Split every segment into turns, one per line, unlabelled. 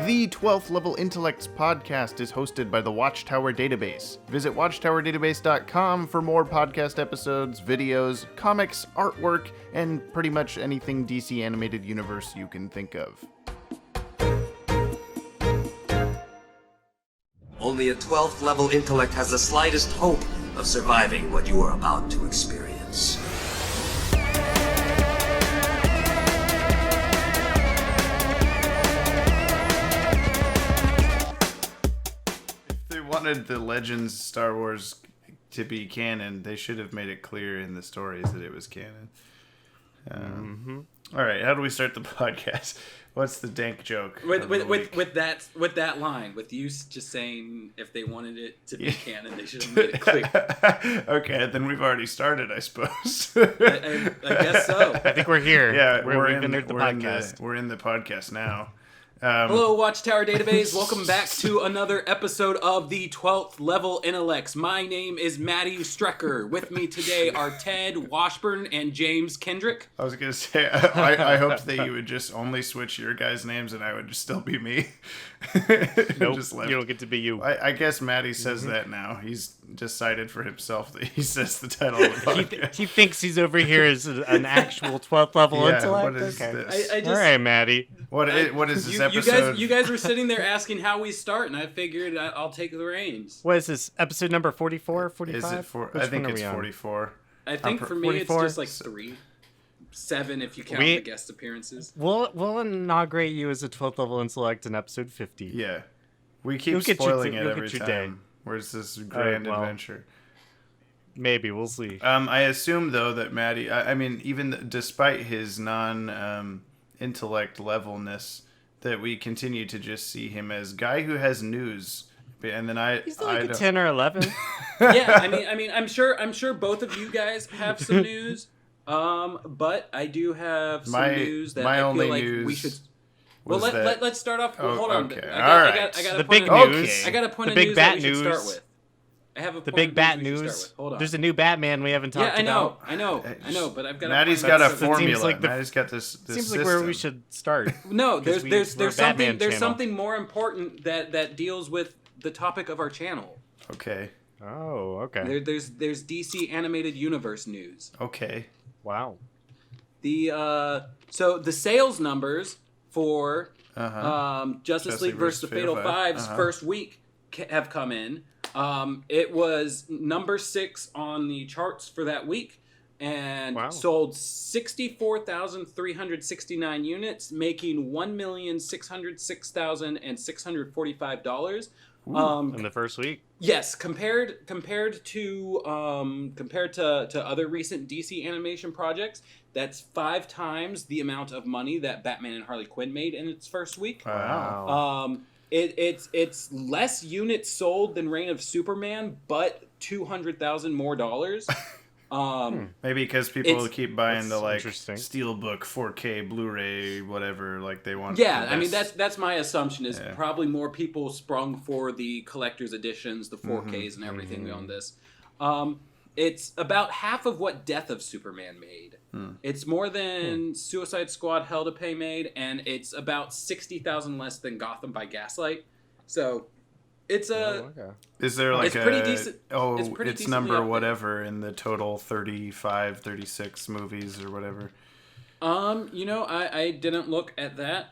The 12th Level Intellects podcast is hosted by the Watchtower Database. Visit watchtowerdatabase.com for more podcast episodes, videos, comics, artwork, and pretty much anything DC Animated Universe you can think of.
Only a 12th level intellect has the slightest hope of surviving what you are about to experience.
If they wanted the Legends Star Wars to be canon, they should have made it clear in the stories that it was canon. All right, how do we start the podcast? What's the dank joke?
With that line, with you just saying if they wanted it to be canon, they should have made it clear.
Okay, then we've already started, I suppose.
I guess so.
I think we're here.
Yeah,
we're in the podcast.
We're in the podcast now.
Hello, Watchtower Database. Welcome back to another episode of the 12th Level Intellects. My name is Maddie Strecker. With me today are Ted Washburn and James Kendrick.
I was going to say, I hoped that you would just only switch your guys' names and I would just still be me.
Nope,
just
you don't get to be you.
I guess Maddie says that now. He's decided for himself that he says the title of the podcast.
He thinks he's over here as an actual 12th level intellect?
What is
okay.
this?
I just,
all right, Maddie.
What is this episode?
You guys were sitting there asking how we start, and I figured I'll take the reins.
What is this, episode number 44, 45?
Is it I think it's 44.
I think for me
44?
it's just like 3. 7 if you count the guest appearances.
We'll inaugurate you as a 12th level intellect in episode 50.
Yeah. We keep spoiling it every time. Where's this grand adventure?
Maybe, we'll see.
I assume, though, that Maddie... I mean, even despite his non-intellect levelness, that we continue to just see him as guy who has news. And then
he's like a 10 or 11.
Yeah, I mean, I'm sure both of you guys have some news. But I do have some news that I feel like we should... Well, let's start off... hold on.
Okay.
I got
the big
news. I got a point of news that we should start
news.
with. I have a
The
point
big
of
bat
news we should
news.
start with. Hold on.
There's a new Batman we haven't talked about.
I know, but I've got
Maddie's
a
got a
point of
formula.
Like
Maddie's got this
Seems
system.
like where we should start.
No, there's
we're a Batman channel.
something more important that deals with the topic of our channel.
Okay.
Oh, okay.
There's DC Animated Universe news.
Okay.
Wow.
So the sales numbers for Justice League vs. the Fatal Five's first week have come in. It was number 6 on the charts for that week and sold 64,369 units, making $1,606,645.
In the first week?
Yes, compared to other recent DC animation projects, that's 5 times the amount of money that Batman and Harley Quinn made in its first week.
Wow.
It's less units sold than Reign of Superman, but $200,000 more dollars.
Maybe because people keep buying the
Steelbook
4K Blu-ray, whatever, like they want.
Yeah, I mean that's my assumption is probably more people sprung for the collector's editions, the 4Ks and everything on this. It's about half of what Death of Superman made. It's more than Suicide Squad Hell to Pay made, and it's about 60,000 less than Gotham by Gaslight. So it's
Is there like
it's pretty decent.
Oh,
it's
number whatever in the total 35, 36 movies or whatever.
I didn't look at that.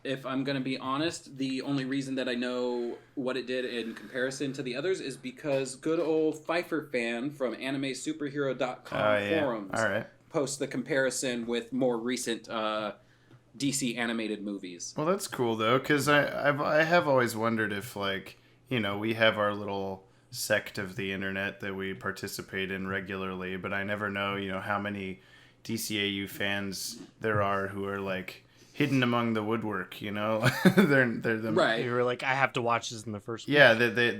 If I'm going to be honest, the only reason that I know what it did in comparison to the others is because good old Pfeiffer fan from AnimeSuperhero.com forums posts the comparison with more recent DC animated movies.
Well, that's cool though, because I have always wondered if we have our little sect of the internet that we participate in regularly, but I never know how many DCAU fans there are who are like hidden among the woodwork, they're the
right.
You were like, I have to watch this in the first week.
Yeah,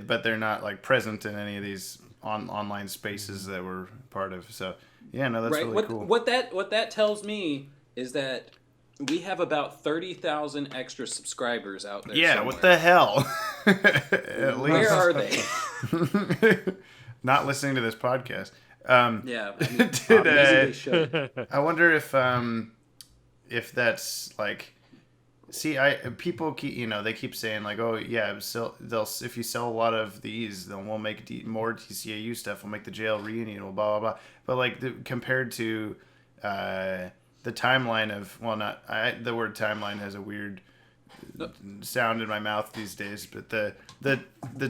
but they're not like present in any of these online spaces that we're part of. So yeah, no, that's really cool.
What that tells me is that we have about 30,000 extra subscribers out there.
Yeah,
somewhere.
what the hell? At least.
Where are they?
Not listening to this podcast.
Yeah, they should.
I wonder if that's like See, people keep they keep saying like, oh yeah, so they'll if you sell a lot of these, then we'll make more DCAU stuff. We'll make the jail reunion. We'll blah blah blah. But like compared to the timeline of not the word timeline has a weird sound in my mouth these days, but the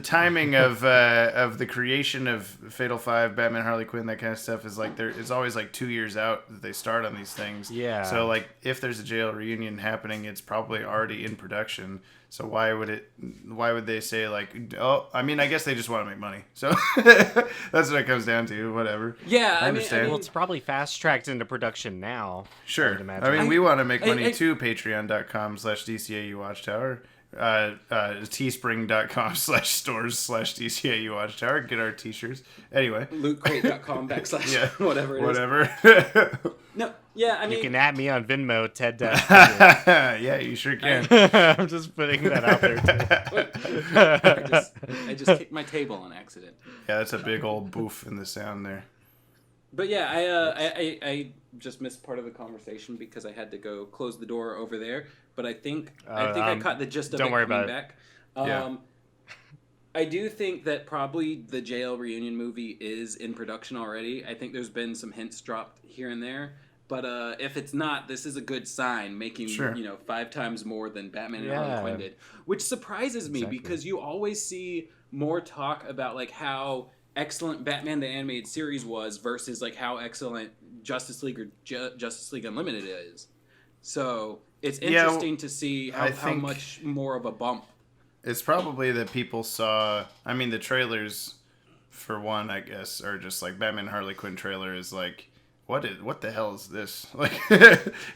timing of the creation of Fatal Five, Batman, Harley Quinn, that kind of stuff is like it's always like 2 years out that they start on these things.
Yeah.
So like if there's a jail reunion happening, it's probably already in production. So why would they say like, oh, I mean, I guess they just want to make money. So that's what it comes down to. Whatever.
Yeah,
I understand.
Well, it's probably fast tracked into production now.
Sure. I mean, we want to make money too. Patreon.com/DCAU Watchtower. Teespring.com/stores/DCAU Watchtower. Get our t-shirts. Anyway.
LootCrate.com / whatever it is.
Whatever.
No, yeah, I mean...
You can add me on Venmo, Ted Dash.
Yeah, you sure can.
I'm just putting that out there, too.
I just kicked my table on accident.
Yeah, that's a big old boof in the sound there.
But yeah, I just missed part of the conversation because I had to go close the door over there. But I think I caught the gist of it coming back.
Yeah.
I do think that probably the jail reunion movie is in production already. I think there's been some hints dropped here and there. But if it's not, this is a good sign, making 5 times more than Batman and Harley Quinn did, which surprises me because you always see more talk about like how excellent Batman the Animated Series was versus like how excellent Justice League or Justice League Unlimited is. So it's interesting to see how much more of a bump.
It's probably that people saw. I mean, the trailers, for one, I guess, are just like Batman and Harley Quinn trailer is like, what the hell is this? Like,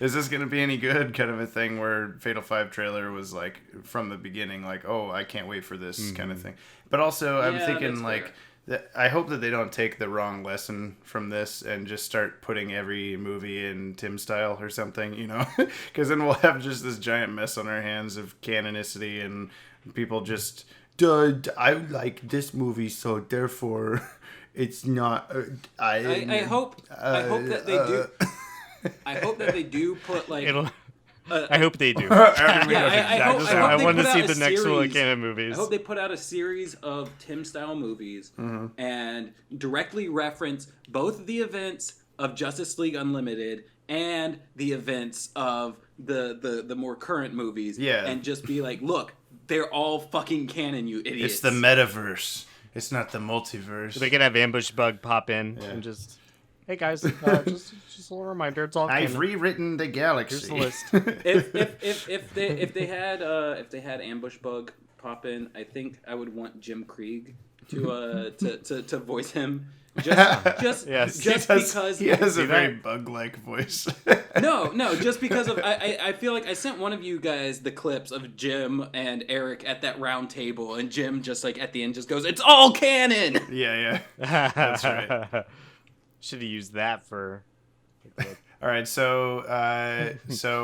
is this gonna be any good? Kind of a thing. Where Fatal Five trailer was like from the beginning, like, oh, I can't wait for this kind of thing. But also, I'm thinking like. I hope that they don't take the wrong lesson from this and just start putting every movie in Tim style or something, because then we'll have just this giant mess on our hands of canonicity and people just, I like this movie, so therefore it's not.
I hope that they do. I hope that they do put like.
I hope they do.
I
want to see the next Will Cannon movies.
I hope they put out a series of Tim-style movies and directly reference both the events of Justice League Unlimited and the events of the more current movies. Yeah. And just be like, look, they're all fucking canon, you idiots.
It's the metaverse. It's not the multiverse.
They can have Ambush Bug pop in and just... Hey guys, just a little reminder. It's all.
I've rewritten the galaxy.
Here's the list.
if they had Ambush Bug pop in, I think I would want Jim Krieg to voice him. Just because
he has a very bug-like voice.
No, just because of I feel like I sent one of you guys the clips of Jim and Eric at that round table, and Jim just like at the end just goes, "It's all canon."
Yeah, that's right.
Should have used that for.
All right, so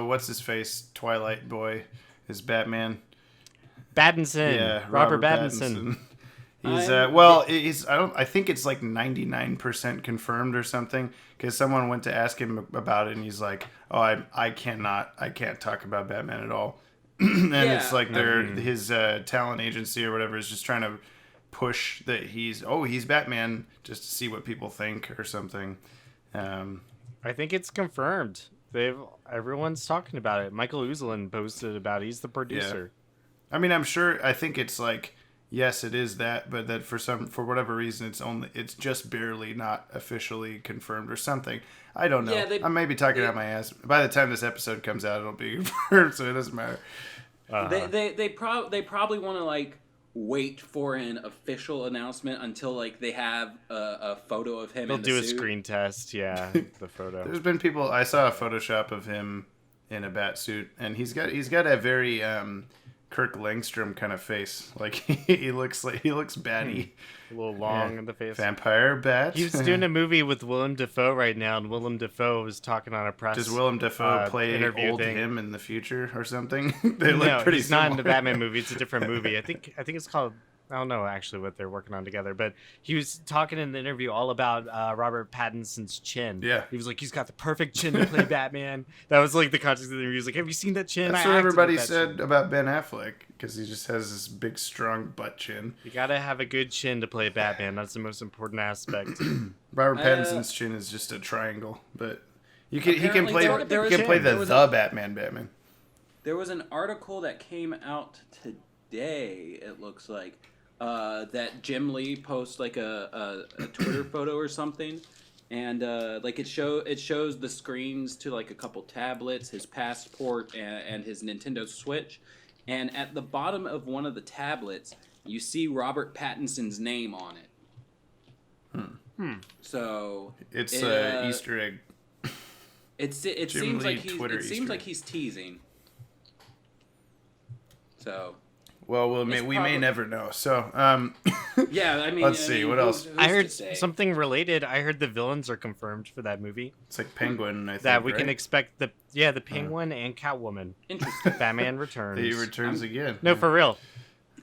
what's his face? Twilight Boy is Batman.
Pattinson.
Yeah,
Robert Pattinson.
He's I think it's like 99% confirmed or something, because someone went to ask him about it and he's like, "Oh, I can't talk about Batman at all." And it's like his talent agency or whatever is just trying to push that he's Batman just to see what people think or something.
I think it's confirmed. Everyone's talking about it. Michael Uzlan posted about it. He's the producer.
Yeah. I mean, I think it's like, yes, it is that, but that for whatever reason it's just barely not officially confirmed or something. I don't know. I may be talking out my ass. By the time this episode comes out, it'll be confirmed, so it doesn't matter.
They probably want to like wait for an official announcement until like they have a photo of him.
They'll
in the
do
suit.
A screen test, the photo.
There's been people. I saw a Photoshop of him in a bat suit, and he's got a very Kirk Langstrom kind of face. Like he looks batty.
A little long in the face.
Vampire bat.
He's doing a movie with Willem Dafoe right now, and Willem Dafoe was talking on a press.
Does Willem Dafoe play old him in the future or something? They look
no,
pretty
he's
similar.
not in the Batman movie. It's a different movie. I think it's called I don't know actually what they're working on together, but he was talking in the interview all about Robert Pattinson's chin.
Yeah.
He was like, he's got the perfect chin to play Batman. That was like the context of the interview. He was like, have you seen that chin?
That's
I
what
acted
everybody
with that
said
chin."
about Ben Affleck, because he just has this big, strong butt chin.
You gotta have a good chin to play Batman. That's the most important aspect.
Robert Pattinson's chin is just a triangle, but he can play the Batman.
There was an article that came out today, it looks like, that Jim Lee posts like a Twitter photo or something, and like it shows the screens to like a couple tablets, his passport, and his Nintendo Switch, and at the bottom of one of the tablets, you see Robert Pattinson's name on it. So
it's an Easter egg.
It seems like he's teasing. So,
well, we may never know. So,
yeah, I mean,
let's see what else.
I heard something related. I heard the villains are confirmed for that movie.
It's like Penguin, I think.
That we can expect the Penguin and Catwoman.
Interesting.
Batman Returns.
He returns again.
No, for real.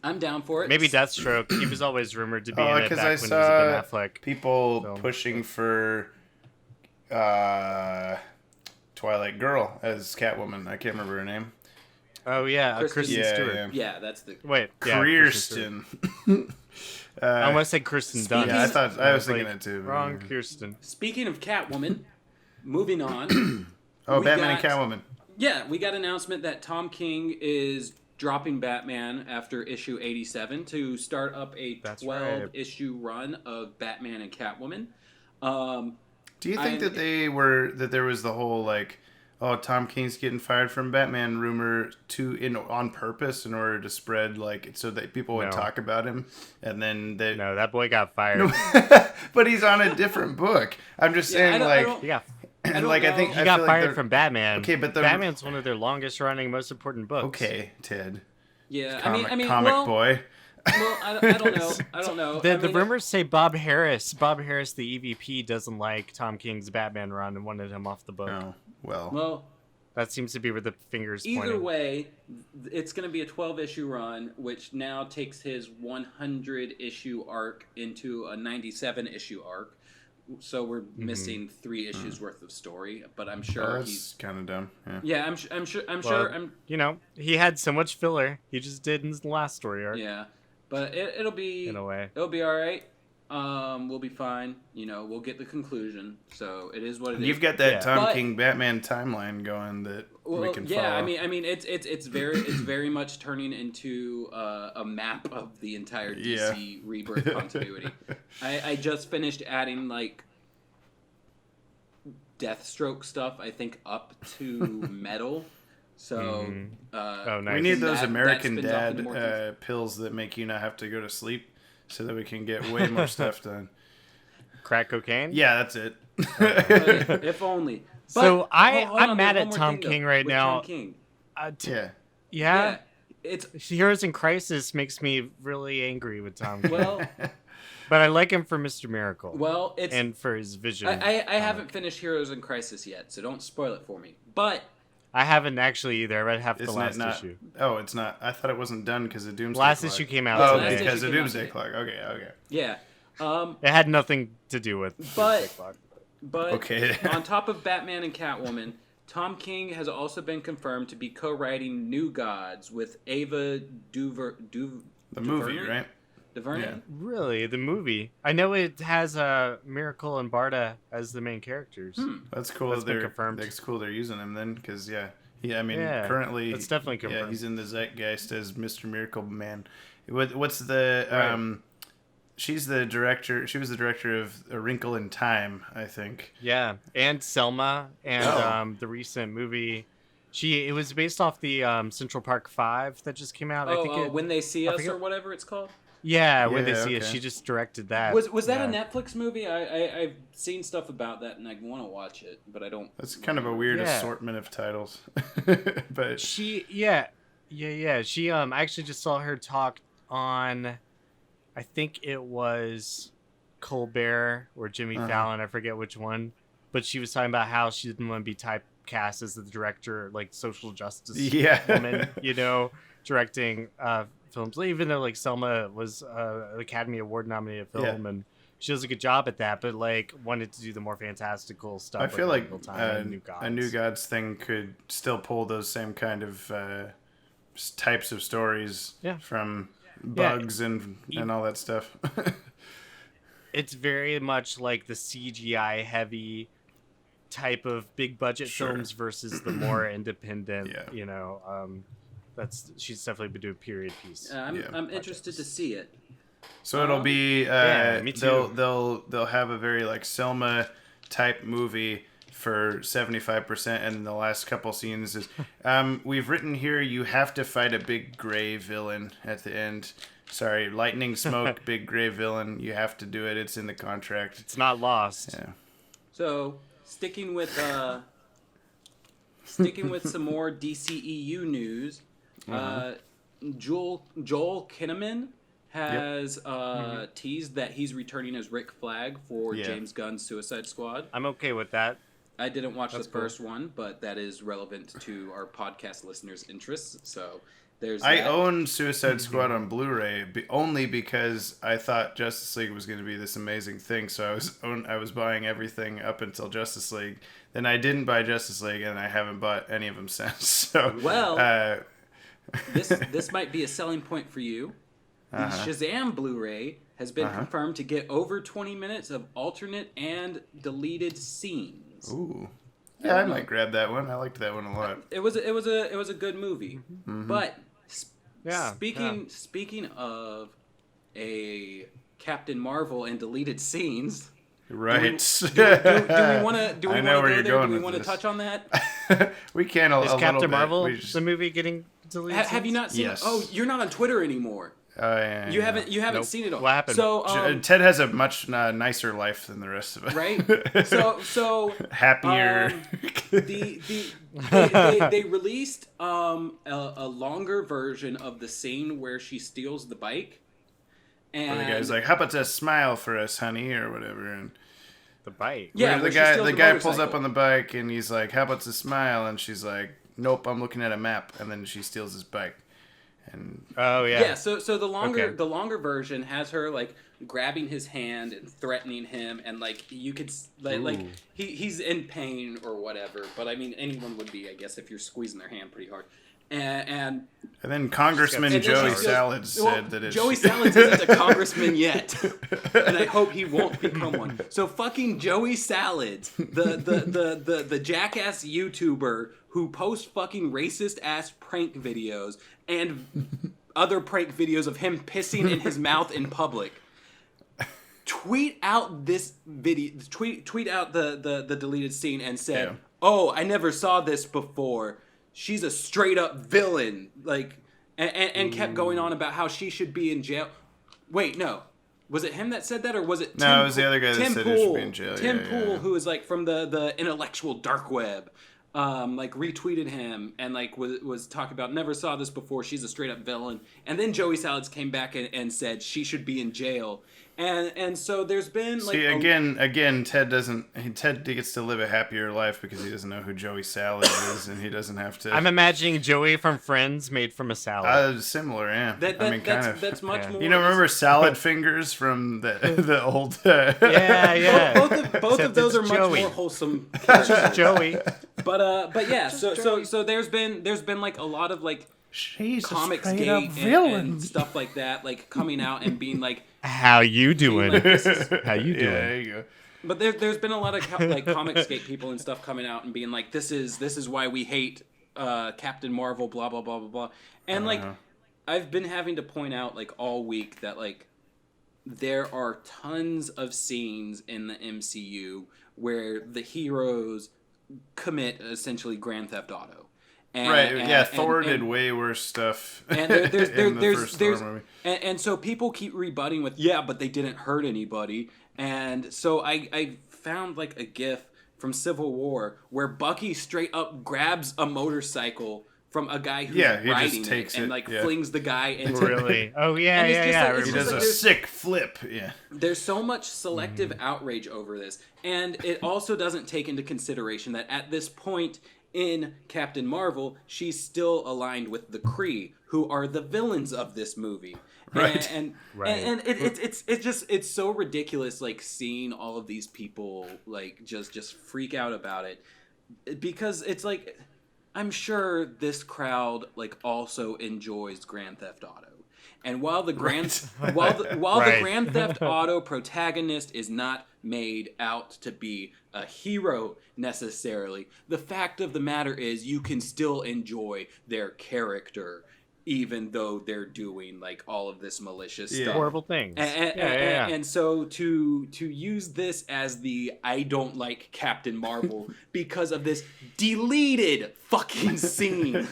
I'm down for it.
Maybe Deathstroke. He was always rumored to be in it back when he was a Ben Affleck.
People pushing for Twilight Girl as Catwoman. I can't remember her name.
Oh yeah, Kristen Stewart.
Yeah, that's the
Kirsten.
I almost said Kristen Dunst.
Yeah, I was thinking it too.
Wrong, Kirsten.
Speaking of Catwoman, moving on.
Batman and Catwoman.
Yeah, we got an announcement that Tom King is dropping Batman after issue 87 to start up a 12-issue run of Batman and Catwoman.
Do you think that there was the whole like, oh, Tom King's getting fired from Batman rumor on purpose in order to spread like so that people would talk about him, and then
no, that boy got fired.
But he's on a different book. I'm just saying I think
he got fired from Batman.
Okay, but
Batman's one of their longest running, most important books.
Okay, Ted.
Yeah,
comic boy.
Well, I don't know.
The rumors say Bob Harris, the EVP, doesn't like Tom King's Batman run and wanted him off the book.
Oh,
well,
that seems to be where the fingers
either
pointing.
way, it's going to be a 12-issue run, which now takes his 100-issue arc into a 97-issue arc. So we're missing 3 issues worth of story, but I'm sure
he's kind of dumb.
Yeah, I'm sure.
You know, he had so much filler. He just did in the last story arc.
Yeah, but it'll be
in a way.
It'll be all right. We'll be fine. You know, we'll get the conclusion. So it is what it is.
You've got that Tom King Batman timeline going that we can follow.
I mean, it's very much turning into a map of the entire DC Rebirth continuity. I just finished adding like Deathstroke stuff. I think up to Metal. So
nice.
We need those American Dad pills that make you not have to go to sleep, so that we can get way more stuff done.
Crack cocaine?
Yeah, that's it.
If only. But,
so I'm mad at Tom King right now.
Tom King.
Yeah.
It's
Heroes in Crisis makes me really angry with Tom King.
Well,
but I like him for Mr. Miracle.
Well,
and for his vision.
I haven't finished Heroes in Crisis yet, so don't spoil it for me. But
I haven't actually either. I read half the last issue.
Oh, it's not. I thought it wasn't done because of Doomsday.
Last
Clock.
issue came out.
Oh, because of Doomsday Clock. Okay.
Yeah.
It had nothing to do with Doomsday Clock.
But
okay.
On top of Batman and Catwoman, Tom King has also been confirmed to be co-writing New Gods with Ava
the movie, right?
DuVernay?
Yeah.
Really? The movie? I know it has Miracle and Barda as the main characters.
That's cool.
That's been confirmed.
That's cool they're using him then, because currently
it's definitely confirmed.
Yeah, he's in the zeitgeist as Mr. Miracle Man. What's the she's the director. She was the director of A Wrinkle in Time, I think.
Yeah, and Selma, and the recent movie. It was based off the Central Park 5 that just came out. I think
When They See Us or whatever it's called.
Yeah, When They See Us. She just directed that.
Was that a Netflix movie? I've seen stuff about that and I want to watch it, but I don't.
That's kind of a weird assortment of titles. But
she She I actually just saw her talk on, I think it was Colbert or Jimmy Fallon, I forget which one, but she was talking about how she didn't want to be typecast as the director, like social justice
Yeah.
woman, directing films. Even though like Selma was an Academy Award nominated film, and she does a good job at that, but like wanted to do the more fantastical stuff.
I feel like
a
New Gods thing could still pull those same kind of types of stories from bugs and all that stuff.
It's very much like the CGI heavy type of big budget films versus the more independent, she's definitely been doing period piece.
I'm interested to see it.
So it'll be
me too.
They'll have a very like Selma type movie for 75%, and the last couple scenes is we've written here you have to fight a big gray villain at the end. Sorry, lightning, smoke, big gray villain. You have to do it. It's in the contract.
It's not lost.
Yeah.
So sticking with some more DCEU news, Joel Kinnaman has teased that he's returning as Rick Flag for James Gunn's Suicide Squad.
I'm okay with that.
I didn't watch the first one, but that is relevant to our podcast listeners' interests. So there's that.
I own Suicide Squad on Blu-ray only because I thought Justice League was going to be this amazing thing. So I was buying everything up until Justice League. Then I didn't buy Justice League, and I haven't bought any of them since. So
this might be a selling point for you. The Shazam Blu-ray has been confirmed to get over 20 minutes of alternate and deleted scenes.
Ooh, yeah, I might grab that one. I liked that one a lot.
It was a good movie. But speaking of a Captain Marvel and deleted scenes,
right?
Do we want to? Do we
I know where you're going.
Do we want to touch on that?
We can.
Is Captain Marvel the movie getting deleted?
Have you not seen?
Yes.
Oh, you're not on Twitter anymore. You haven't seen it all.
What happened?
So
Ted has a much nicer life than the rest of us.
Right. So
happier.
They released a longer version of the scene where she steals the bike, and
the guy's like, "How about a smile for us, honey," or whatever, and
the bike.
Yeah,
the guy pulls up on the bike and he's like, "How about a smile?" And she's like, "Nope, I'm looking at a map," and then she steals his bike. And
So the longer version has her like grabbing his hand and threatening him, and like you could like he's in pain or whatever. But I mean, anyone would be, I guess, if you're squeezing their hand pretty hard. And
then Congressman Joey Salads said that
Joey Salads isn't a congressman yet, and I hope he won't become one. So fucking Joey Salads, the jackass YouTuber who posts fucking racist ass prank videos and other prank videos of him pissing in his mouth in public. Tweet out this video. Tweet out the deleted scene and said, "Oh, I never saw this before. She's a straight up villain." Like, and kept going on about how she should be in jail. Wait, no. Was it him that said that, or was it Tim?
No, it was the other guy that
Tim
said
Pool,
he should be in jail.
Tim Pool, who is like from the intellectual dark web, like retweeted him and like was talking about, never saw this before. She's a straight up villain. And then Joey Salads came back and said she should be in jail. And so there's been like
again Ted gets to live a happier life because he doesn't know who Joey Salad is, and he doesn't have to.
I'm imagining Joey from Friends made from a salad.
Similar, yeah.
That's much more.
You know, remember Salad Fingers from the old?
Yeah.
Both of those are much
Joey.
more wholesome.
Just Joey.
But yeah. So there's been like a lot of like Comicsgate and stuff like that, like coming out and being like,
"How you doing?
Like,
How you doing?"
Yeah, there you go.
But there's been a lot of like Comicsgate people and stuff coming out and being like, this is why we hate Captain Marvel, blah blah blah blah blah. And like I've been having to point out like all week that like there are tons of scenes in the MCU where the heroes commit essentially Grand Theft Auto.
Thor did way worse stuff.
And and so people keep rebutting with, but they didn't hurt anybody. And so I found like a GIF from Civil War where Bucky straight up grabs a motorcycle from a guy who's riding
just takes
it and like flings the guy into
Really? Oh yeah.
He does a sick flip. Yeah.
There's so much selective outrage over this, and it also doesn't take into consideration that at this point in Captain Marvel, she's still aligned with the Kree, who are the villains of this movie.
Right.
And
Right.
it's so ridiculous, like seeing all of these people like just freak out about it, because it's like, I'm sure this crowd like also enjoys Grand Theft Auto. And while the
Right.
Grand Theft Auto protagonist is not made out to be a hero necessarily, the fact of the matter is you can still enjoy their character even though they're doing like all of this malicious stuff.
Horrible things.
And so to use this as the I don't like Captain Marvel because of this deleted fucking scene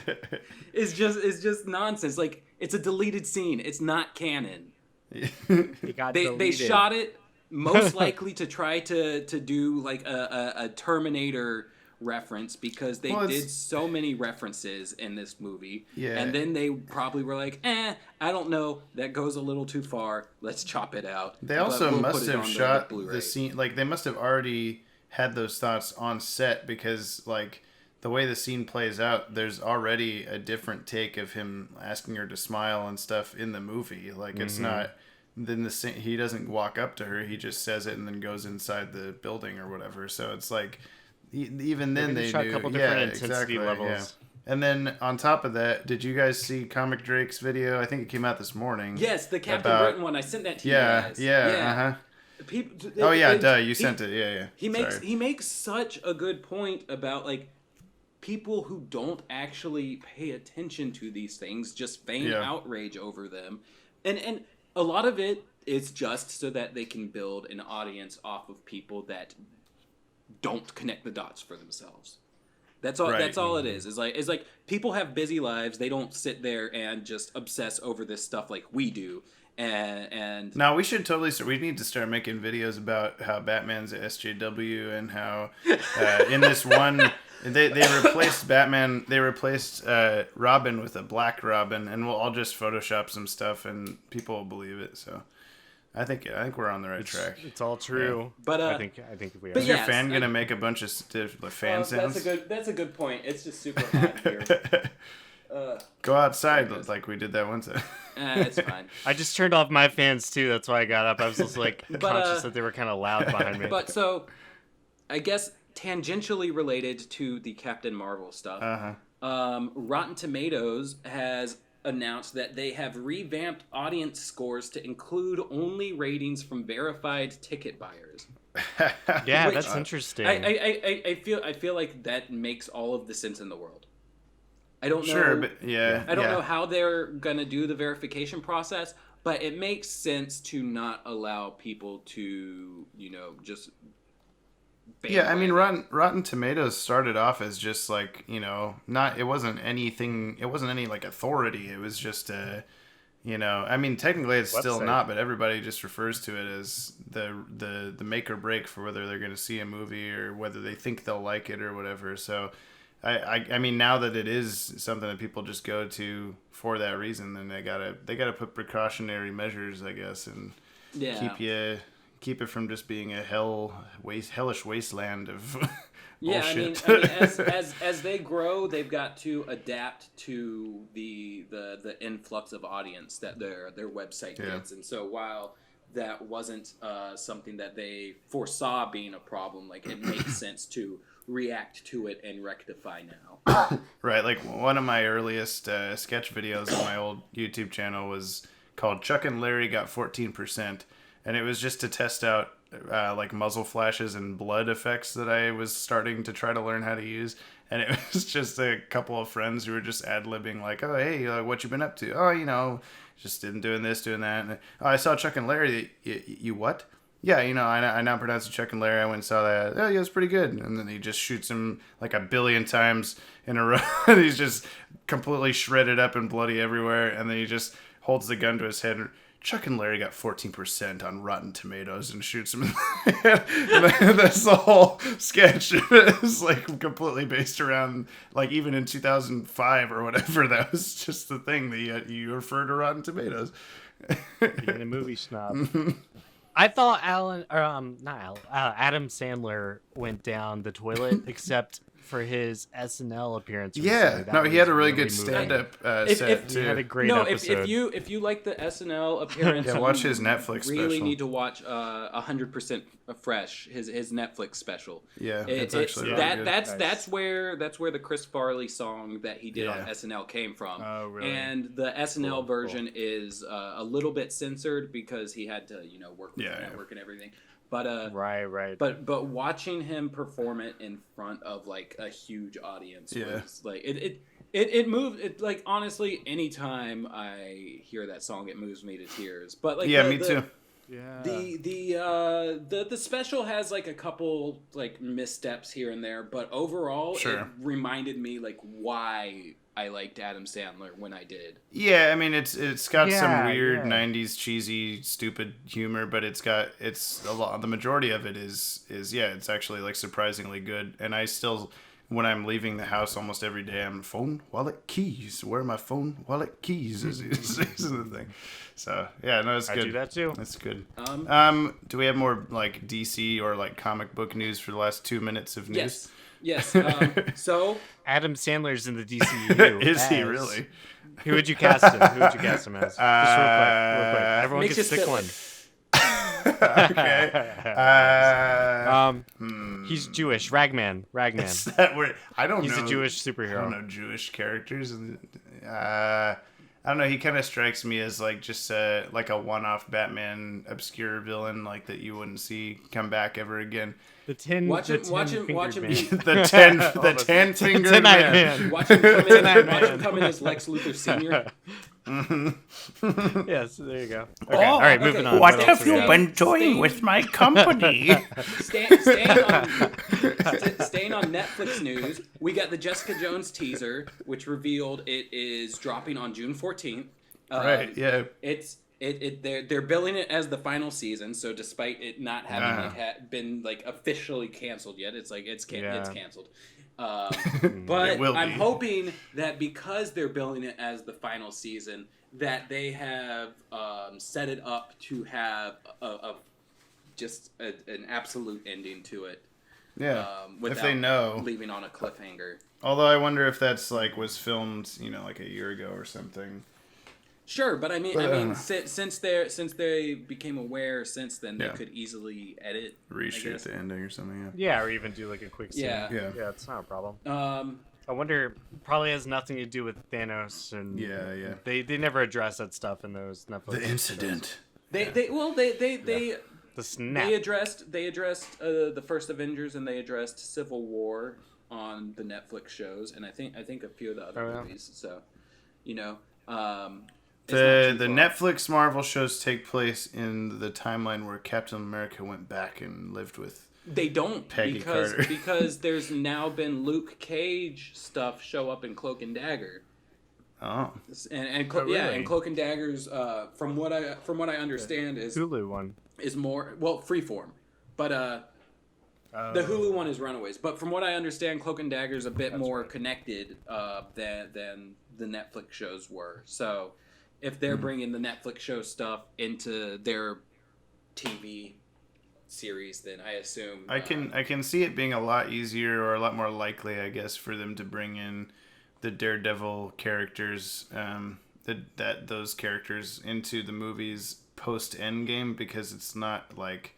is just nonsense. Like, it's a deleted scene. It's not canon. They shot it most likely to try to do like a Terminator reference, because they did so many references in this movie.
Yeah.
And then they probably were like, I don't know, that goes a little too far. Let's chop it out.
They also must have shot
Blu-ray.
the scene, like they must have already had those thoughts on set, because like the way the scene plays out, there's already a different take of him asking her to smile and stuff in the movie. Like it's not then he doesn't walk up to her, he just says it and then goes inside the building or whatever. So it's like even then they
shot
knew,
a couple different intensity
exactly,
levels.
Yeah. And then on top of that, did you guys see Comic Drake's video? I think it came out this morning.
Yes, the Captain Britain one. I sent that to you guys.
Yeah. You sent it. Yeah.
He makes such a good point about like people who don't actually pay attention to these things just feign outrage over them, and a lot of it is just so that they can build an audience off of people that don't connect the dots for themselves. That's all.
Right.
That's all it is. Is like people have busy lives. They don't sit there and just obsess over this stuff like we do. And
no, we should totally. We need to start making videos about how Batman's a SJW and how in this one they replaced Batman. They replaced Robin with a black Robin, and we'll all just Photoshop some stuff, and people will believe it. So. I think we're on the right track.
It's all true.
Yeah.
But
I think we are.
Is your fan gonna make a bunch of fan sounds?
That's a good point. It's just super hot here.
Go outside like we did that one time.
It's fine.
I just turned off my fans too. That's why I got up. I was just like conscious that they were kind of loud behind me.
But so, I guess tangentially related to the Captain Marvel stuff. Rotten Tomatoes has announced that they have revamped audience scores to include only ratings from verified ticket buyers.
Yeah, that's interesting.
I feel like that makes all of the sense in the world. I don't know.
Sure, but I
don't know how they're gonna do the verification process, but it makes sense to not allow people to, just.
Yeah, I mean, Rotten Tomatoes started off as just like, it wasn't any like authority. It was just I mean, technically it's still not, but everybody just refers to it as the make or break for whether they're going to see a movie or whether they think they'll like it or whatever. So I mean, now that it is something that people just go to for that reason, then they gotta put precautionary measures, I guess, and keep it from just being a hellish wasteland of bullshit.
I mean, as they grow, they've got to adapt to the influx of audience that their website gets. And so while that wasn't something that they foresaw being a problem, like it makes sense to react to it and rectify now.
Right, like one of my earliest sketch videos on my old YouTube channel was called Chuck and Larry Got 14%. And it was just to test out like muzzle flashes and blood effects that I was starting to try to learn how to use. And it was just a couple of friends who were just ad-libbing like, oh, hey, what you been up to? Oh, just doing this, doing that. And, oh, I saw Chuck and Larry. You what? Yeah, I now pronounce it Chuck and Larry. I went and saw that. Oh, yeah, it's pretty good. And then he just shoots him like a billion times in a row. And he's just completely shredded up and bloody everywhere. And then he just holds the gun to his head. Chuck and Larry got 14% on Rotten Tomatoes and shoots him in the head. And that's the whole sketch. It's like completely based around, like, even in 2005 or whatever, that was just the thing that you refer to Rotten Tomatoes.
Being a movie snob. I thought Adam Sandler went down the toilet, except for his SNL appearance.
Yeah,
recently.
no,
That
he had a
was
really good
moving.
stand-up
If-
set
if-
too.
He had a great
no,
episode.
if you like the SNL appearance,
Yeah, watch
you
his Netflix
really
special.
need to watch 100% Fresh, his Netflix special.
Yeah, it's actually really
that
good.
that's where the Chris Farley song that he did on
Yeah.
SNL came from.
Oh, really?
And the SNL
Cool,
version is a little bit censored because he had to work with the network and everything. But
right.
But watching him perform it in front of like a huge audience was like it moved. It like honestly, anytime I hear that song, it moves me to tears. But like
me too.
Yeah.
The special has like a couple like missteps here and there, but overall it reminded me like why I liked Adam Sandler when I did.
Yeah, I mean it's got some weird
yeah.
'90s cheesy, stupid humor, but it's a lot. The majority of it is it's actually like surprisingly good. And I still, when I'm leaving the house almost every day, I'm phone, wallet, keys. Where are my phone, wallet, keys? Is the thing. So yeah, no, it's good.
I do that too.
That's good. Do we have more like DC or like comic book news for the last 2 minutes of news?
Yes. So
Adam Sandler's in the DCAU.
Is he really?
Who would you cast him? Who would you cast him as? Just real quick. Everyone
Makes
gets
you
to pick
spit
one. He's Jewish. Ragman.
Is that where I don't know.
He's a Jewish superhero.
I don't know Jewish characters. I don't know. He kind of strikes me as like just like a one-off Batman obscure villain, like that you wouldn't see come back ever again.
Watch him
The
be-
10 finger man.
Watch him come in as Lex Luthor Sr.
Yes, there you go. Okay, all right, moving on.
What
else
have
do we
you
got?
been doing with my company?
Staying on Netflix news, we got the Jessica Jones teaser, which revealed it is dropping on June 14th.
Right, yeah.
They're billing it as the final season, so despite it not having been like officially canceled yet, it's like it's canceled. But I'm hoping that because they're billing it as the final season, that they have set it up to have an absolute ending to it.
Yeah,
without
if they know,
leaving on a cliffhanger.
Although I wonder if that's like was filmed, like a year ago or something.
Sure, but I mean, since they became aware since then, they could easily edit,
reshoot the ending or something.
Yeah, or even do like a quick scene.
Yeah,
it's not a problem. I wonder, probably has nothing to do with Thanos and They never address that stuff in those Netflix.
The incident.
They
the snap.
They addressed the first Avengers and they addressed Civil War on the Netfllix shows, and I think a few of the other movies. So,
the Netflix Marvel shows take place in the timeline where Captain America went back and lived with.
They don't
Peggy Carter.
because there's now been Luke Cage stuff show up in Cloak and Dagger.
Oh.
And
really?
and Cloak and Dagger's from what I understand is
Hulu one
is more Freeform, but the Hulu one is Runaways. But from what I understand, Cloak and Dagger's a bit more connected than the Netflix shows were. So if they're bringing the Netflix show stuff into their TV series, then I assume
I can see it being a lot easier or a lot more likely, I guess, for them to bring in the Daredevil characters, those characters into the movies post Endgame, because it's not like,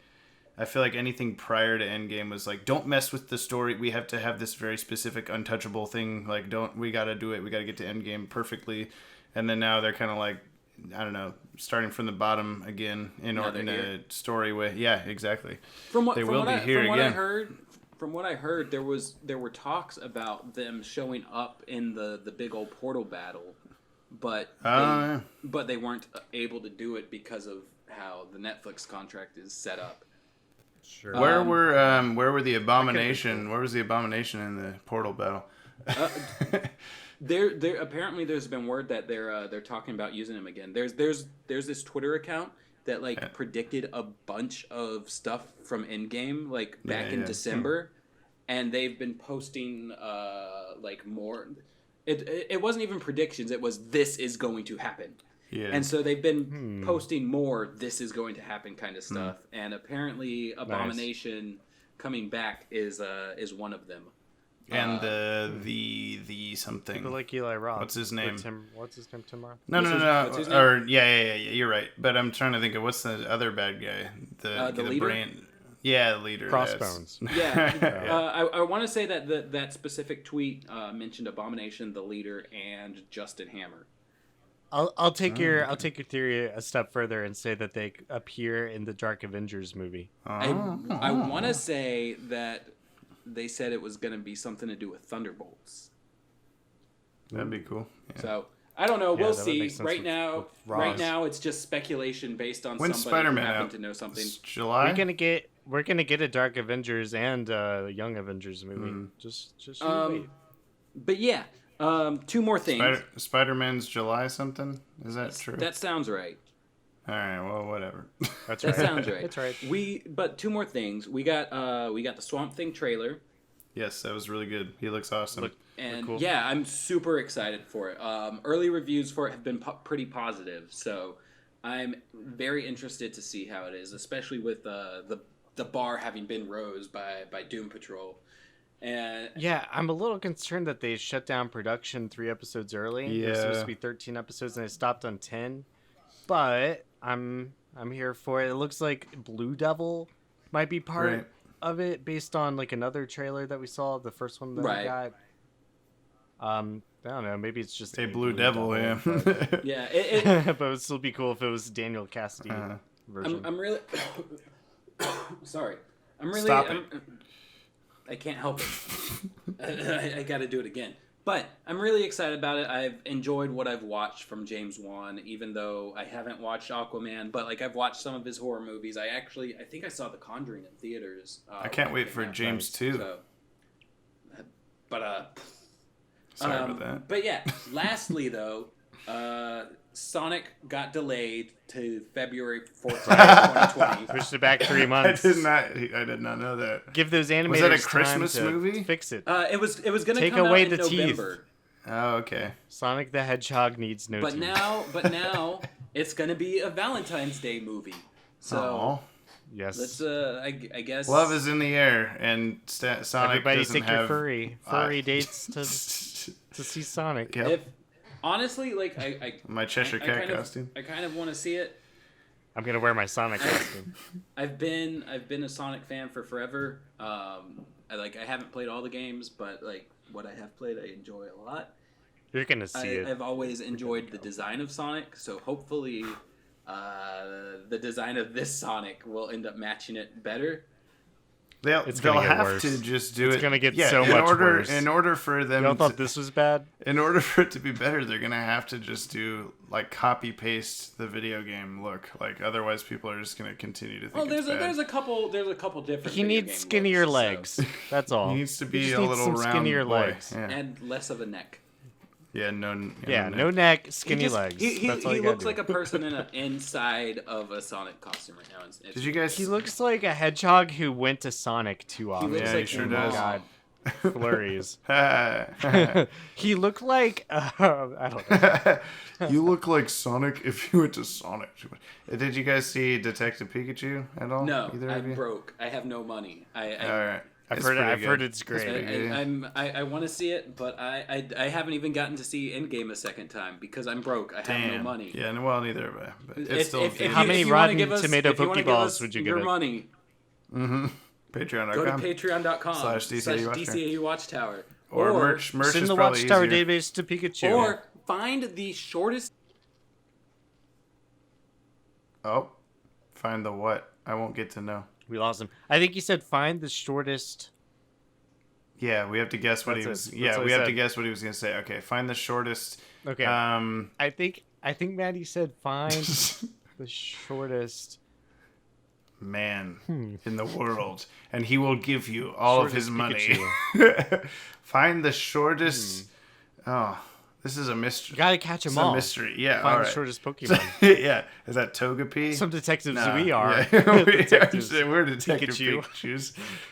I feel like anything prior to Endgame was like, don't mess with the story. We have to have this very specific untouchable thing. Like, we got to do it. We got to get to Endgame perfectly. And then now they're kind of like, I don't know, starting from the bottom again in a story way. Yeah, exactly.
From what I heard, there were talks about them showing up in the big old portal battle, but they weren't able to do it because of how the Netflix contract is set up.
Sure.
Where were the Abomination? Where was the Abomination in the portal battle?
There apparently there's been word that they're talking about using him again. There's this Twitter account that predicted a bunch of stuff from Endgame back in December, and they've been posting more. It wasn't even predictions. It was, this is going to happen. Yeah. And so they've been posting more, this is going to happen kind of stuff. And apparently Abomination coming back is one of them.
And the something.
People like Eli Roth.
What's his name?
What's his name? Tim Roth?
No.
What's his name?
Or yeah. You're right. But I'm trying to think of what's the other bad guy. The
leader?
brain. Yeah, the leader.
Crossbones.
Yeah. I want to say that that specific tweet mentioned Abomination, the leader, and Justin Hammer.
I'll take your theory a step further and say that they appear in the Dark Avengers movie.
I want to say that they said it was going to be something to do with Thunderbolts.
That'd be cool. Yeah.
So I don't know.
Yeah,
we'll
that would
see.
make sense
Right
with
now,
Ross.
it's just speculation based on
When's
somebody who
Spider-Man
happened
out?
to know something.
It's July.
We're gonna get a Dark Avengers and a Young Avengers movie. Just wait.
But yeah, two more things.
Spider-Man's July something? Is that true?
That sounds right.
All right. Well, whatever.
That's
That
right.
sounds right.
That's right.
But two more things. We got the Swamp Thing trailer.
Yes, that was really good. He looks awesome.
And
cool.
yeah, I'm super excited for it. Early reviews for it have been pretty positive, so I'm very interested to see how it is, especially with the bar having been rose by Doom Patrol. And
Yeah, I'm a little concerned that they shut down production 3 episodes early. It was supposed to be 13 episodes and they stopped on 10. But I'm here for it. It looks like Blue Devil might be part of it based on like another trailer that we saw, the first one that we got. I don't know, maybe it's just
a Blue Devil, yeah.
but,
yeah,
but it would still be cool if it was Daniel Cassidy version.
I'm really sorry.
Stop it.
I can't help it. I got to do it again. But I'm really excited about it. I've enjoyed what I've watched from James Wan, even though I haven't watched Aquaman. But like I've watched some of his horror movies. I think I saw The Conjuring in theaters.
I can't wait for James 2.
So, but
Sorry about that.
But yeah, lastly though, Sonic got delayed to February 14th, 2020.
Pushed it back 3 months.
I did not know that.
Give those animators
Was that a
time
Christmas
to
movie?
Fix it.
It was going to
Take
come
away
out in
the teeth.
November.
Oh, okay.
Sonic the Hedgehog needs no
But
teeth.
now it's going to be a Valentine's Day movie. So
Aw.
Yes.
let's I guess
Love is in the air, and Sonic
Everybody
doesn't
take
have...
your furry dates to see Sonic.
Yep.
if honestly like I
My Cheshire Cat costume.
I kind of want to see it.
I'm gonna wear my Sonic costume.
I've been a Sonic fan for forever. I haven't played all the games, but like what I have played, I enjoy a lot.
You're gonna see it.
I've always enjoyed the design of Sonic, so hopefully, the design of this Sonic will end up matching it better.
They'll
gonna get
have
worse.
to just do it.
It's gonna get
yeah,
so
in
much
order,
worse.
In order for them,
Y'all thought this was bad?
In order for it to be better, they're gonna have to just do like copy paste the video game look. Like otherwise, people are just gonna continue to think.
Well,
it's bad.
there's a couple different.
He
video
needs
game
skinnier
looks,
legs. That's all.
He needs to be
just
a
needs
little
some
round
skinnier
boy.
legs.
Yeah.
and less of a neck.
Yeah, no
neck, skinny
He just-
legs.
He
That's all you
looks
gotta
like
do.
a person inside of a Sonic costume right now. It's
Did you guys?
He looks like a hedgehog who went to Sonic too often.
looks
Yeah,
like
he sure
a
does.
mom.
Flurries.
you
He looked like I don't know.
look like Sonic if you went to Sonic. Did you guys see Detective Pikachu at all?
No,
Either of
I'm
you?
broke. I have no money.
All right.
I've
It's
heard
pretty good.
it's great.
I want to see it, but I haven't even gotten to see Endgame a second time because I'm broke. I have
Damn.
no money.
Yeah, well, neither have I. But it's
If-
still
if
How
you-
many
if you wanna
Rotten
give us-
Tomato
if you wanna give
Pokeballs
us
would you
your
get it?
money?
Patreon.com.
Go to patreon.com
/DCAU
DCAU Watchtower.
Or merch
Send
is
the
probably
Watchtower
easier.
Database to Pikachu.
Or find the shortest.
Oh, find the what? I won't get to know.
We lost him. I think he said find the shortest.
Yeah, we have to guess what
That's
he
it.
was.
That's
Yeah,
what
we
he
have to
said.
guess what he was gonna say. Okay, find the shortest.
Okay. I think Maddie said find the shortest
man in the world, and he will give you all of his
Shortest
money. Find the shortest. Oh, this is a mystery.
You gotta catch them
It's
all.
a mystery. Yeah,
Find
all
the
right.
shortest Pokemon.
Yeah, is that Togepi?
Some detectives
Nah,
we are.
Yeah.
Detectives
We're Detective
Pikachu.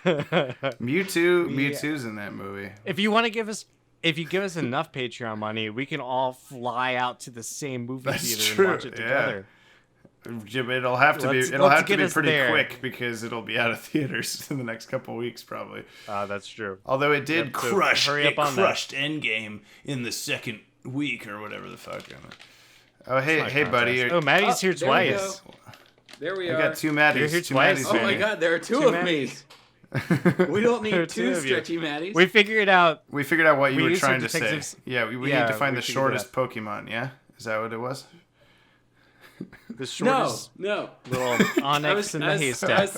Pikachus. Mewtwo's in that movie.
If you want to give us, if you give us enough Patreon money, we can all fly out to the same movie
That's
theater
true,
and watch it
yeah.
together.
It'll have to
Let's
be
get us
pretty
there.
quick because it'll be out of theaters in the next couple weeks probably.
That's true.
Although it did
Yep, so
crush
hurry up on that.
Endgame in the second week or whatever the fuck. Oh hey
My
buddy.
contest. Oh, Maddie's here
there we
twice.
go. There we
I
are.
got two Maddies.
You're here
two
twice?
Maddies
Oh my
here.
god, there are two
Two
of me. We don't
There are
need
two
two
of you.
stretchy Maddies.
We figured out.
We figured out what you
We
were
used some
trying to say.
detectives-
Yeah, we
Yeah,
need to find
we
the
figured it
shortest Pokemon, yeah? Is that what it was?
The
No,
shortest
no.
little onyx in the haystack.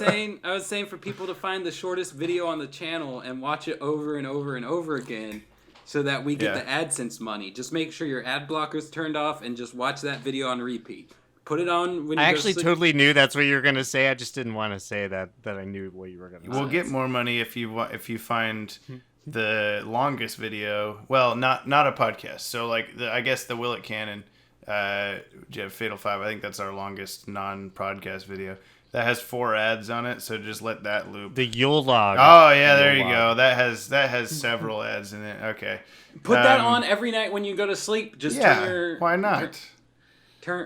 I was saying for people to find the shortest video on the channel and watch it over and over and over again, so that we get
Yeah.
the AdSense money. Just make sure your ad blocker's turned off and just watch that video on repeat. Put it on when you
I
go to
actually
sleep.
totally knew that's what you were gonna say. I just didn't want to say that I knew what you were gonna say.
We'll get more money if you find the longest video. Well, not a podcast. So like I guess the Will It Cannon, Fatal 5. I think that's our longest non-podcast video. That has 4 ads on it. So just let that loop.
The Yule log.
Oh yeah, there you
Yule
go.
log.
That has several ads in it. Okay.
Put that on every night when you go to sleep. Just
Yeah.
turn your
Why not?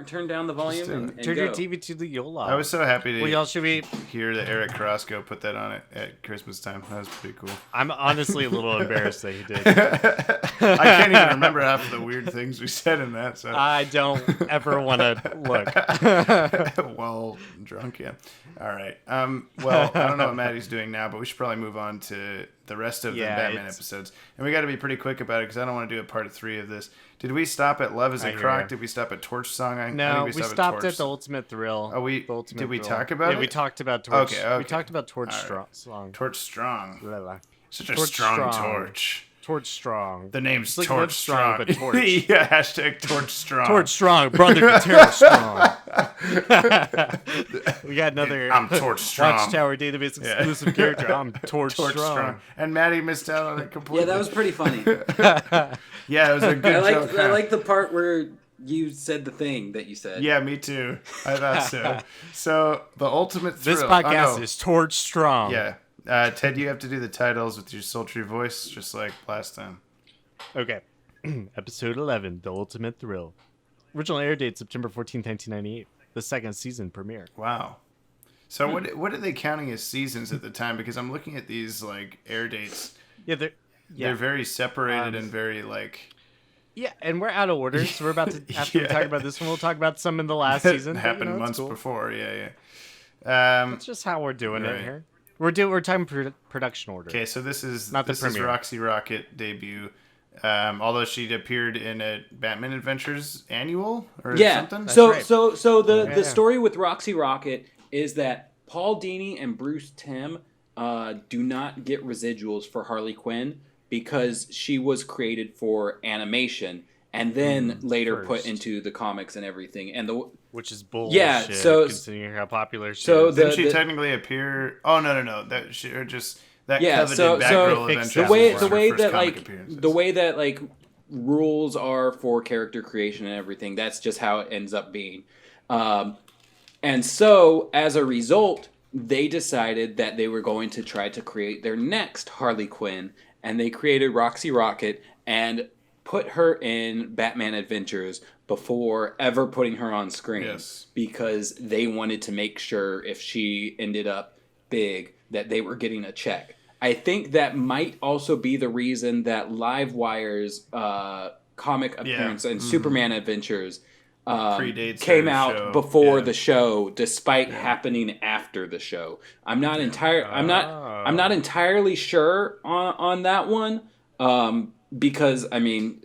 turn down the volume
do it.
and
Turn
go.
your TV to the Yule log.
I was so happy to
Well, y'all should be.
hear that Eric Carrasco put that on it at Christmas time. That was pretty cool.
I'm honestly a little embarrassed that he did.
I can't even remember half of the weird things we said in that. So
I don't ever want to look.
well, drunk, yeah. All right. Well, I don't know what Maddie's doing now, but we should probably move on to the rest of the
Yeah,
Batman
it's-
episodes. And we got to be pretty quick about it because I don't want to do a part 3 of this. Did we stop at Love is
I
a
hear
Crock?
ya.
Did we stop at Torch Song? I
No,
think
we
Torch
stopped at the
Song.
Ultimate Thrill.
Oh,
The Ultimate
did we
Thrill.
talk about
Yeah,
it?
we talked about Torch.
Okay, okay.
We talked about Torch
All right.
Song.
Torch Strong.
Blah, blah.
Such a
Torch
strong
Strong.
torch.
Torch Strong.
The name's
It's like
Torch
Live Strong,
Strong.
but Torch.
Yeah, hashtag Torch Strong.
Torch Strong, brother Guitar Strong. We got another
I'm Torch Strong.
Watchtower Database exclusive character. I'm Torch,
Torch
Strong.
Strong. And Maddie missed out on it completely.
Yeah, that was pretty funny.
Yeah, it was a good joke.
I
huh?
like the part where you said the thing that you said.
Yeah, me too. I thought so. So, the ultimate thrill.
This podcast
oh, no.
is Torch Strong.
Yeah. Ted, you have to do the titles with your sultry voice, just like last time.
Okay. Episode 11, The Ultimate Thrill. Original air date September 14th, 1998. The second season premiere.
Wow. So what are they counting as seasons at the time? Because I'm looking at these like air dates.
Yeah,
They're very separated and very like.
Yeah, and we're out of order, so we're about to after we
Yeah.
talk about this one, we'll talk about some in the last season. but,
happened
you know, it's
months
cool.
before. Yeah.
That's just how we're doing
Right.
it here. We're talking production order.
Okay, so this is
Not the
this is
premiere.
Roxy Rocket debut. Although she'd appeared in a Batman Adventures annual or
Yeah.
something.
So
right.
so the
Yeah.
the story with Roxy Rocket is that Paul Dini and Bruce Timm do not get residuals for Harley Quinn because she was created for animation and then later put
first.
into the comics and everything. And the
Which is bullshit.
Yeah, so-
considering how popular she
so
is.
the-
Didn't she technically appear? Oh no! That she or just that
Yeah,
coveted
so-
Batgirl
Fix
Adventures.
the
that
way
was
the
her
way
first
that
comic
like
appearances.
the way that like rules are for character creation and everything, that's just how it ends up being. And so as a result, they decided that they were going to try to create their next Harley Quinn, and they created Roxy Rocket and put her in Batman Adventures before ever putting her on screen.
Yes.
Because they wanted to make sure if she ended up big that they were getting a check. I think that might also be the reason that Livewire's comic appearance and Superman Adventures
Predates
came
her
out
show.
before
Yeah.
the show, despite happening after the show. I'm not entirely sure on that one, because I mean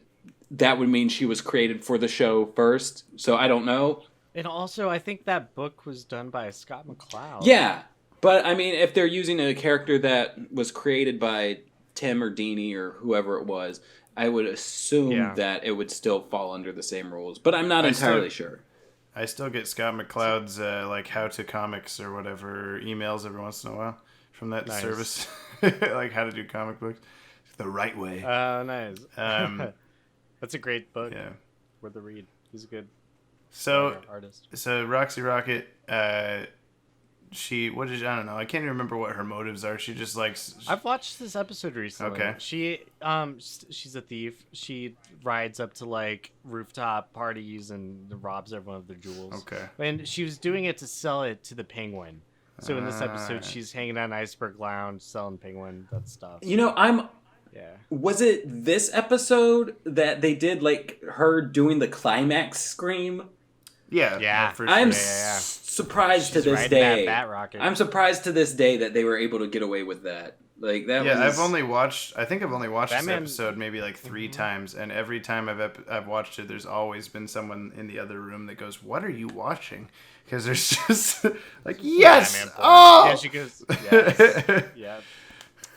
that would mean she was created for the show first. So I don't know.
And also, I think that book was done by Scott McCloud.
Yeah, but I mean, if they're using a character that was created by Tim or Dini or whoever it was, I would assume that it would still fall under the same rules. But I'm not entirely sure.
I still get Scott McCloud's like how to comics or whatever emails every once in a while from that
Nice.
service, like how to do comic books the right way.
Nice.
Um,
That's a great book.
yeah.
Worth a read. He's a good
So
artist.
Roxy Rocket, I don't know. I can't even remember what her motives are. She just likes.
I've watched this episode recently.
Okay.
She's a thief. She rides up to like rooftop parties and robs everyone of their jewels.
Okay.
And she was doing it to sell it to the Penguin. So in this episode, she's hanging on Iceberg Lounge, selling Penguin, that stuff.
You know, Was it this episode that they did like her doing the climax scream?
Yeah. For sure.
I'm surprised to this day. I'm surprised to this day that they were able to get away with that. Like that.
Yeah, I've only watched this episode maybe like 3 times, and every time I've watched it, there's always been someone in the other room that goes, "What are you watching?" Because there's just like, yes,
Yeah, she goes, yes. Yeah.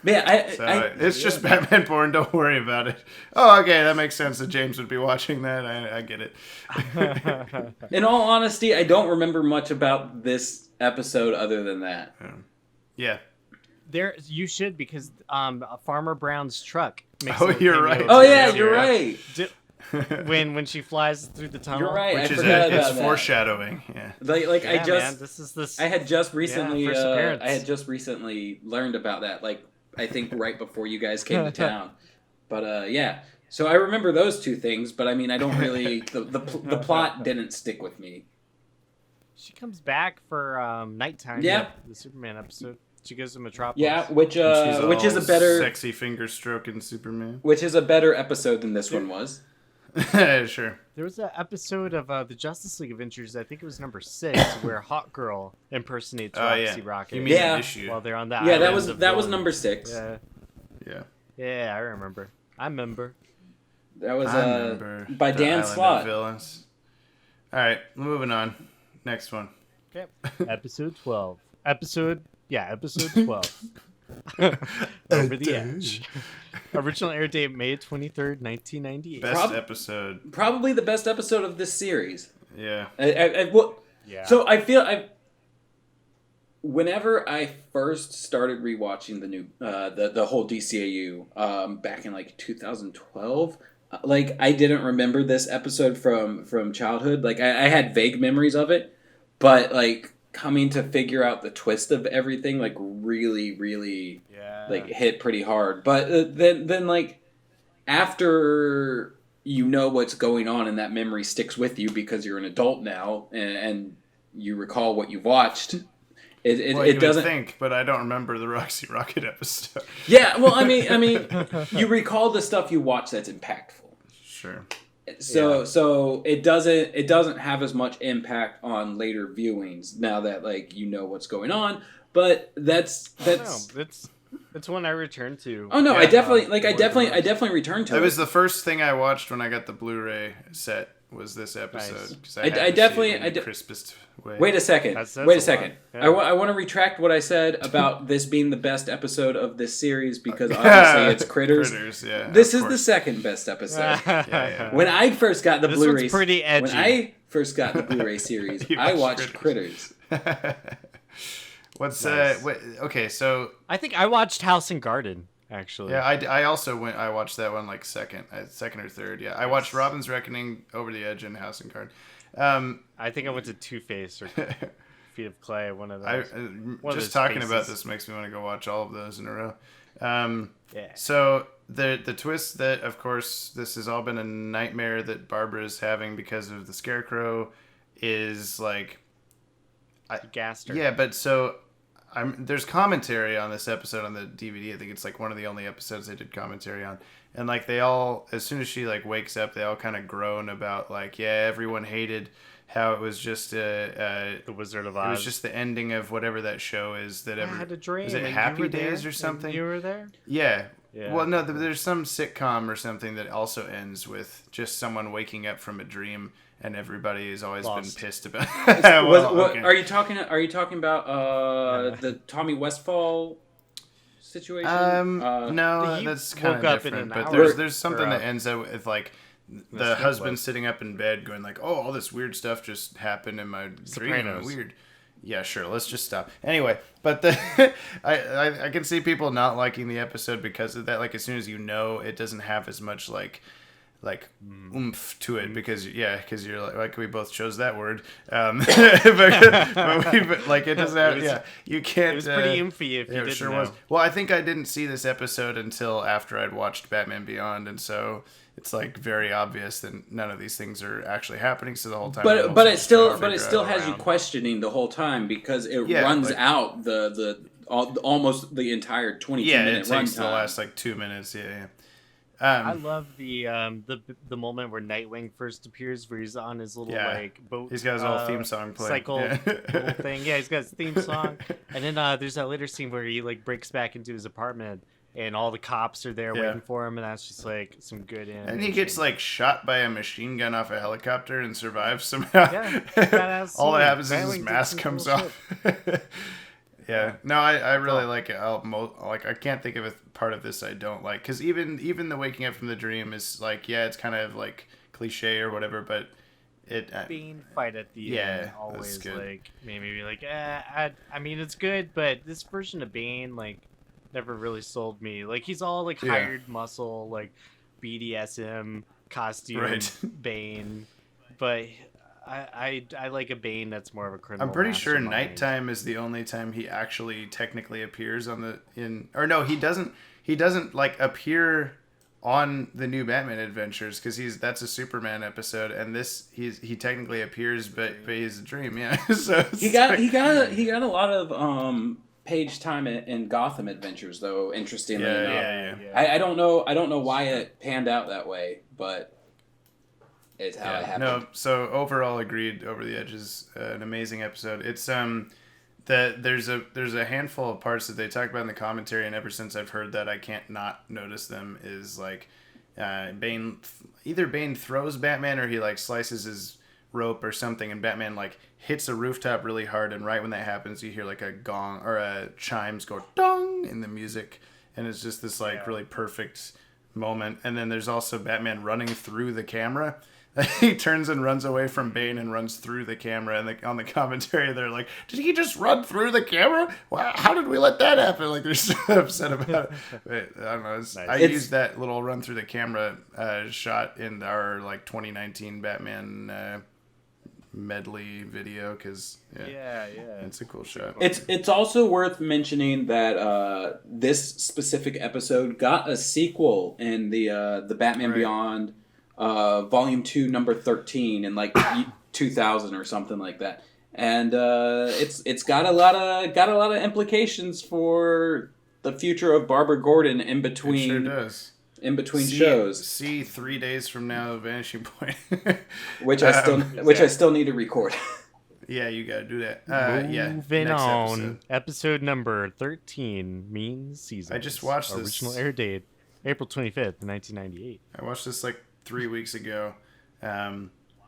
Yeah,
it's just Batman porn. Don't worry about it. Oh, okay, that makes sense that James would be watching that. I get it.
In all honesty, I don't remember much about this episode other than that.
Yeah.
You should, because Farmer Brown's truck makes
you're right.
Oh yeah, you're right.
When she flies through the tunnel.
You're right.
Which
it's
foreshadowing. Yeah.
I had just recently learned about that. Like I think right before you guys came to town. But yeah. So I remember those 2 things, but I mean I don't really the plot didn't stick with me.
She comes back for Nighttime.
Yeah.
The Superman episode. She goes to Metropolis.
Yeah, which is a better
sexy finger stroking Superman.
Which is a better episode than this one was.
Sure.
There was an episode of the Justice League Adventures, I think it was number 6, where Hawk Girl impersonates Roxy Rocket.
You mean an issue?
While they're on that.
Yeah, that was number 6.
Yeah, I remember.
That was by Dan Slott.
Villains. All right, moving on. Next one.
Okay. Episode 12. Episode 12. Over the Edge. Original air date May 23rd, 1998.
Best episode.
Probably the best episode of this series.
Yeah.
Yeah. So I feel whenever I first started rewatching the new the whole DCAU back in like 2012, like I didn't remember this episode from childhood. Like I had vague memories of it, but like coming to figure out the twist of everything like really like hit pretty hard. But then like after you know what's going on and that memory sticks with you because you're an adult now and you recall what you've watched. It doesn't
think, but I don't remember the Roxy Rocket episode.
Yeah, well, I mean, you recall the stuff you watch that's impactful.
Sure.
So it doesn't have as much impact on later viewings now that like you know what's going on. But that's
it's one I return to.
Oh no, yeah, I definitely returned to it.
It was the first thing I watched when I got the Blu-ray set. Was this episode?
Nice. I definitely
crispest way.
Wait a second. Yeah. I want to retract what I said about this being the best episode of this series because obviously it's Critters. This is the second best episode. When I first got the Blu-ray,
one's pretty edgy.
When I first got the Blu-ray series, I watched Critters.
What's okay, so
I think I watched House and Garden. Actually,
yeah, I also I watched that one like second or third. Yeah, I watched Robin's Reckoning, Over the Edge, and House and Garden.
I think I went to Two-Face or Feet of Clay. One of those.
Just talking about this makes me want to go watch all of those in a row. So the twist that, of course, this has all been a nightmare that Barbara's having because of the Scarecrow is like,
gassed her.
Yeah, but so. There's commentary on this episode on the DVD. I think it's like one of the only episodes they did commentary on. And like they all, as soon as she like wakes up, they all kind of groan about like, yeah, everyone hated how it was just
The Wizard of Oz.
It was just the ending of whatever that show is that
I had a dream.
Is it Happy Days or something?
You were there?
Yeah. Well, no, there's some sitcom or something that also ends with just someone waking up from a dream. And everybody has always been pissed about.
Are you talking about the Tommy Westfall situation?
No, that's kind of different. But there's something that ends up with like the husband sitting up in bed, going like, "Oh, all this weird stuff just happened in my dream. Weird." Yeah, sure. Let's just stop. Anyway, but I can see people not liking the episode because of that. Like as soon as you know, it doesn't have as much like oomph to it because you're like we both chose that word, but like it doesn't have, you can't.
It was pretty oomphy if you didn't
sure
know.
was. Well, I think I didn't see this episode until after I'd watched Batman Beyond, and so it's like very obvious that none of these things are actually happening. So the whole time,
but it still has you questioning the whole time because it runs out almost the entire 22-minute
it takes the last like 2 minutes.
I love the moment where Nightwing first appears, where he's on his little like boat.
He's got his little theme song playing.
Cycle little thing. Yeah, he's got his theme song. And then there's that later scene where he like breaks back into his apartment, and all the cops are there waiting for him, and that's just like some good animation.
And he gets like shot by a machine gun off a helicopter and survives somehow.
Yeah,
all that happens is his mask comes off. Yeah, no, I really like it. I can't think of a part of this I don't like, because even the waking up from the dream is like, it's kind of like cliche or whatever, but
Bane fight at the end always like made me be like, I mean it's good, but this version of Bane like never really sold me. Like he's all like hired muscle, like BDSM costume Bane, but I like a Bane that's more of a criminal.
I'm pretty sure
mastermind.
nighttime is the only time he actually technically appears he doesn't like appear on the new Batman adventures, because that's a Superman episode, and he technically appears, but he's a dream. So
he got a lot of page time in Gotham adventures though. Interestingly enough, I don't know why it panned out that way, but. It's how it happened.
No, so overall agreed. Over the Edges, an amazing episode. It's there's a handful of parts that they talk about in the commentary, and ever since I've heard that, I can't not notice them. Is like Bane throws Batman, or he like slices his rope or something, and Batman like hits a rooftop really hard, and right when that happens, you hear like a gong or a chimes go dong in the music, and it's just this like really perfect moment. And then there's also Batman running through the camera. He turns and runs away from Bane and runs through the camera, and on the commentary they're like, did he just run through the camera? Wow, how did we let that happen? Like they're so upset about it. But, I don't know. I used that little run through the camera shot in our like 2019 Batman medley video, because it's a cool shot.
It's also worth mentioning that this specific episode got a sequel in the Batman Beyond Volume 2, number 13 in like 2000 or something like that, and it's got a lot of implications for the future of Barbara Gordon in between.
It sure does.
In between shows.
See 3 days from now, Vanishing Point,
which I still need to record.
Yeah, you gotta do that.
Moving on. Episode number 13, Mean Seasons.
I just watched this.
Original air date, April 25th, 1998.
I watched this like 3 weeks ago.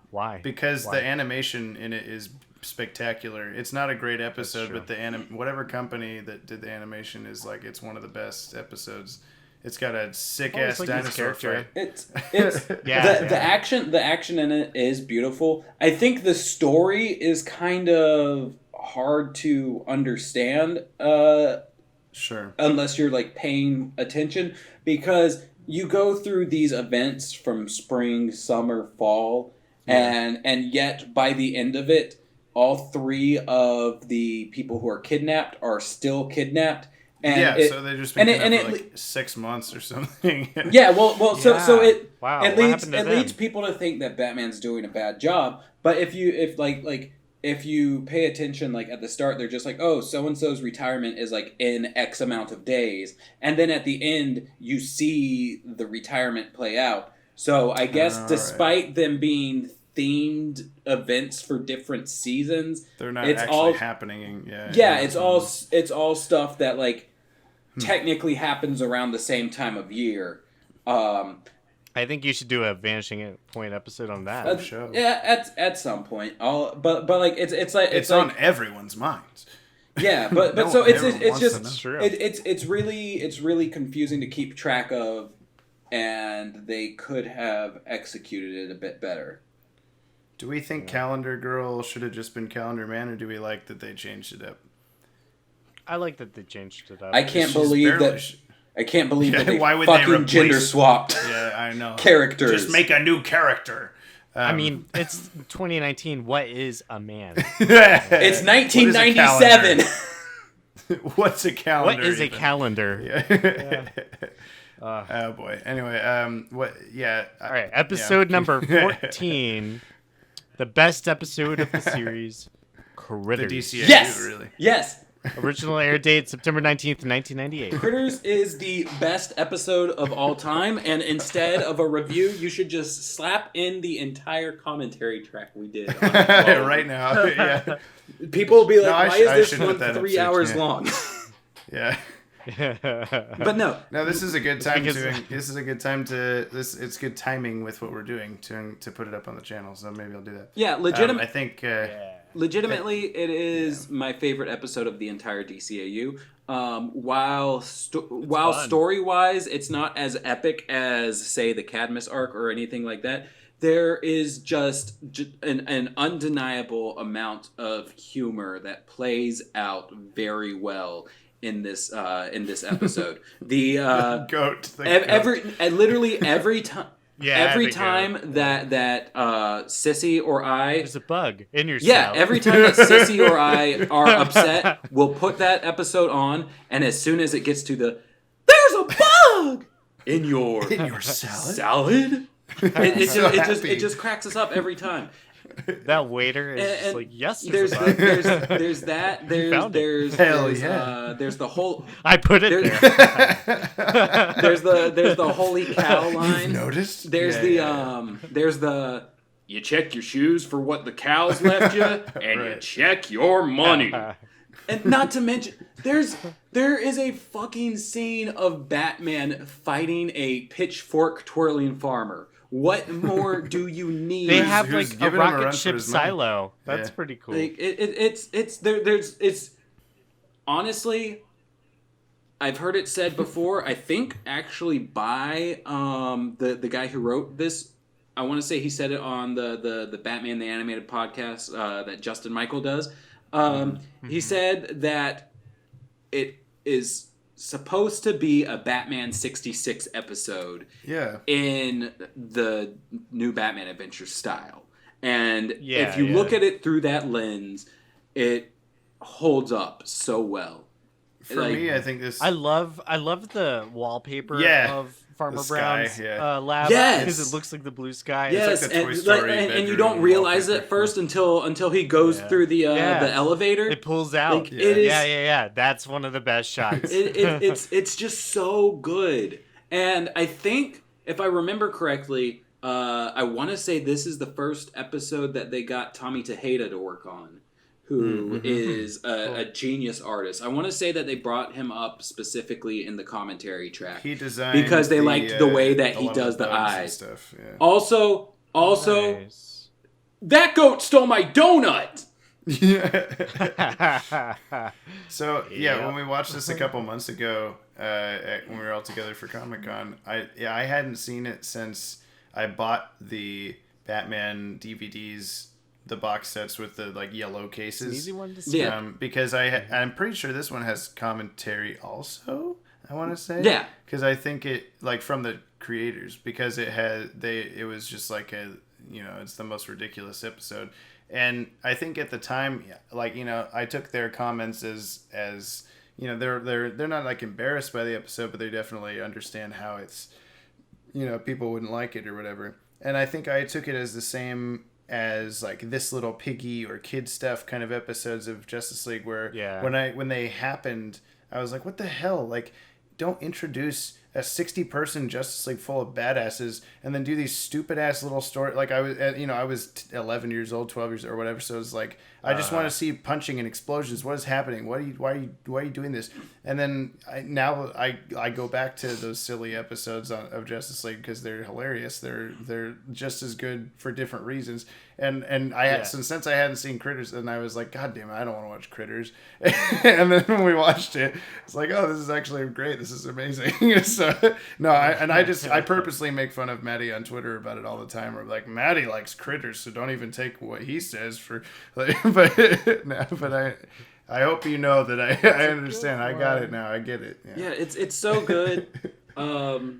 Why?
Because the animation in it is spectacular. It's not a great episode, but whatever company that did the animation is like, it's one of the best episodes. It's got a sick ass dinosaur fight.
The action in it is beautiful. I think the story is kind of hard to understand.
Sure.
Unless you're like paying attention, because you go through these events from spring, summer, fall, and yet by the end of it, all three of the people who are kidnapped are still kidnapped. And
so they just been kidnapped for like 6 months or something.
So it leads people to think that Batman's doing a bad job. But if you pay attention, like at the start, they're just like, oh, so-and-so's retirement is like in X amount of days. And then at the end, you see the retirement play out. So I guess despite them being themed events for different seasons,
they're not actually happening.
It's all stuff that like technically happens around the same time of year.
I think you should do a Vanishing Point episode on that show.
Yeah, at some point. But like it's like
on everyone's minds.
Yeah, but so it's really confusing to keep track of, and they could have executed it a bit better.
Do we think Calendar Girl should have just been Calendar Man, or do we like that they changed it up?
I like that they changed it up.
I can't believe that. I can't believe that they
why would
fucking
they replace...
gender swapped
Yeah, I know.
characters.
Just make a new character.
I mean, it's 2019. What is a man?
It's 1997.
What's a calendar?
What is a
even?
calendar?
Yeah. Oh boy. Anyway, what? Yeah.
All right, episode number 14, the best episode of the series, Critters.
The DCAU,
Yes.
really.
Yes.
Original air date September 19th, 1998.
Critters is the best episode of all time, and instead of a review, you should just slap in the entire commentary track we did on it.
Right now. Yeah.
People will be like,
I
"Why
should
is this
put
one
that up
3
too,
hours
yeah.
long?"
Yeah.
But no,
This is a good time
because-
it's good timing with what we're doing to put it up on the channel. So maybe I'll do that.
yeah,
I think.
legitimately, it is my favorite episode of the entire DCAU. While
fun.
story-wise, it's not as epic as, say, the Cadmus arc or anything like that. There is just an undeniable amount of humor that plays out very well in this episode. The
goat.
literally every time.
Yeah,
every
the
time
goat.
that Sissy or I
There's a bug in your
yeah,
cell.
every time that Sissy or I are upset, we'll put that episode on, and as soon as it gets to the "there's a bug in your salad," it just cracks us up every time.
That waiter is just
And
like, yes,
there's
there's a bug.
there's that
found it.
there's the whole
I put it
there's-
there.
there's the holy cow line.
Noticed?
There's there's the you check your shoes for what the cows left you, and you
Right.
check your money. And not to mention, there is a fucking scene of Batman fighting a pitchfork twirling farmer. What more do you need?
They have
who's
like a
giving him a run
rocket
for
ship
his money?
silo. That's
Yeah.
pretty cool.
Like, it's honestly, I've heard it said before. I think actually by the guy who wrote this. I want to say he said it on the Batman the Animated podcast that Justin Michael does. He said that it is supposed to be a Batman 66 episode
Yeah.
in the new Batman Adventure style. And
Yeah,
if you
yeah.
look at it through that lens, it holds up so well.
For
Like,
me, I think this.
I love the wallpaper
Yeah,
of Farmer
the sky,
Brown's
yeah.
lab
Yes!
because it looks like the blue sky.
Yes,
like the Toy
and,
Story
and you
bedroom
don't realize it
wallpaper.
first until he goes
Yeah.
through the
Yeah.
elevator.
It pulls out.
Like, it is-
yeah. That's one of the best shots.
It's just so good. And I think, if I remember correctly, I want to say this is the first episode that they got Tommy Tejeda to work on, who is a genius artist. I want to say that they brought him up specifically in the commentary track.
He designed
because they liked the way that he
lot of
does the
bugs and
eyes.
stuff. Yeah.
Also,
Nice.
that goat stole my donut!
So
Yeah.
when we watched this a couple months ago, when we were all together for Comic-Con, I hadn't seen it since I bought the Batman DVDs, the box sets with the like yellow cases.
Easy one to see.
Yeah.
Because I'm pretty sure this one has commentary also. I want to say.
Yeah.
Because I think it like from the creators because it was just like it's the most ridiculous episode. And I think at the time, like, I took their comments as they're not like embarrassed by the episode, but they definitely understand how it's, people wouldn't like it or whatever. And I think I took it as the same as like This Little Piggy or Kid Stuff kind of episodes of Justice League where when they happened, I was like, what the hell? Like, don't introduce a 60-person Justice League full of badasses and then do these stupid ass little story. Like I was 11 years old, 12 years or whatever. So it's like, I just want to see punching and explosions. What is happening? Why are you doing this? And then I go back to those silly episodes of Justice League because they're hilarious. They're just as good for different reasons. And I had since I hadn't seen Critters, and I was like, God damn it, I don't want to watch Critters. And then when we watched it, it's like, oh, this is actually great. This is amazing. So I purposely make fun of Maddie on Twitter about it all the time. Or like, Maddie likes Critters, so don't even take what he says for. Like, but I hope you know that I understand. I got it now. I get it.
Yeah, it's so good.
Do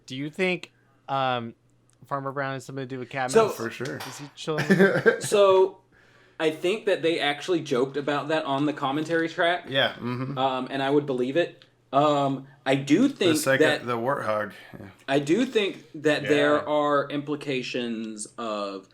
you think Farmer Brown has something to do with Catman?
So,
for sure.
Is he chilling?
So, I think that they actually joked about that on the commentary track.
Yeah. Mm-hmm.
And I would believe it. I do think that
the warthog. Yeah.
I do think that there are implications of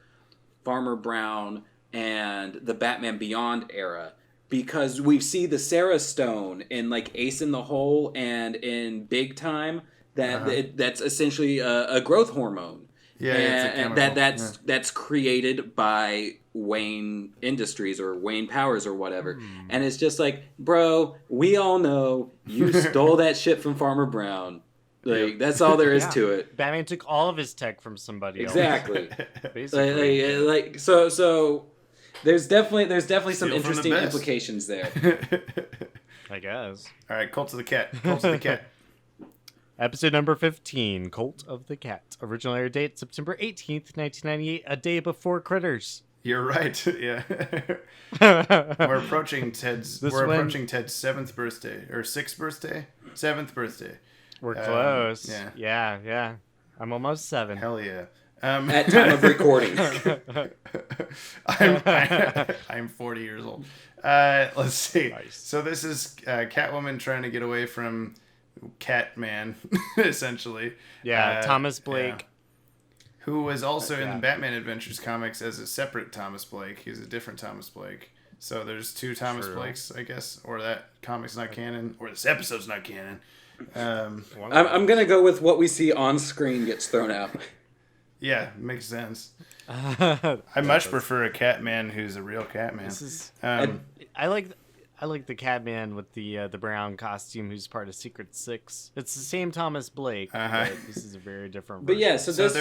Farmer Brown and the Batman Beyond era, because we see the Sarah Stone in like Ace in the Hole and in Big Time that's essentially a growth hormone.
Yeah,
and that's created by Wayne Industries or Wayne Powers or whatever. And it's just like, bro, we all know you stole that shit from Farmer Brown. Like, that's all there is to it.
Batman took all of his tech from somebody
Exactly.
else. Basically.
So there's definitely some
Steal from the
interesting
best.
implications there.
I guess.
All right, Cult of the Cat. Cult of the Cat.
Episode number 15, Cult of the Cat. Original air date, September 18th, 1998, a day before Critters.
You're right. Yeah. We're approaching Ted's seventh birthday or sixth birthday, seventh birthday.
We're close.
Yeah.
Yeah. I'm almost 7.
Hell yeah.
At time of recording.
I'm 40 years old. Let's see.
Nice.
So this is Catwoman trying to get away from Catman, essentially.
Yeah, Thomas Blake.
Who was also in the Batman Adventures comics as a separate Thomas Blake. He's a different Thomas Blake. So there's 2 Thomas Blakes, I guess. Or that comic's not canon. Or this episode's not canon.
I'm going to go with what we see on screen gets thrown out.
Yeah, makes sense. I much prefer a Catman who's a real Catman.
I like the Catman with the brown costume who's part of Secret Six. It's the same Thomas Blake, but this is a very different version.
But yeah, so this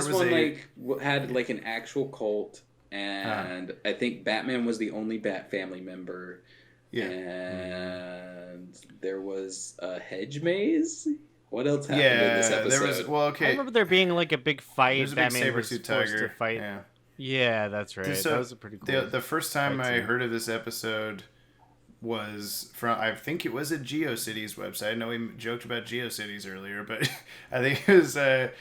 one had like an actual cult, and I think Batman was the only Bat family member. Yeah. And there was a hedge maze. What else happened in this episode?
I remember there being like a big fight.
There's a
Batman
big
was
saber-tooth
forced to fight. Yeah, that's right.
So
that was a pretty cool.
The first time I heard of this episode was from, I think it was a GeoCities website. I know we joked about GeoCities earlier, but I think it was there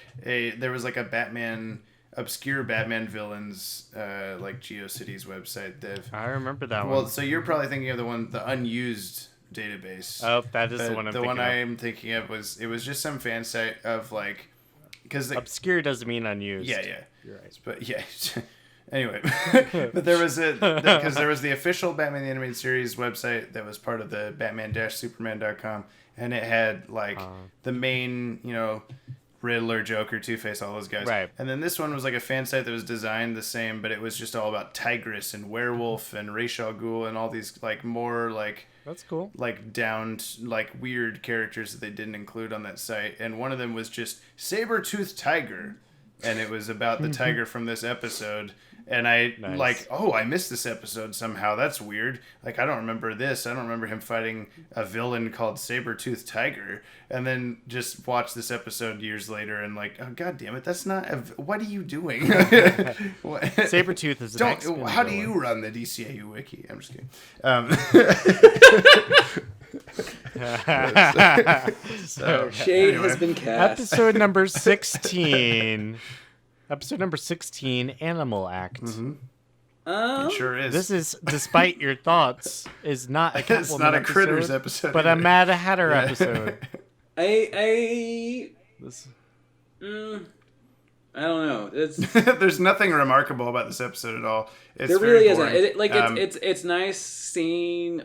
was like a obscure Batman villains like GeoCities website.
I remember that one.
Well, so you're probably thinking of the unused database.
Oh, that is the one I'm thinking of.
The one I'm thinking of was just some fan site of like, because
obscure doesn't mean unused.
Yeah,
you're right.
But yeah. Anyway, but there was because there was the official Batman the Animated Series website that was part of the Batman-Superman.com, and it had like the main, Riddler, Joker, Two-Face, all those guys.
Right.
And then this one was like a fan site that was designed the same, but it was just all about Tigress and Werewolf and Ra's al Ghul and all these like more like,
that's cool,
like downed like weird characters that they didn't include on that site. And one of them was just Saber-Tooth Tiger, and it was about the tiger from this episode. And I I missed this episode somehow. That's weird. Like, I don't remember this. I don't remember him fighting a villain called Saber-Tooth Tiger. And then just watch this episode years later and like, oh, God damn it. That's not... what are you doing?
Saber-Tooth is an X-Men
How do you run the DCAU wiki? I'm just kidding.
Shade has been cast.
Episode number 16. Episode number 16, Animal Act.
Mm-hmm. It sure is.
This is, despite your thoughts, is not a Catwoman
it's not a Critters episode,
but
either.
a Mad Hatter episode.
I don't know.
There's nothing remarkable about this episode at all. There
really isn't. It's nice seeing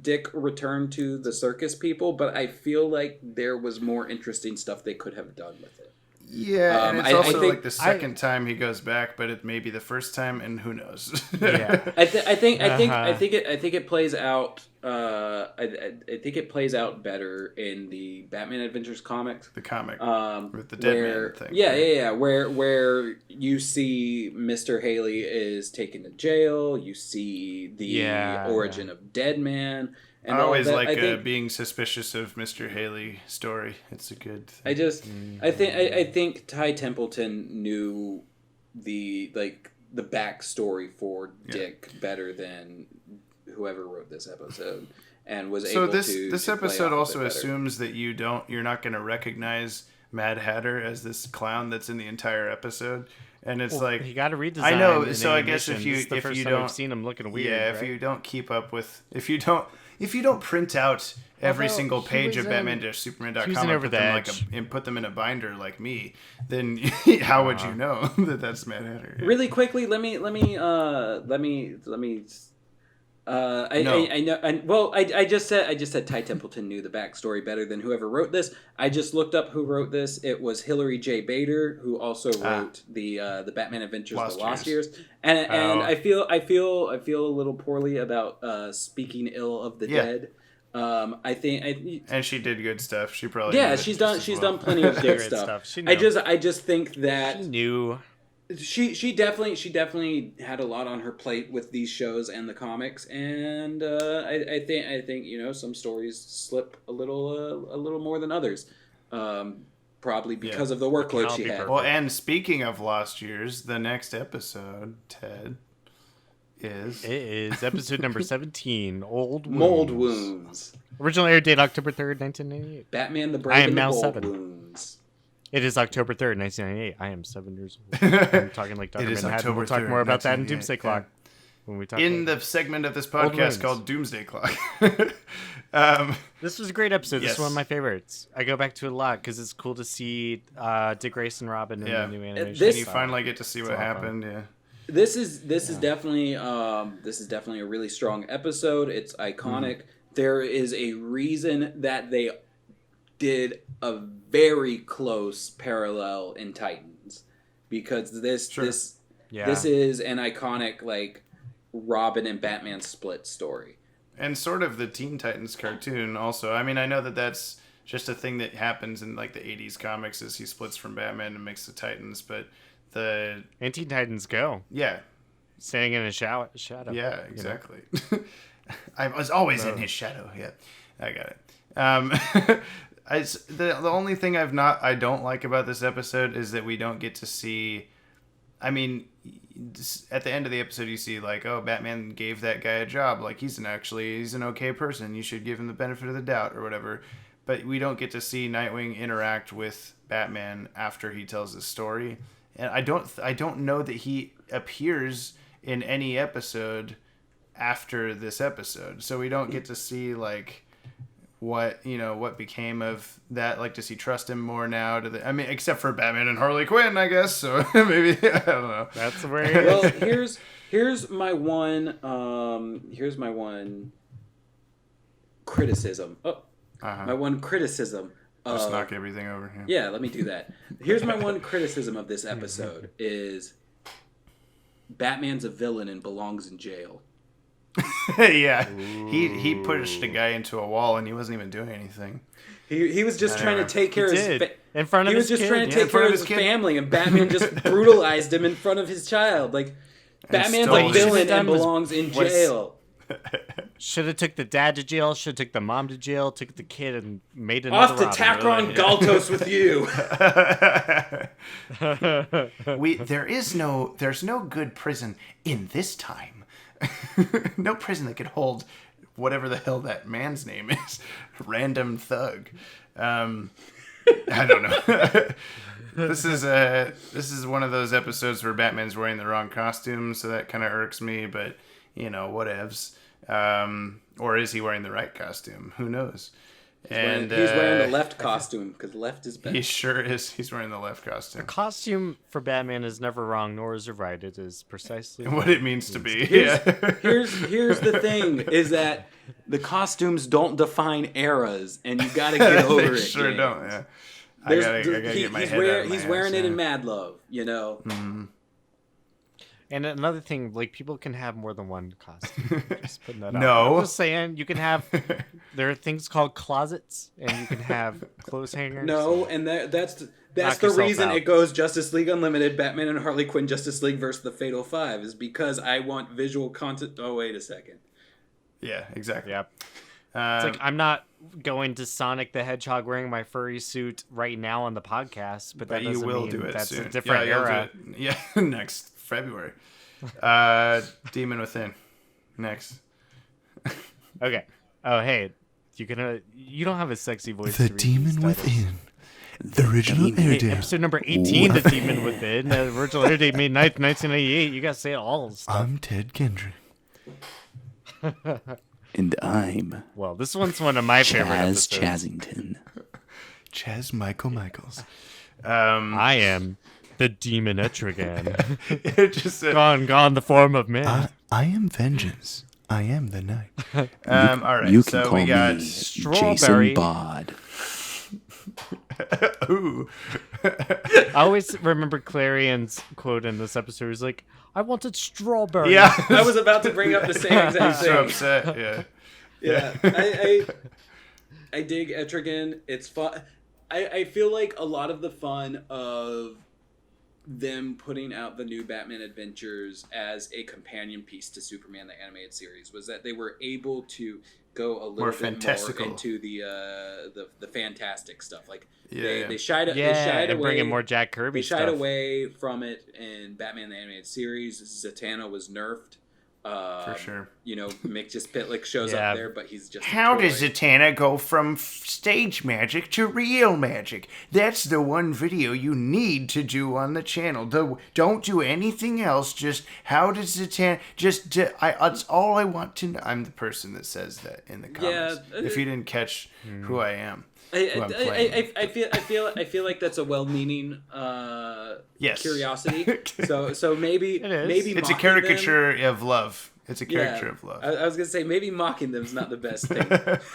Dick return to the circus people, but I feel like there was more interesting stuff they could have done with it.
Yeah, and it's also like the second time he goes back, but it may be the first time, and who knows?
Yeah, I think it plays out. I think it plays out better in the Batman Adventures comics.
The comic with the dead man thing.
Yeah. Where you see Mr. Haley is taken to jail. You see the origin of Dead Man. And
I always like being suspicious of Mr. Haley story. It's a good thing.
I think Ty Templeton knew the the backstory for Dick better than whoever wrote this episode, and was able to. So
this episode also assumes that you're not going to recognize Mad Hatter as this clown that's in the entire episode. And it's like
he got a redesign.
I know. So I guess if you don't
we've seen him looking weird.
Yeah, if you don't keep up with if you don't print out every single page of Batman Superman.com and put them in a binder like me, then how would you know that that's Mad Hatter? Yeah.
Really quickly, let me. I know. I just said Ty Templeton knew the backstory better than whoever wrote this. I just looked up who wrote this. It was Hilary J. Bader, who also wrote the Batman Adventures: The Lost Years. And I feel a little poorly about speaking ill of the dead. I think
and she did good stuff. She probably
she's done plenty of good stuff. I just think that
she knew.
She definitely had a lot on her plate with these shows and the comics, and I think some stories slip a little more than others, probably because of the workload she had.
Well, and speaking of Lost Years, the next episode, Ted, is
episode number 17,
Mold Wounds.
Original air date October 3rd, 1998.
Batman the Brave and the Bold
7.
Wounds.
It is October 3rd, 1998. I am 7 years old. I'm talking like Dr. Manhattan. We'll talk more about that in Doomsday Clock. When we talk
in the segment of this podcast called Doomsday Clock.
This was a great episode. This is one of my favorites. I go back to it a lot because it's cool to see Dick Grayson Robin in the new animation.
And you finally get to see what happened. Yeah.
This is definitely a really strong episode. It's iconic. There is a reason that they did a very close parallel in Titans, because this is an iconic like Robin and Batman split story,
and sort of the Teen Titans cartoon also. I mean, I know that that's just a thing that happens in like the 80s comics, is he splits from Batman and makes the Titans, but the
Teen Titans Go, standing in his shadow.
Yeah, exactly. I was always in his shadow. Yeah, I got it. The only thing I don't like about this episode is that we don't get to see. I mean, at the end of the episode, you see like, oh, Batman gave that guy a job. Like he's an okay person. You should give him the benefit of the doubt or whatever. But we don't get to see Nightwing interact with Batman after he tells his story. And I don't know that he appears in any episode after this episode. So we don't get to see like what became of that. Like, does he trust him more now? Except for Batman and Harley Quinn, I guess. So maybe I don't know.
That's where. Well,
here's my one criticism. My one criticism.
Just knock everything over here.
Yeah, let me do that. Here's my one criticism of this episode is Batman's a villain and belongs in jail.
Yeah, he pushed a guy into a wall and he wasn't even doing anything.
He was just trying to take care of his
in front of his kid.
Trying to take care of his family, and Batman just brutalized him in front of his child. Like, Batman's a villain and belongs in jail.
Should have took the dad to jail. Should have took the mom to jail. Took the kid and made another.
Off to Takron Galtos with you.
There's no good prison in this time. No prison that could hold whatever the hell that man's name is. Random thug. I don't know. This is one of those episodes where Batman's wearing the wrong costume, so that kind of irks me, but whatevs. Or is he wearing the right costume? Who knows?
He's wearing the left costume, because left is best.
He sure is. He's wearing the left costume.
The costume for Batman is never wrong, nor is it right. It is precisely
what it means to be.
Here's the thing, is that the costumes don't define eras, and you got to get over it.
Sure
James.
don't, yeah. I gotta get my head out of my
He's wearing
ass,
it in Mad Love,
Mm-hmm.
And another thing, like, people can have more than one costume. Just putting that out.
No.
I'm just saying, you can have. There are things called closets, and you can have clothes hangers.
No, and that's the reason it goes Justice League Unlimited, Batman and Harley Quinn, Justice League versus the Fatal Five, is because I want visual content. Oh, wait a second.
Yeah, exactly.
Yep. It's like, I'm not going to Sonic the Hedgehog wearing my furry suit right now on the podcast, but that doesn't mean
do it
that's
soon.
a different era.
Yeah, next February. Demon Within. Next.
Okay. Oh, hey, you don't have a sexy voice.
The
to read
Demon
these titles.
Within. The original air
Hey,
date.
episode number 18, The Demon Within. The original air date May 9th, 1998. You gotta say all this stuff.
I'm Ted Kendrick.
And I'm
Well, this one's one of my favorite
Chaz
episodes.
Chazington.
Chaz Michaels.
I am the Demon Etrigan.
It just said,
gone the form of man.
I am vengeance. I am the night. All right,
You can
so
call
we got
me
Strawberry.
Jason Bod.
ooh.
I always remember Clarion's quote in this episode. He's like, I wanted strawberry.
Yeah,
I was about to bring up the same exact
so
thing.
upset. Yeah.
Yeah, I dig Etrigan. It's fun. I feel like a lot of the fun of them putting out the new Batman Adventures as a companion piece to Superman the Animated Series was that they were able to go a little
More
bit
fantastical.
more into the fantastic stuff. Like
Yeah.
they shied
and
away.
bringing more Jack Kirby
They shied
stuff.
away from it in Batman the Animated Series. Zatanna was nerfed.
For sure.
You know, Mick just Pitlick shows
Yeah.
up there, but he's just.
How
a toy.
does Zatanna go from stage magic to real magic? That's the one video you need to do on the channel. Don't do anything else. Just how does Zatanna? That's all I want to know. I'm the person that says that in the comments.
Yeah,
if you didn't catch who I am, who I'm playing.
I feel like that's a well-meaning
Yes.
curiosity. So maybe
It is.
maybe
It's a
mocking
caricature of love. It's a
them-
caricature of love.
I was gonna say maybe mocking them is not the best thing.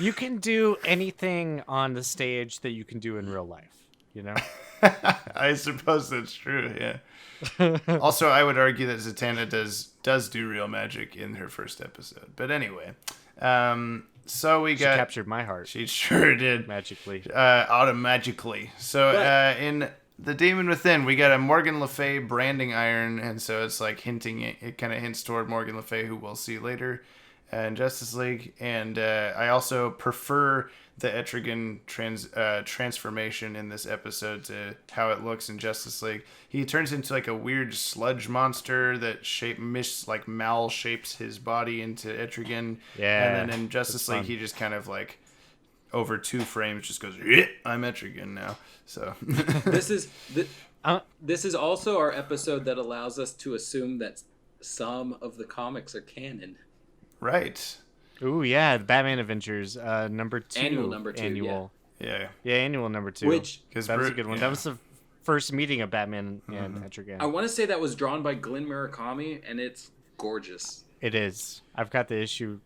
You can do anything on the stage that you can do in real life, you know?
I suppose that's true. Yeah. Also, I would argue that Zatanna does do real magic in her first episode. But anyway, so we
She
got.
captured my heart
She sure did.
magically.
Automagically. So
But-
in The Demon Within, we got a Morgan Le Fay branding iron, and so it's like it kind of hints toward Morgan Le Fay, who we'll see later in Justice League. And I also prefer the Etrigan transformation in this episode to how it looks in Justice League. He turns into like a weird sludge monster that mal shapes his body into Etrigan.
Yeah,
And then in Justice
that's
League,
fun.
he just kind of like over 2 frames just goes, I'm Etrigan now. So
This is also our episode that allows us to assume that some of the comics are canon.
right.
Ooh, yeah, the Batman Adventures, number 2.
Annual number 2,
Annual.
Yeah.
Yeah, annual number 2.
Which
Because
that was a good one.
yeah.
That was the first meeting of Batman and Etrigan.
I want to say that was drawn by Glenn Murakami, and it's gorgeous.
It is. I've got the issue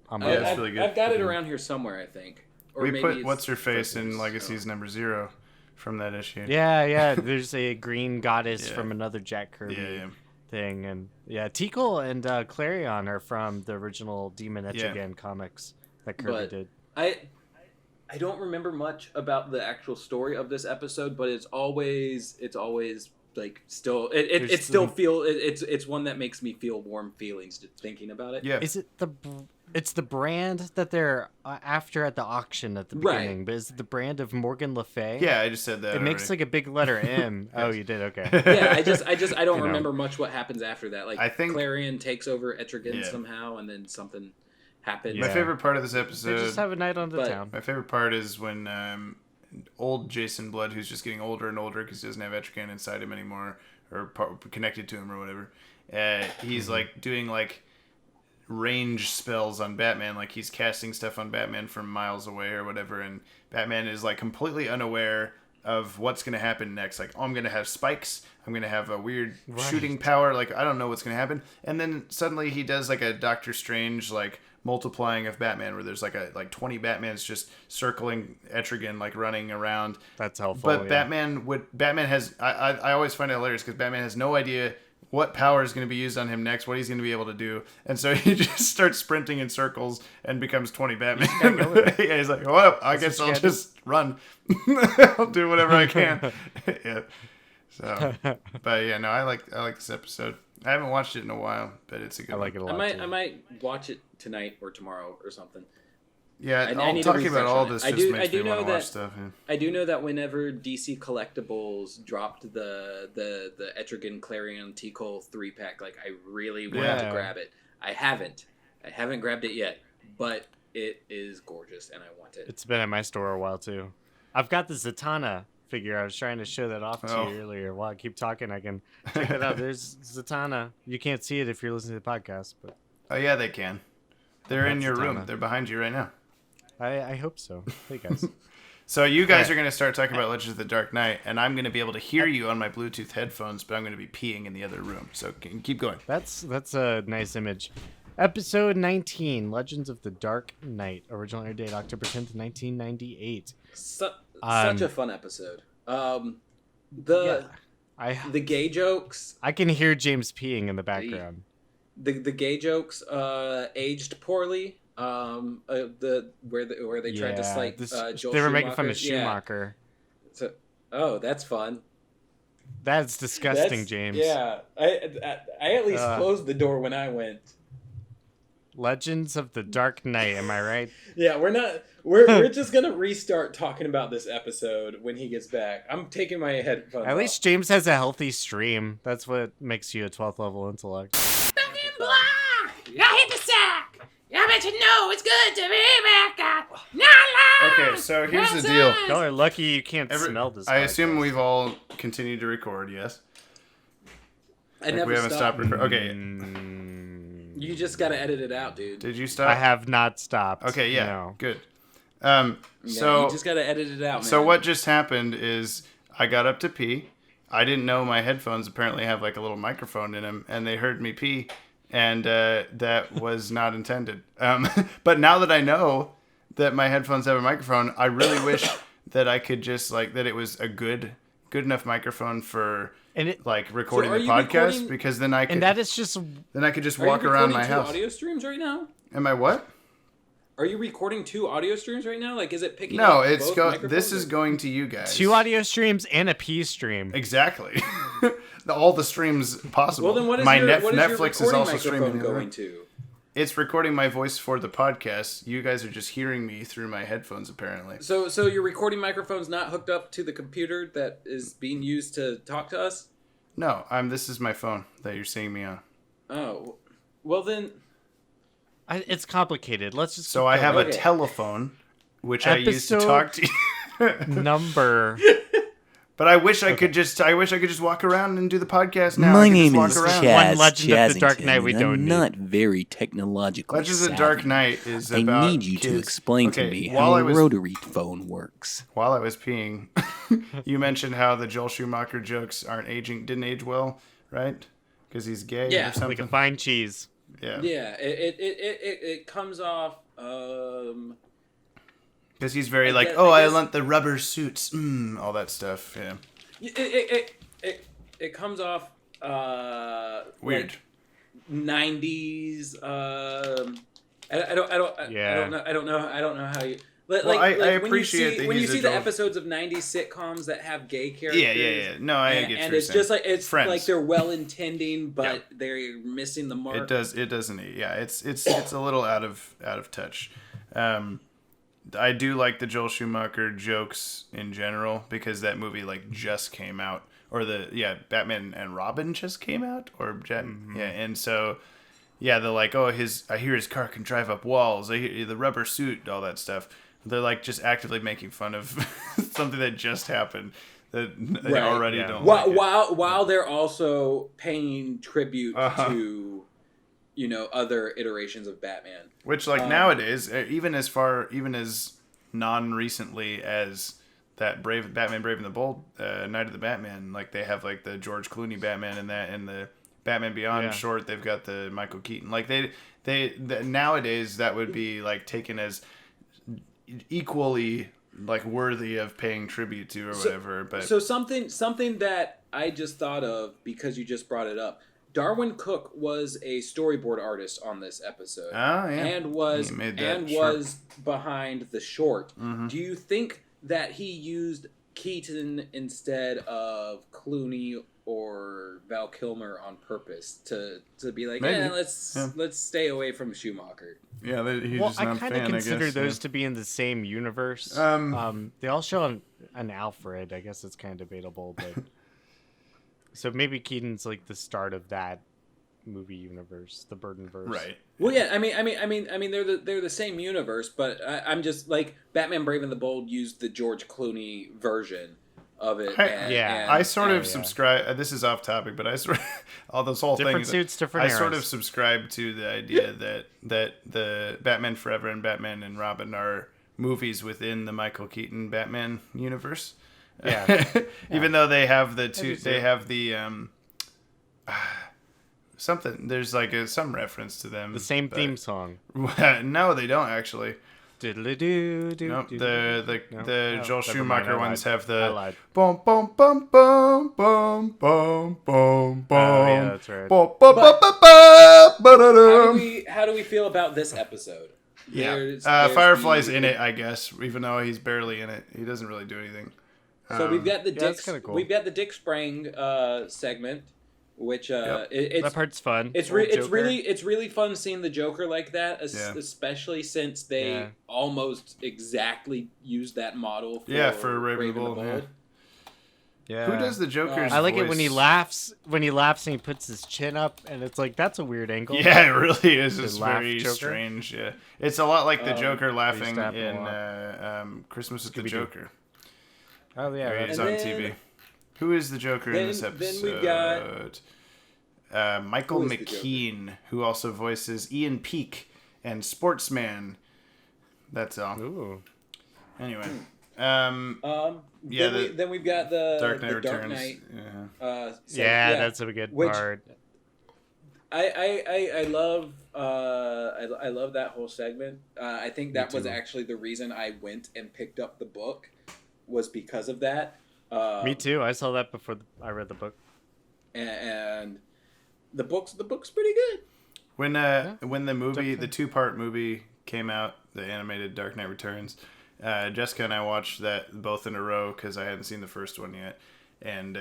on my
Yeah, it's
wall.
really good.
I've got it around here somewhere, I think. Or
We
maybe
put
it's
what's her face
first
in
ones.
Legacies number 0 from that issue.
Yeah. There's a green goddess
Yeah.
from another Jack Kirby
Yeah.
thing, and yeah, Tikal and Clarion are from the original Demon
Yeah.
Etrigan comics that Kirby
But
did.
I don't remember much about the actual story of this episode, but it's always like still
There's
it's one that makes me feel warm feelings just thinking about it.
Yeah.
Is it it's the brand that they're after at the auction at the
Right.
beginning, but is it the brand of Morgan Le Fay?
Yeah, I just said that.
It makes
already.
like a big letter M. Oh, you did? Okay.
Yeah, I don't
You know.
remember much what happens after that. Like
I think-
Clarion takes over Etrigan
Yeah.
somehow, and then something happens.
My
Yeah.
favorite part of this
They
episode.
just have a night on the
But-
town.
My favorite part is when old Jason Blood, who's just getting older and older because he doesn't have Etrigan inside him anymore or connected to him or whatever. He's like doing like range spells on Batman, like he's casting stuff on Batman from miles away or whatever, and Batman is like completely unaware of what's going to happen next. Like, oh, I'm going to have spikes, I'm going to have a weird shooting power, like I don't know what's going to happen. And then suddenly he does like a Doctor Strange like multiplying of Batman, where there's like 20 Batmans just circling Etrigan, like running around.
That's helpful.
But
yeah.
Batman has I always find it hilarious because Batman has no idea what power is going to be used on him next, what he's going to be able to do, and so he just starts sprinting in circles and becomes 20 Batman. Yeah, he's like, well, I guess
what
I'll
you gotta
just run. I'll do whatever I can. Yeah. So, but yeah, no, I like this episode. I haven't watched it in a while, but it's a good.
I like it a lot.
I
too.
might watch it tonight or tomorrow or something.
Yeah,
I need to
talking about
refresh
all
on it.
this
I
just
do-
makes
I do
me want
know
to watch
that-
stuff. Yeah.
I do know that whenever DC Collectibles dropped the Etrigan Clarion T-Cole 3-pack, like I really wanted to grab it. I haven't grabbed it yet, but it is gorgeous and I want it.
It's been at my store a while too. I've got the Zatanna figure. I was trying to show that off to
Oh.
you earlier. While I keep talking, I can check that out. There's Zatanna. You can't see it if you're listening to the podcast, but
Oh yeah, they can. They're in
That's
your room.
Zatanna.
They're behind you right now.
I hope so. Hey guys.
So you guys
Yeah.
are going to start talking about Legends of the Dark Knight, and I'm going to be able to hear you on my Bluetooth headphones, but I'm going to be peeing in the other room. So keep going.
That's a nice image. Episode 19, Legends of the Dark Knight. Original air date October 10th, 1998.
Such
Um,
a fun episode. The gay jokes,
I can hear James peeing in the background.
the gay jokes aged poorly. Where they tried to slight Joel
they were making fun of
Schumacher. Yeah.
Schumacher.
So, that's fun.
That's disgusting,
That's-
James.
Yeah, I at least closed the door when I went.
Legends of the Dark Knight, am I right?
Yeah, we're just gonna restart talking about this episode when he gets back. I'm taking my headphones
At
off.
least James has a healthy stream. That's what makes you a 12th level intellect.
I hit the sack. I bet you know it's good to be back.
Okay, so here's the deal.
Y'all are lucky you can't smell this.
I assume
podcast.
we've all continued to record, yes?
I
Like
never
we haven't stopped recording. Okay,
You just gotta edit it out, dude.
did you stop?
I have not stopped.
Okay, yeah,
No.
good.
Yeah,
So
you just gotta edit it out, man.
So what just happened is I got up to pee. I didn't know my headphones apparently have like a little microphone in them, and they heard me pee, and that was not intended. But now that I know that my headphones have a microphone, I really wish that I could just like that it was a good enough microphone for
And it
like recording
So are
the
you
podcast
recording-
because then I could
and that is just
just
Are you
walk around
recording
my
two
house.
audio streams right now?
Am I what?
Are you recording 2 audio streams right now? Like, is it picking
No,
up
it's
both
this
microphones,
is
or-
going to you guys.
2 audio streams and a P stream.
Exactly. All the streams possible.
Well, then what is
my
your
Netflix is also
microphone
streaming the other
going
way.
to?
It's recording my voice for the podcast. You guys are just hearing me through my headphones, apparently.
So your recording microphone's not hooked up to the computer that is being used to talk to us?
No, this is my phone that you're seeing me on.
Oh, well then.
It's complicated. Let's just
So
keep
I have
going.
a telephone, which I use to
Episode-
talk to you.
number.
But I wish I could just walk around and do the podcast now. I
My
could just
name
walk
is
around.
One
Chaz
Legend of the Dark
Chazington,
Knight we
and
don't
I'm
need.
not very technologically
Legends of the
savvy.
Dark Knight is
I
about
need you to
kids.
explain to
Okay,
me
while
how
I
a
was-
rotary phone works.
While I was peeing, you mentioned how the Joel Schumacher jokes didn't age well, right? Because he's gay
Yeah.
or something.
Like a fine cheese.
Yeah.
Yeah, it comes off.
Because he's very
I
like,
guess-
oh,
I
I
guess-
want the rubber suits, all that stuff. Yeah.
It comes off.
Weird.
Like 90s. I don't know how you.
Well, I
when
appreciate that
when you
he's
see
a
the
Joel-
episodes of 90s sitcoms that have gay characters.
Yeah. No, I
And,
get
and
what
it's
you're
just
saying.
like it's
Friends.
like they're well intending, but they're missing the mark.
It doesn't. Yeah, it's a little out of touch. I do like the Joel Schumacher jokes in general because that movie like just came out, or Batman and Robin just came out, and so they're like, oh, I hear his car can drive up walls. I hear the rubber suit, all that stuff. They're like just actively making fun of something that just happened that they
Right.
already
Yeah.
don't. like it.
While they're also paying tribute
Uh-huh.
to, other iterations of Batman.
Which, like, nowadays, even as non-recently as that Batman Brave and the Bold, Night of the Batman, like, they have, like, the George Clooney Batman and the Batman Beyond short, they've got the Michael Keaton. Like, nowadays, that would be, like, taken as equally, like, worthy of paying tribute to or whatever. But
So something that I just thought of because you just brought it up. Darwin Cook was a storyboard artist on this episode, and was
He made that short.
behind the short.
Mm-hmm.
Do you think that he used Keaton instead of Clooney or Val Kilmer on purpose to be like,
Maybe.
let's stay away from Schumacher.
Yeah, he's
Well,
just
I
not a
kind
fan,
of consider
I guess.
those to be in the same universe. They all show an Alfred. I guess it's kind of debatable, but so maybe Keaton's like the start of that movie universe, the Burtonverse.
Right.
Well, yeah, I mean, they're the same universe, but I'm just like Batman: Brave and the Bold used the George Clooney version of it.
I sort of subscribe. This is off topic, but I sort of, all this whole
Different
thing.
suits, different
I
eras.
sort of subscribe to the idea that the Batman Forever and Batman and Robin are movies within the Michael Keaton Batman universe.
Yeah.
Even though they have the two, they have the something. There's like some reference to them.
The same theme song.
No, they don't actually.
Diddly-doo-doo,
Nope.
doo-doo-doo.
The Joel
Never
Schumacher
mind,
ones have
I
the
lied.
bum bum bum bum bum bum bum bum.
Yeah, that's right.
Bum, bum, bum, bum, bum, ba-da-dum.
How do we feel about this episode?
Yeah.
There's
Firefly's
the-
in it, I guess, even though he's barely in it. He doesn't really do anything.
So we've got the
that's
Dick.
kinda cool.
We've got the Dick Sprang segment, which it's
That part's fun.
it's
Old Joker.
really fun seeing the Joker like that,
Yeah.
especially since they almost exactly used that model.
For Raven
the
Bold, yeah.
Yeah.
Who does the Joker's
I like it when he
voice?
laughs. When he laughs and he puts his chin up, and it's like that's a weird angle.
Yeah, it really is.
The
It's
laugh
very
Joker?
strange. Yeah, it's a lot like the Joker laughing
stab him
in
a
Christmas with the
Scooby-Doo.
Joker.
Oh yeah.
Where
Right.
he's
And
on
then-
TV. Who is the Joker in this
then
episode?
we've got-
Michael
Who is the Joker?
McKean, who also voices Ian Peake and Sportsman. That's all.
Ooh.
Anyway,
Then we've got the
Dark Knight
the
Returns.
Dark Knight.
Yeah.
Yeah, that's a good
Which-
part.
I love I love that whole segment. I think that was
too.
actually the reason I went and picked up the book, was because of that.
Me too. I saw that before I read the book.
And the book's pretty good.
When the movie,
Definitely.
the 2-part movie came out, the animated Dark Knight Returns, Jessica and I watched that both in a row because I hadn't seen the first one yet. And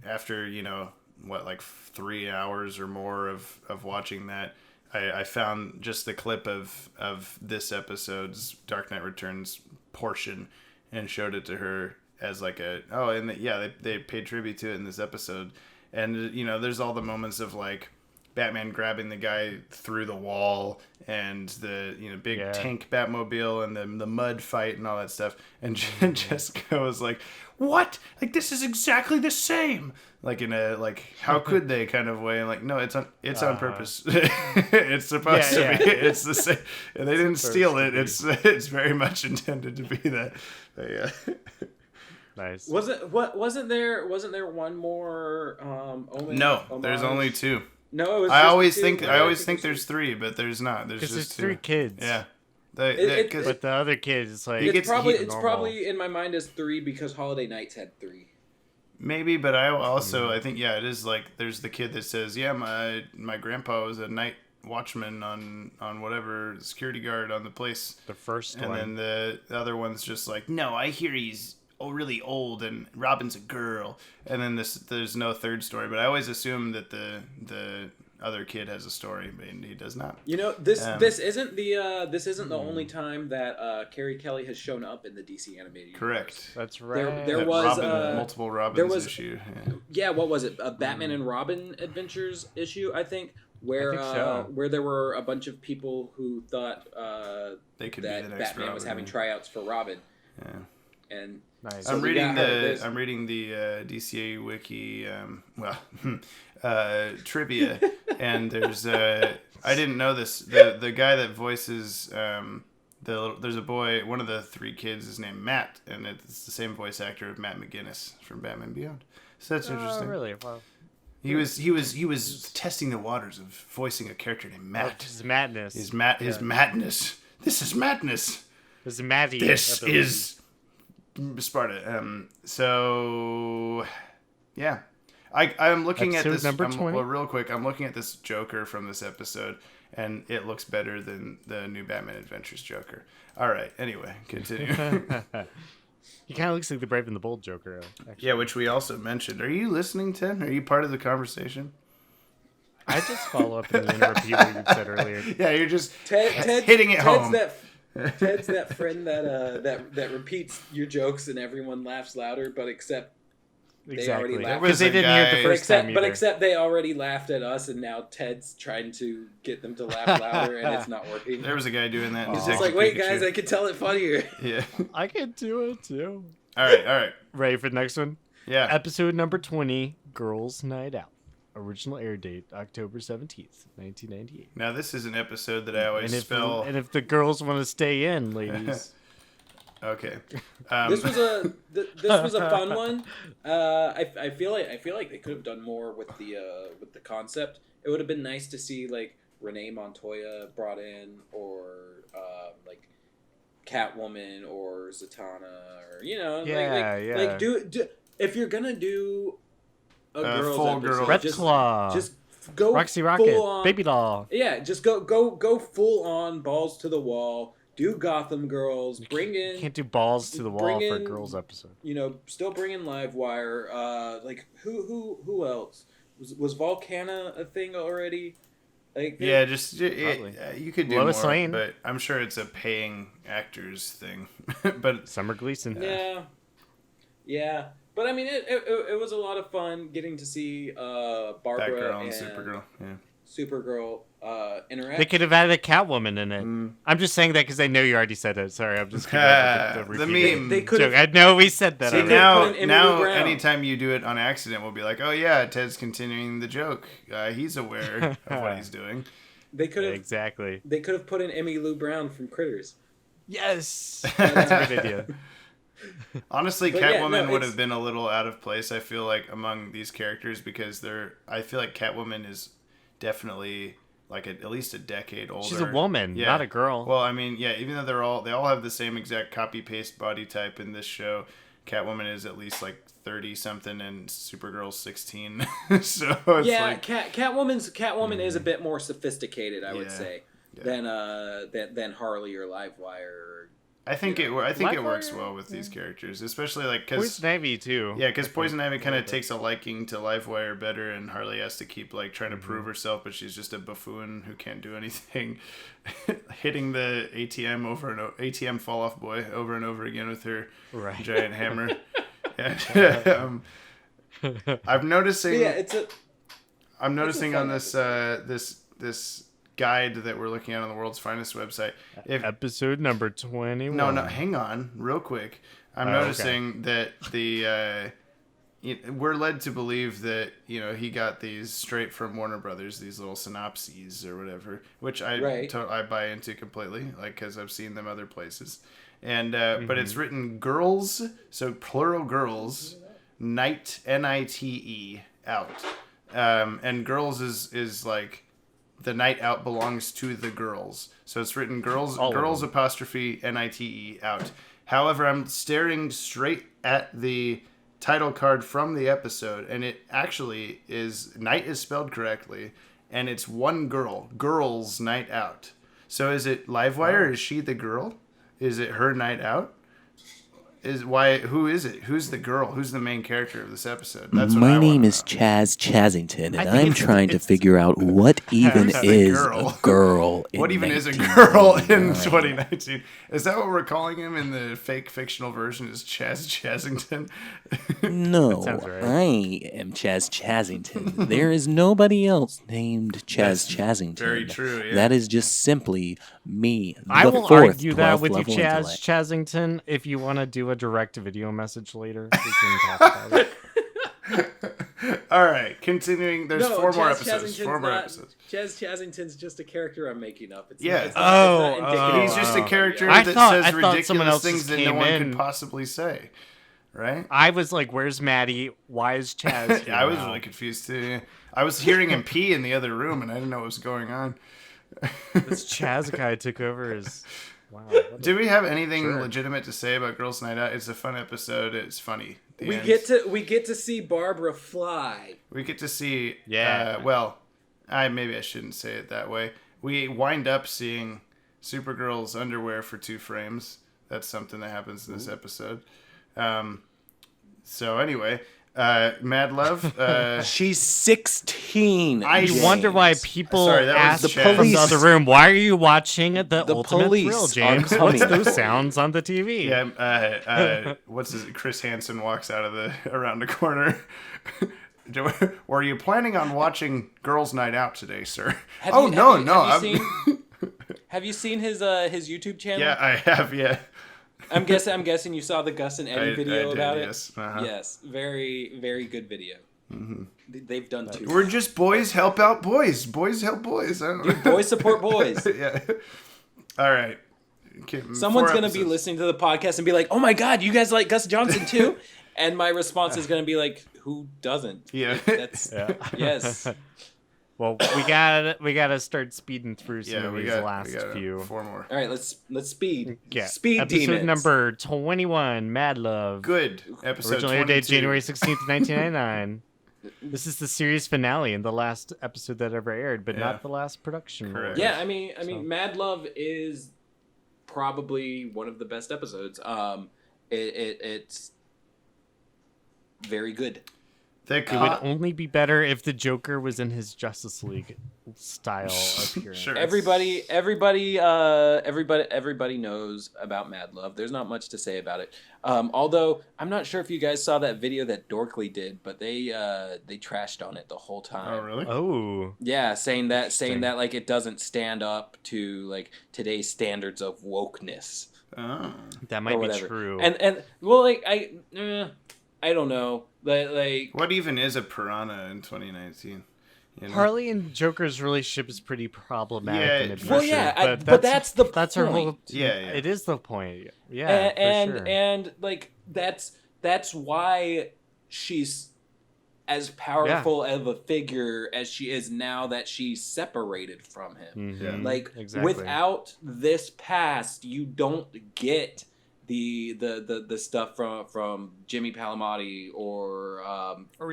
after, 3 hours or more of watching that, I found just the clip of this episode's Dark Knight Returns portion and showed it to her as like they paid tribute to it in this episode. And, there's all the moments of like Batman grabbing the guy through the wall and the big tank Batmobile and the mud fight and all that stuff. And Jessica was like, "What? Like this is exactly the same." Like in a how could they kind of way. And like, no, it's on purpose. It's supposed to be. It's the same. And they didn't steal it. It's very much intended to be that. But, yeah.
Nice.
Wasn't there one more
No,
homage?
there's only 2.
No, it was
I
just
always
two.
think
it
there's 3, but there's not. There's
Because
just
there's 3
2.
kids.
Yeah.
But the other kid is like
He gets-
it's
normal.
probably in my mind as 3 because Holiday Nights had 3.
Maybe, but I also I think it is like there's the kid that says, "Yeah, my grandpa was a night watchman on whatever security guard on the place."
the first
And
one.
then the other one's just like, "No, I hear he's really old and Robin's a girl." And then there's no third story, but I always assume that the other kid has a story, but he does not.
This isn't the only time that Carrie Kelly has shown up in the DC animated universe.
Correct.
That's right.
There
That
was
multiple Robins
there was-
issue.
Yeah, what was it? A Batman and Robin Adventures issue, I think, where
I think so.
where there were a bunch of people who thought
They could be
that
the next
Batman was
Robin,
having
yeah.
tryouts for Robin.
Yeah.
And
Nice.
So
I'm
we
reading
got her. There's-
I'm reading the DCAU wiki, trivia, and there's I didn't know this. The guy that voices there's a boy. One of the 3 kids is named Matt, and it's the same voice actor of Matt McGinnis from Batman Beyond. So that's interesting.
Oh, really? Wow.
He was testing the waters of voicing a character named Matt.
His madness.
His madness. This is madness.
His Maddie.
This
ability.
is Sparta. So yeah, I'm looking
Episode
at this
number 20.
Well, real quick, I'm looking at this Joker from this episode, and it looks better than the new Batman Adventures Joker. All right. Anyway, continue.
He kind of looks like the Brave and the Bold Joker. Actually.
Yeah, which we also mentioned. Are you listening, Tim? Are you part of the conversation?
I just follow up and then repeat what you said earlier.
Yeah, you're just
Ted's
hitting it home.
Ted's that friend that repeats your jokes and everyone laughs louder, but except they already laughed.
Because they didn't hear it the first time either.
But except they already laughed at us, and now Ted's trying to get them to laugh louder, and it's not working.
There was a guy doing that.
He's just like, wait, guys, I can tell it funnier.
Yeah.
I can do it too.
All right.
Ready for the next one?
Yeah.
Episode number 20, Girls Night Out. Original air date, October 17th, 1998.
Now, this is an episode that I always spell...
And if the girls want to stay in, ladies...
Okay.
This was a fun one. I feel like they could have done more with the concept. It would have been nice to see like Renee Montoya brought in, or like Catwoman or Zatanna, or like do if you're gonna do a girls
full
episode,
girl.
Red Claw.
just go
Roxy Rocket.
full on,
Baby Doll.
Yeah, just go full on, balls to the wall. Do Gotham Girls. Bring in.
You can't do balls to the wall for a
in,
girls episode.
Still bring in Livewire. Like who else was Volcana a thing already? Like
yeah, you could do
Lois
more,
Lane.
but I'm sure it's a paying actors thing. But
Summer Gleason.
Yeah. But I mean, it was a lot of fun getting to see Barbara
Batgirl
and
Supergirl. Yeah.
Supergirl interact.
They could have added a Catwoman in it. I'm just saying that because I know you already said it. Sorry, I'm just
the meme.
They could
joke. I know we said that.
See,
already.
now anytime you do it on accident, we'll be like, oh yeah, Ted's continuing the joke. He's aware of what he's doing.
They could have
exactly.
They could have put in Emmy Lou Brown from Critters.
Yes, that's a good idea.
Honestly, Catwoman would have been a little out of place, I feel like, among these characters, because I feel like Catwoman is definitely like at least a decade older.
She's a woman, not a girl.
Well, I mean, yeah, even though they all have the same exact copy paste body type in this show, Catwoman is at least like 30 something and Supergirl's 16. So it's like
Catwoman is a bit more sophisticated, I would say, than Harley or Livewire. I
think it works well with these characters, especially like because
Poison Ivy too.
Yeah, because Poison Ivy kind of takes a liking to Livewire better, and Harley has to keep like trying to prove herself, but she's just a buffoon who can't do anything, hitting the ATM fall off boy over and over again with her giant hammer. I'm noticing.
Yeah,
I'm noticing on this this guide that we're looking at on the World's Finest website.
Episode number 21.
No, hang on, real quick. I'm noticing that we're led to believe that he got these straight from Warner Brothers, these little synopses or whatever, which I buy into completely, like because I've seen them other places, and but it's written girls, so plural girls, night NITE out, and girls is like. The night out belongs to the girls. So it's written girls apostrophe NITE out. However, I'm staring straight at the title card from the episode, and it actually is, night is spelled correctly, and it's one girl. Girls night out. So is it Livewire? Is she the girl? Is it her night out? Who is it? Who's the girl? Who's the main character of this episode? That's what
My name is Chaz Chazington, and I'm trying to figure out what even is a girl in
What even is a girl in 2019? Is that what we're calling him in the fake fictional version? Is Chaz Chazington?
No,
right.
I am Chaz Chazington. There is nobody else named Chaz Chazington.
Very true, yeah.
That is just simply me,
I will
fourth
argue that with you,
level
Chaz
intellect.
Chazington. If you want to do a direct video message later, we can talk about it.
All right, continuing. There's four more episodes.
Chaz Chazington's just a character I'm making up. It's
Yeah.
It's not indicative.
He's just a character
I
that
thought
says
someone
ridiculous
else
things
just
that no
came
one
in.
could possibly say. Right?
I was like, "Where's Maddie? Why is Chaz?"
Yeah, I was really confused too. Yeah. I was hearing him pee in the other room, and I didn't know what was going on.
This Chaz guy took over his. Wow.
Do we have anything legitimate to say about Girls Night Out? It's a fun episode. It's funny.
We get to see Barbara fly.
We get to see.
Yeah.
Maybe I shouldn't say it that way. We wind up seeing Supergirl's underwear for 2 frames. That's something that happens in this episode. So anyway, Mad Love.
She's 16.
I wonder why people
Sorry, that was
ask
the
from
police.
the other room, why are you watching the Ultimate
police
Thrill,
are
James?
coming.
What's those sounds on the TV?
Yeah, what's his? Chris Hansen walks out of around the corner. Were you planning on watching Girls' Night Out today, sir?
Have you seen his YouTube channel?
Yeah, I have. Yeah.
I'm guessing you saw the Gus and Eddie video about
yes.
it. Yes, very very good video. Mm-hmm. They've done two.
We're just boys help out boys. Boys help boys. I don't know.
Dude, boys support boys.
Yeah. All right. Okay,
Someone's gonna be listening to the podcast and be like, "Oh my God, you guys like Gus Johnson too?" And my response is gonna be like, "Who doesn't?"
Yeah.
That's yes.
Well, we gotta start speeding through some of these last few.
4 more.
All right, let's speed.
Yeah.
Speed
Episode
demons.
number 21, Mad Love.
Good. Episode
Originally aired
22.
January 16th, 1999. This is the series finale and the last episode that ever aired, but not the last production.
Correct.
Yeah, I mean, Mad Love is probably one of the best episodes. It's very good.
It would only be better if the Joker was in his Justice League style appearance.
Sure.
Everybody knows about Mad Love. There's not much to say about it. Although I'm not sure if you guys saw that video that Dorkly did, but they trashed on it the whole time.
Oh, really?
Oh.
Yeah, saying that like it doesn't stand up to like today's standards of wokeness.
Oh.
That might be true.
And well, like I don't know. Like
what even is a piranha in 2019? You know?
Harley and Joker's relationship is pretty problematic.
Yeah,
well, yeah, but that's the
that's
point.
her whole.
Yeah,
it is the point. Yeah,
and
for sure.
and like that's why she's as powerful of a figure as she is now that she's separated from him.
Mm-hmm.
Yeah.
Like
Exactly.
without this past, you don't get the stuff from Jimmy Palmiotti
or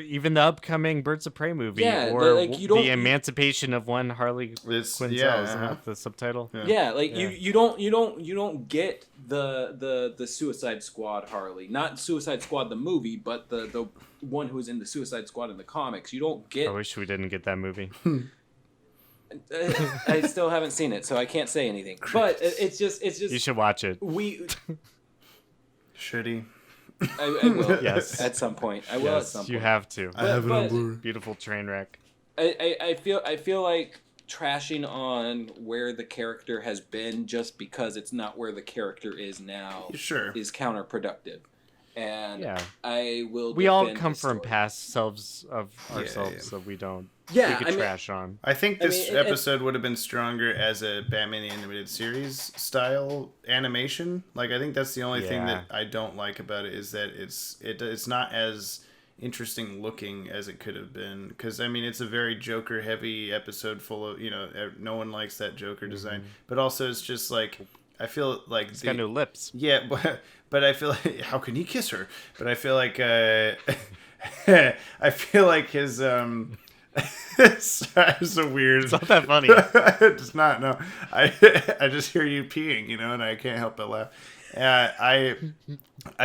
even the upcoming Birds of Prey movie,
Yeah,
or
like, you don't-
the emancipation of one Harley Quinzel. Isn't that the subtitle?
Yeah, like you don't get the Suicide Squad Harley, not Suicide Squad the movie, but the one who was in the Suicide Squad in the comics. You don't get.
I wish we didn't get that movie.
I still haven't seen it, so I can't say anything. But it's just
You should watch it.
Should he?
I will.
Yes.
At some point, I will. At some point,
You have to.
I have it on Blu-ray.
Beautiful train wreck.
I feel like trashing on where the character has been just because it's not where the character is now is counterproductive. And I will.
We all
defend
come
the
from
story.
past selves of ourselves that we don't.
Yeah,
we could trash on.
I think this episode would have been stronger as a Batman animated series style animation. Like, I think that's the only thing that I don't like about it is that it's not as interesting looking as it could have been. Because, I mean, it's a very Joker heavy episode full of, no one likes that Joker design. But also it's just like, I feel like
He's got no lips.
Yeah, but I feel like, how can he kiss her? But I feel like his it's so weird.
It's not that funny.
It's not. No, I just hear you peeing, and I can't help but laugh. I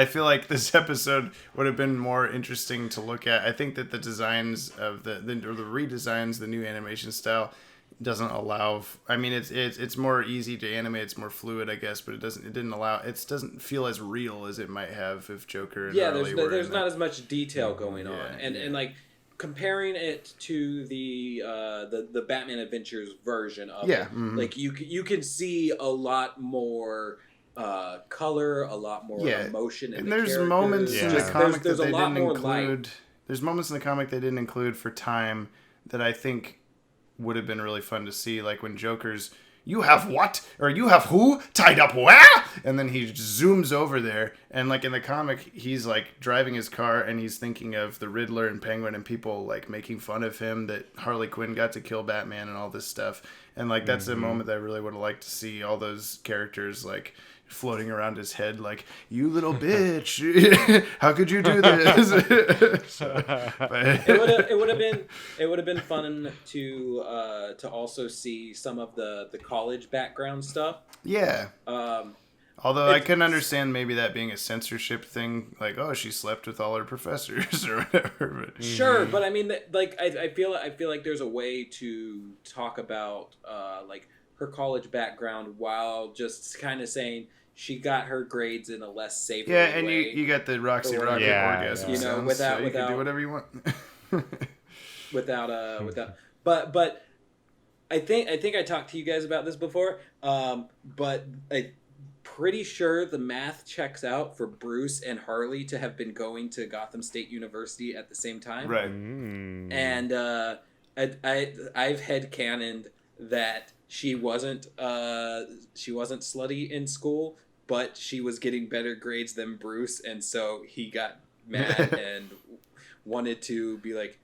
feel like this episode would have been more interesting to look at. I think that the designs of the redesigns, the new animation style, doesn't allow. I mean, it's more easy to animate. It's more fluid, I guess, but it doesn't feel as real as it might have if Joker and Harley were
there's not as much detail going on, and like comparing it to the Batman Adventures version of it, like you can see a lot more color, a lot more emotion,
and there's moments in the comic that they didn't include.
Light.
There's moments in the comic they didn't include for time that I think would have been really fun to see, like when Joker's "You have what?" or "You have who tied up where?" and then he zooms over there, and like in the comic he's like driving his car and he's thinking of the Riddler and Penguin and people like making fun of him that Harley Quinn got to kill Batman and all this stuff, and like that's a moment that I really would have liked to see all those characters like floating around his head like, "You little bitch, how could you do this?"
It would have been fun to also see some of the college background stuff.
Yeah. Although I can understand maybe that being a censorship thing, like, oh, she slept with all her professors or whatever. But...
Sure, but I mean, like, I feel like there's a way to talk about like her college background while just kind of saying she got her grades in a less safe way.
Yeah, and you got the Roxy Rocket orgasm,
you know, without
you can do whatever you want.
without, but I think I talked to you guys about this before, but I. Pretty sure the math checks out for Bruce and Harley to have been going to Gotham State University at the same time.
Right.
And I've headcanoned that she wasn't slutty in school, but she was getting better grades than Bruce, and so he got mad and wanted to be that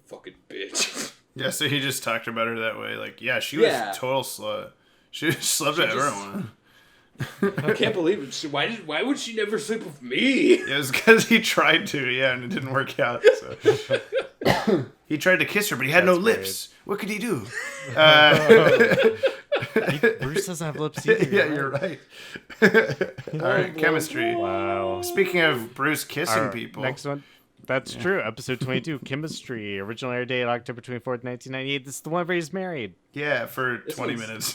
fucking bitch.
Yeah, so he just talked about her that way. Like, yeah, she was a total slut. She slept with everyone.
I can't believe it. Why would she never sleep with me?
It was because he tried to, and it didn't work out. So. He tried to kiss her, but he had no lips. What could he do?
Bruce doesn't have lips either.
Yeah, you're right. All right, chemistry.
Wow.
Speaking of Bruce kissing people.
Next one. That's true. Episode 22, Chemistry. Original air date October 24th, 1998. This is the one where he's married.
Yeah, for 20 minutes.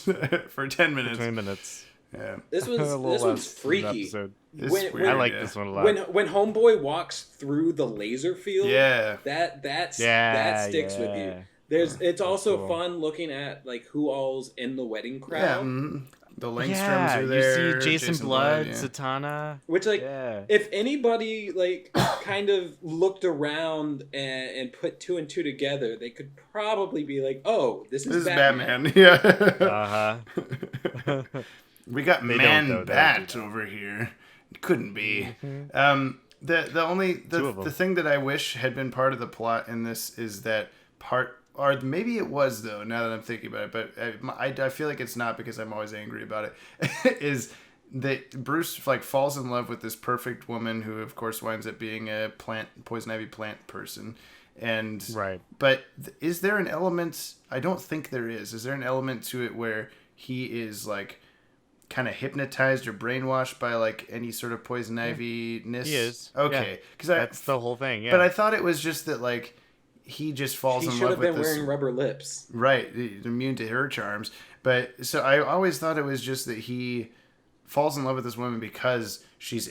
For 10 minutes.
20 minutes.
Yeah.
This one's freaky.
I like this one a lot.
When Homeboy walks through the laser field, that sticks with you. It's also
cool.
fun looking at like who all's in the wedding crowd.
Yeah, the Langstroms are there.
You see Jason Blood,
yeah.
Zatanna.
Which if anybody like kind of looked around and put two and two together, they could probably be like, "Oh, this is Batman."
Yeah.
Uh-huh.
We got Man Bat over here. It couldn't be. The thing that I wish had been part of the plot in this is that or maybe it was though. Now that I'm thinking about it, but I feel like it's not because I'm always angry about it. Is that Bruce like falls in love with this perfect woman who, of course, winds up being a poison ivy plant person. And
right.
But is there an element? I don't think there is. Is there an element to it where he is like kind of hypnotized or brainwashed by like any sort of poison ivy-ness?
He is.
Okay, because
that's the whole thing. Yeah.
But I thought it was just that like he just falls in love with this.
He should have been wearing rubber lips.
Right, immune to her charms. But so I always thought it was just that he falls in love with this woman because she's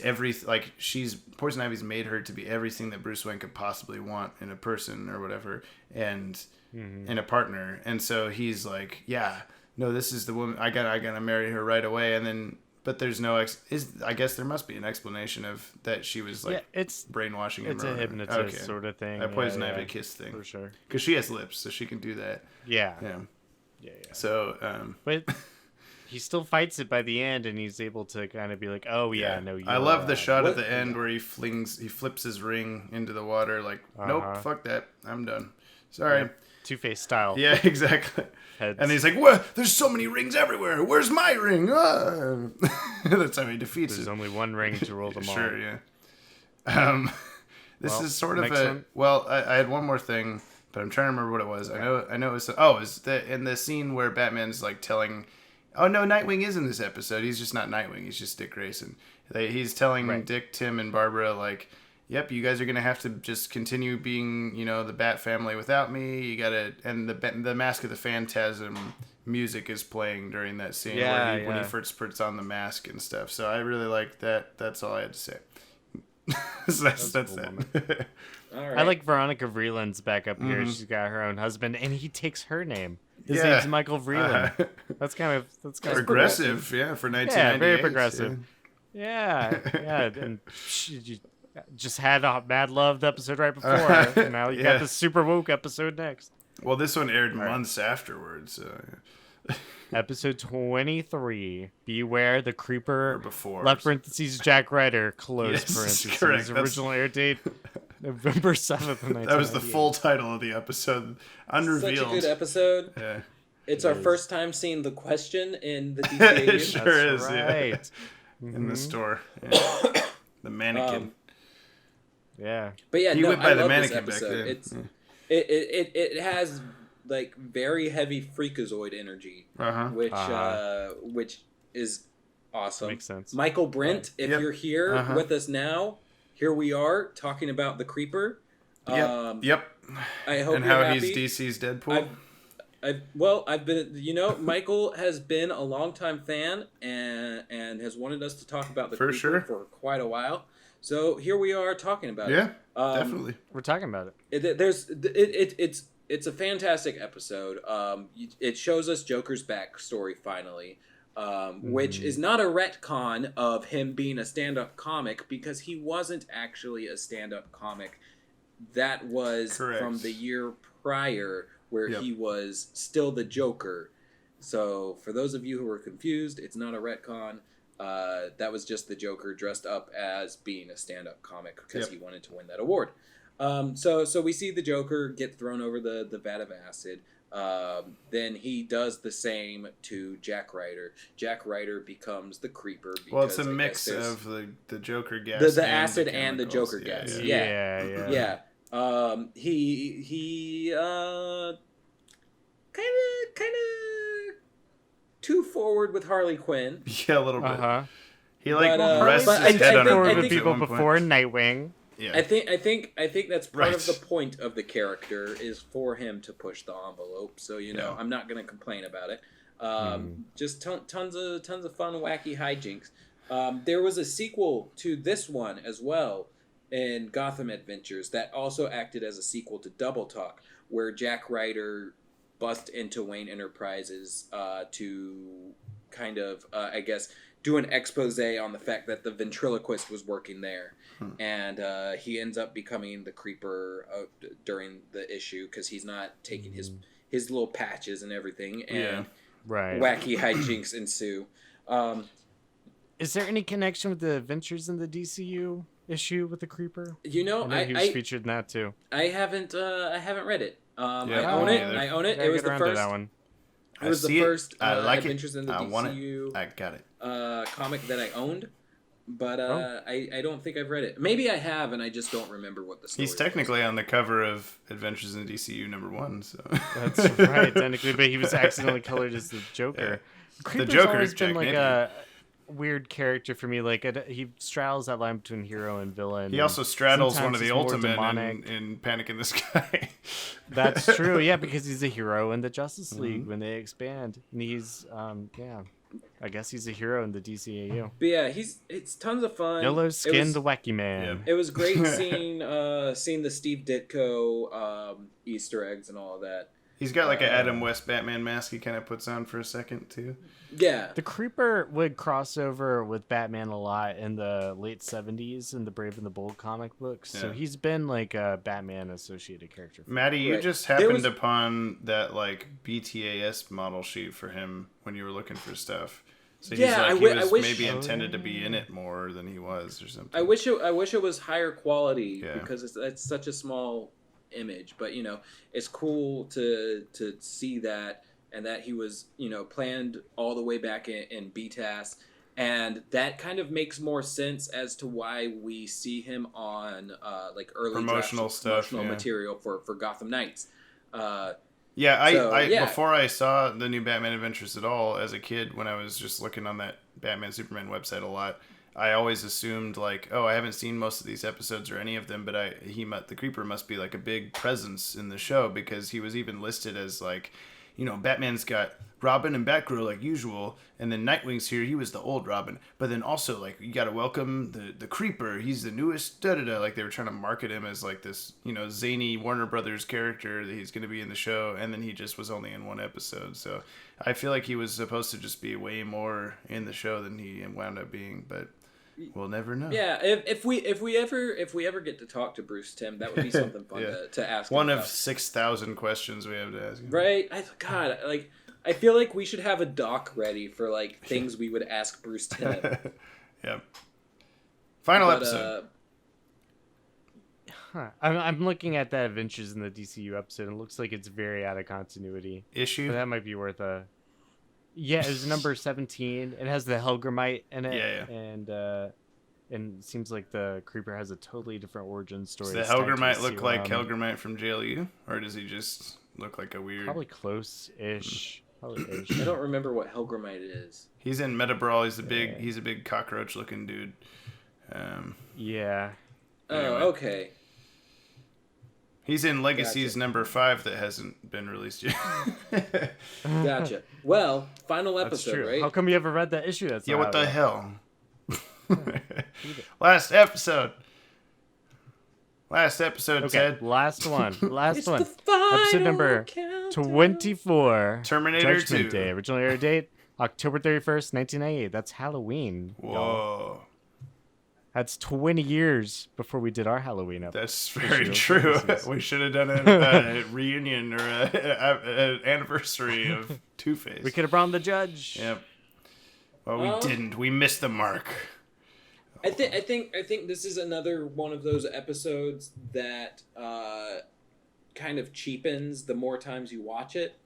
poison ivy's made her to be everything that Bruce Wayne could possibly want in a person or whatever, and in a partner. And so he's like, yeah. No, this is the woman. I gotta marry her right away, and then. But there's no I guess there must be an explanation of that she was like
it's
brainwashing him.
It's a hypnotist sort of thing.
A poison ivy kiss thing
for sure.
Because she has lips, so she can do that.
Yeah.
So,
but he still fights it by the end, and he's able to kind of be like, "Oh yeah, no."
I love the shot at the end where he flips his ring into the water. Like, nope, fuck that, I'm done. Sorry.
Yeah. Two-Face style.
Yeah, exactly.
Heads.
And he's like, "What? There's so many rings everywhere. Where's my ring?" That's how he defeats
There's
it.
only one ring to rule them all.
Sure, yeah. This is sort of a... One? Well, I had one more thing, but I'm trying to remember what it was. Okay. I know it was... Oh, it's in the scene where Batman's like telling... Oh, no, Nightwing is in this episode. He's just not Nightwing. He's just Dick Grayson. He's telling Dick, Tim, and Barbara, like... Yep, you guys are gonna have to just continue being, the Bat family without me. You gotta, and the Mask of the Phantasm music is playing during that scene when he first puts on the mask and stuff. So I really like that. That's all I had to say. So that's cool, that.
All right.
I like Veronica Vreeland's back up here. She's got her own husband, and he takes her name. His name's Michael Vreeland. That's kind of
progressive, for 1998.
Yeah, very progressive. Yeah, and she just had a Mad Love episode right before, and now you got the Super Woke episode next.
Well, this one aired months afterwards.
Episode 23. Beware the Creeper.
Or before.
Left parentheses Jack Ryder. Close parentheses.
Correct.
Original air date November 7th.
That was the full title of the episode. Unrevealed.
Such a good episode.
Yeah.
It's our first time seeing the question in the DCAU.
It sure is.
Right.
Yeah. In the store. Yeah. The mannequin.
Yeah.
But yeah,
you went by the mannequin
this
back
episode. It has like very heavy freakazoid energy, which is Awesome.
Makes sense.
Michael Brent, if
Yep.
you're here with us now, here we are talking about the Creeper.
Yep.
I hope
And
you're
how
happy.
he's DC's Deadpool.
I've been, Michael has been a longtime fan and has wanted us to talk about the Creeper for quite a while. So here we are talking about it.
Yeah, definitely.
We're talking about it.
It's a fantastic episode. It shows us Joker's backstory finally, which is not a retcon of him being a stand-up comic, because he wasn't actually a stand-up comic. That was from the year prior, where he was still the Joker. So for those of you who were confused, it's not a retcon. That was just the Joker dressed up as being a stand-up comic because he wanted to win that award. So we see the Joker get thrown over the vat of acid. Then he does the same to Jack Ryder. Jack Ryder becomes the Creeper.
Well, it's a mix of the Joker gas,
the acid and the Joker gas. Yeah. He kind of too forward with Harley Quinn.
Yeah, a little bit. He
rests
his head on her
with people before Nightwing.
Yeah. I think that's part of the point of the character, is for him to push the envelope. So I'm not going to complain about it. Just tons of fun, wacky hijinks. There was a sequel to this one as well, in Gotham Adventures, that also acted as a sequel to Double Talk, where Jack Ryder bust into Wayne Enterprises to kind of, I guess, do an expose on the fact that the ventriloquist was working there. And he ends up becoming the Creeper during the issue, because he's not taking his little patches and everything, and wacky hijinks ensue.
Is there any connection with the adventures in the DCU issue with the Creeper?
He was
featured in that too.
I haven't read it. I own it. It was the first.
That one.
It was the first Adventures in the
DCU. Want
it.
I got it.
Comic that I owned, but I don't think I've read it. Maybe I have, and I just don't remember what the story.
He's technically on the cover of Adventures in the DCU #1, so
that's right, technically. But he was accidentally colored as the Joker. Yeah.
The Joker
always been
Jack
like
Napier.
a weird character for me. Like he straddles that line between hero and villain.
He also straddles one of the
Ultimate
in Panic in the Sky.
That's true, yeah, because he's a hero in the Justice League when they expand, and he's I guess he's a hero in the DCAU.
But yeah, it's tons of fun.
Yellow Skin, the Wacky Man.
Yeah. It was great seeing the Steve Ditko Easter eggs and all of that.
He's got like an Adam West Batman mask he kind of puts on for a second too.
Yeah.
The Creeper would cross over with Batman a lot in the late 70s in the Brave and the Bold comic books. Yeah. So he's been like a Batman associated character.
Maddie, you just happened upon that like BTAS model sheet for him when you were looking for stuff. So he's like, he was maybe intended to be in it more than he was or something.
I wish it was higher quality because it's such a small image, but it's cool to see that, and that he was planned all the way back in BTAS, and that kind of makes more sense as to why we see him on like early
promotional
material for Gotham Knights.
Before I saw the new Batman Adventures at all as a kid, when I was just looking on that Batman Superman website a lot, I always assumed like, oh, I haven't seen most of these episodes or any of them, but the Creeper must be like a big presence in the show, because he was even listed as like, Batman's got Robin and Batgirl like usual, and then Nightwing's here. He was the old Robin, but then also like you got to welcome the Creeper. He's the newest Like they were trying to market him as like this zany Warner Brothers character that he's going to be in the show, and then he just was only in one episode. So I feel like he was supposed to just be way more in the show than he wound up being, but we'll never know.
Yeah, if we ever get to talk to Bruce Timm, that would be something fun to ask.
One of 6,000 questions we have to ask him.
Right? I feel like we should have a doc ready for like things we would ask Bruce Timm.
Yep. Final episode.
I'm looking at that Adventures in the DCU episode, and it looks like it's very out of continuity.
Issue?
But that might be worth a... Yeah, it was number 17. It has the Helgramite in it.
Yeah.
And it seems like the Creeper has a totally different origin story.
Does the Helgramite look like Helgramite from JLU? Or does he just look like a weird...
Probably close-ish.
I don't remember what Helgramite is.
He's in Meta Brawl. He's a big cockroach looking dude.
Yeah.
Oh,
Anyway.
okay.
He's in Legacies number 5 that hasn't been released yet.
Gotcha. Well, final
That's
episode,
true.
right?
How come you haven't read that issue? That's
Yeah,
not
what the
out yet?
hell? Last episode.
Okay,
Ted.
last one. Last
It's
one.
the final
Episode number
countdown.
24.
Terminator
Judgment
2.
Day. Original air date October 31st, 1998. That's Halloween. y'all.
Whoa.
That's 20 years before we did our Halloween episode.
That's very
issue.
true. We should have done a reunion or an anniversary of Two-Face.
We could have brought the judge.
Yep. Well, we didn't. We missed the mark.
I think this is another one of those episodes that kind of cheapens the more times you watch it.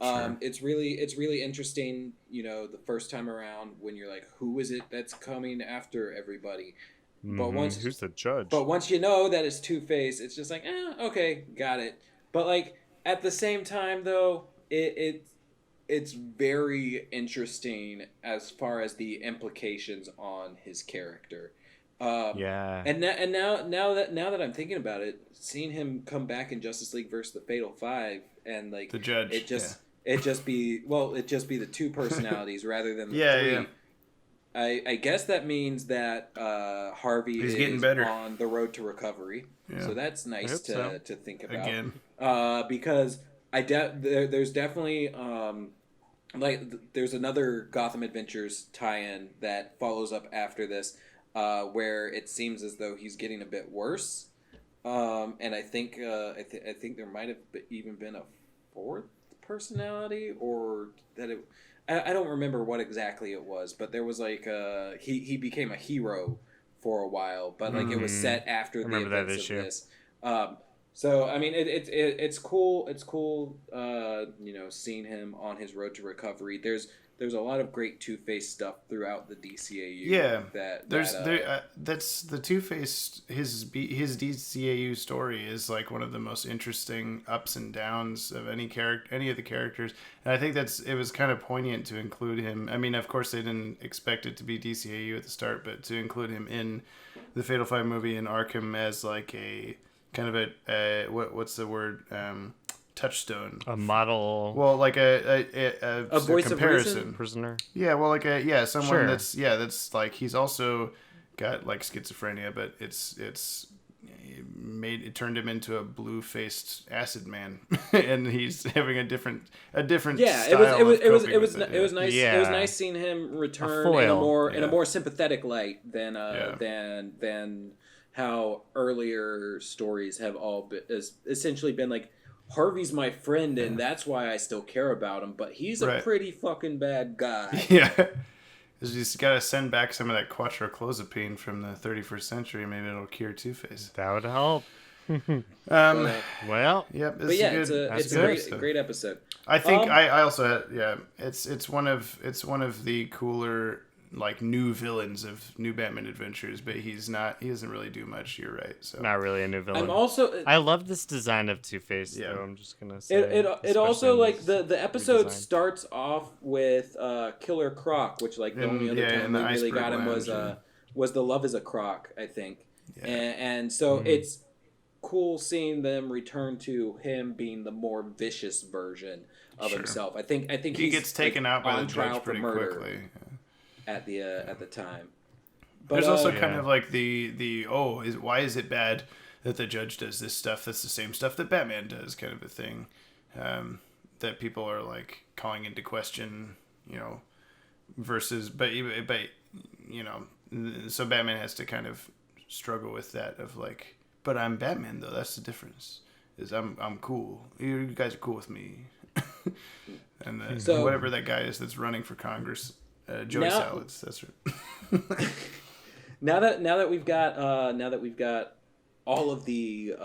Sure.
It's really interesting, the first time around when you're like, who is it that's coming after everybody? But
Who's the judge?
But once you know that it's Two-Face, it's just like, okay, got it. But like at the same time though, it's very interesting as far as the implications on his character.
Yeah.
And now that I'm thinking about it, seeing him come back in Justice League versus the Fatal Five and like
The judge.
it just be the two personalities rather than the
Yeah,
three.
yeah.
I guess that means that Harvey
He's
is
getting better.
on the road to recovery.
Yeah.
So that's nice
hope so.
to think about.
Again.
Because there's definitely there's another Gotham Adventures tie-in that follows up after this, where it seems as though he's getting a bit worse. And I think I think there might have even been a fourth personality, or that it. I don't remember what exactly it was, but there was like he became a hero for a while, but like it was set after the events of this. So I mean, it's cool. It's cool, seeing him on his road to recovery. There's a lot of great Two-Face stuff throughout the DCAU.
Yeah,
that's
the Two-Face. His DCAU story is like one of the most interesting ups and downs of any of the characters, and I think it was kind of poignant to include him. I mean, of course, they didn't expect it to be DCAU at the start, but to include him in the Fatal Five movie in Arkham as like a kind of a what's the word? Touchstone,
a model.
Well, like a
voice
comparison.
of reason?
Prisoner.
Yeah, well, like someone
Sure.
that's like he's also got like schizophrenia, but it turned him into a blue-faced acid man, and he's having a different
yeah.
style
It was nice.
Yeah.
It was nice seeing him return in a more sympathetic light than how earlier stories have all essentially been like, Harvey's my friend, and that's why I still care about him, but he's a pretty fucking bad guy.
Yeah. You just gotta send back some of that quattroclozapine from the 31st century. Maybe it'll cure Two-Face.
That would help. Well,
Yep.
But yeah, it's a great episode.
I think I also it's one of the cooler like new villains of New Batman Adventures, but he doesn't really do much. You're right. So
not really a new villain.
I
love this design of Two-Face.
Yeah.
Though, I'm just gonna say
it also like the episode
redesign.
starts off with Killer Croc, which like the only other time we really got him was the Love is a Croc, I think.
Yeah.
And so it's cool seeing them return to him being the more vicious version of himself. I think
he gets taken out by the
trial
judge
for
pretty
murder
quickly.
at the time. But
there's also kind of like why is it bad that the judge does this stuff that's the same stuff that Batman does, kind of a thing, that people are like calling into question, versus but so Batman has to kind of struggle with that of like, but I'm Batman though, that's the difference, is I'm cool, you guys are cool with me. And then whatever that guy is that's running for Congress, Joey Salads, that's right.
now that we've got all of the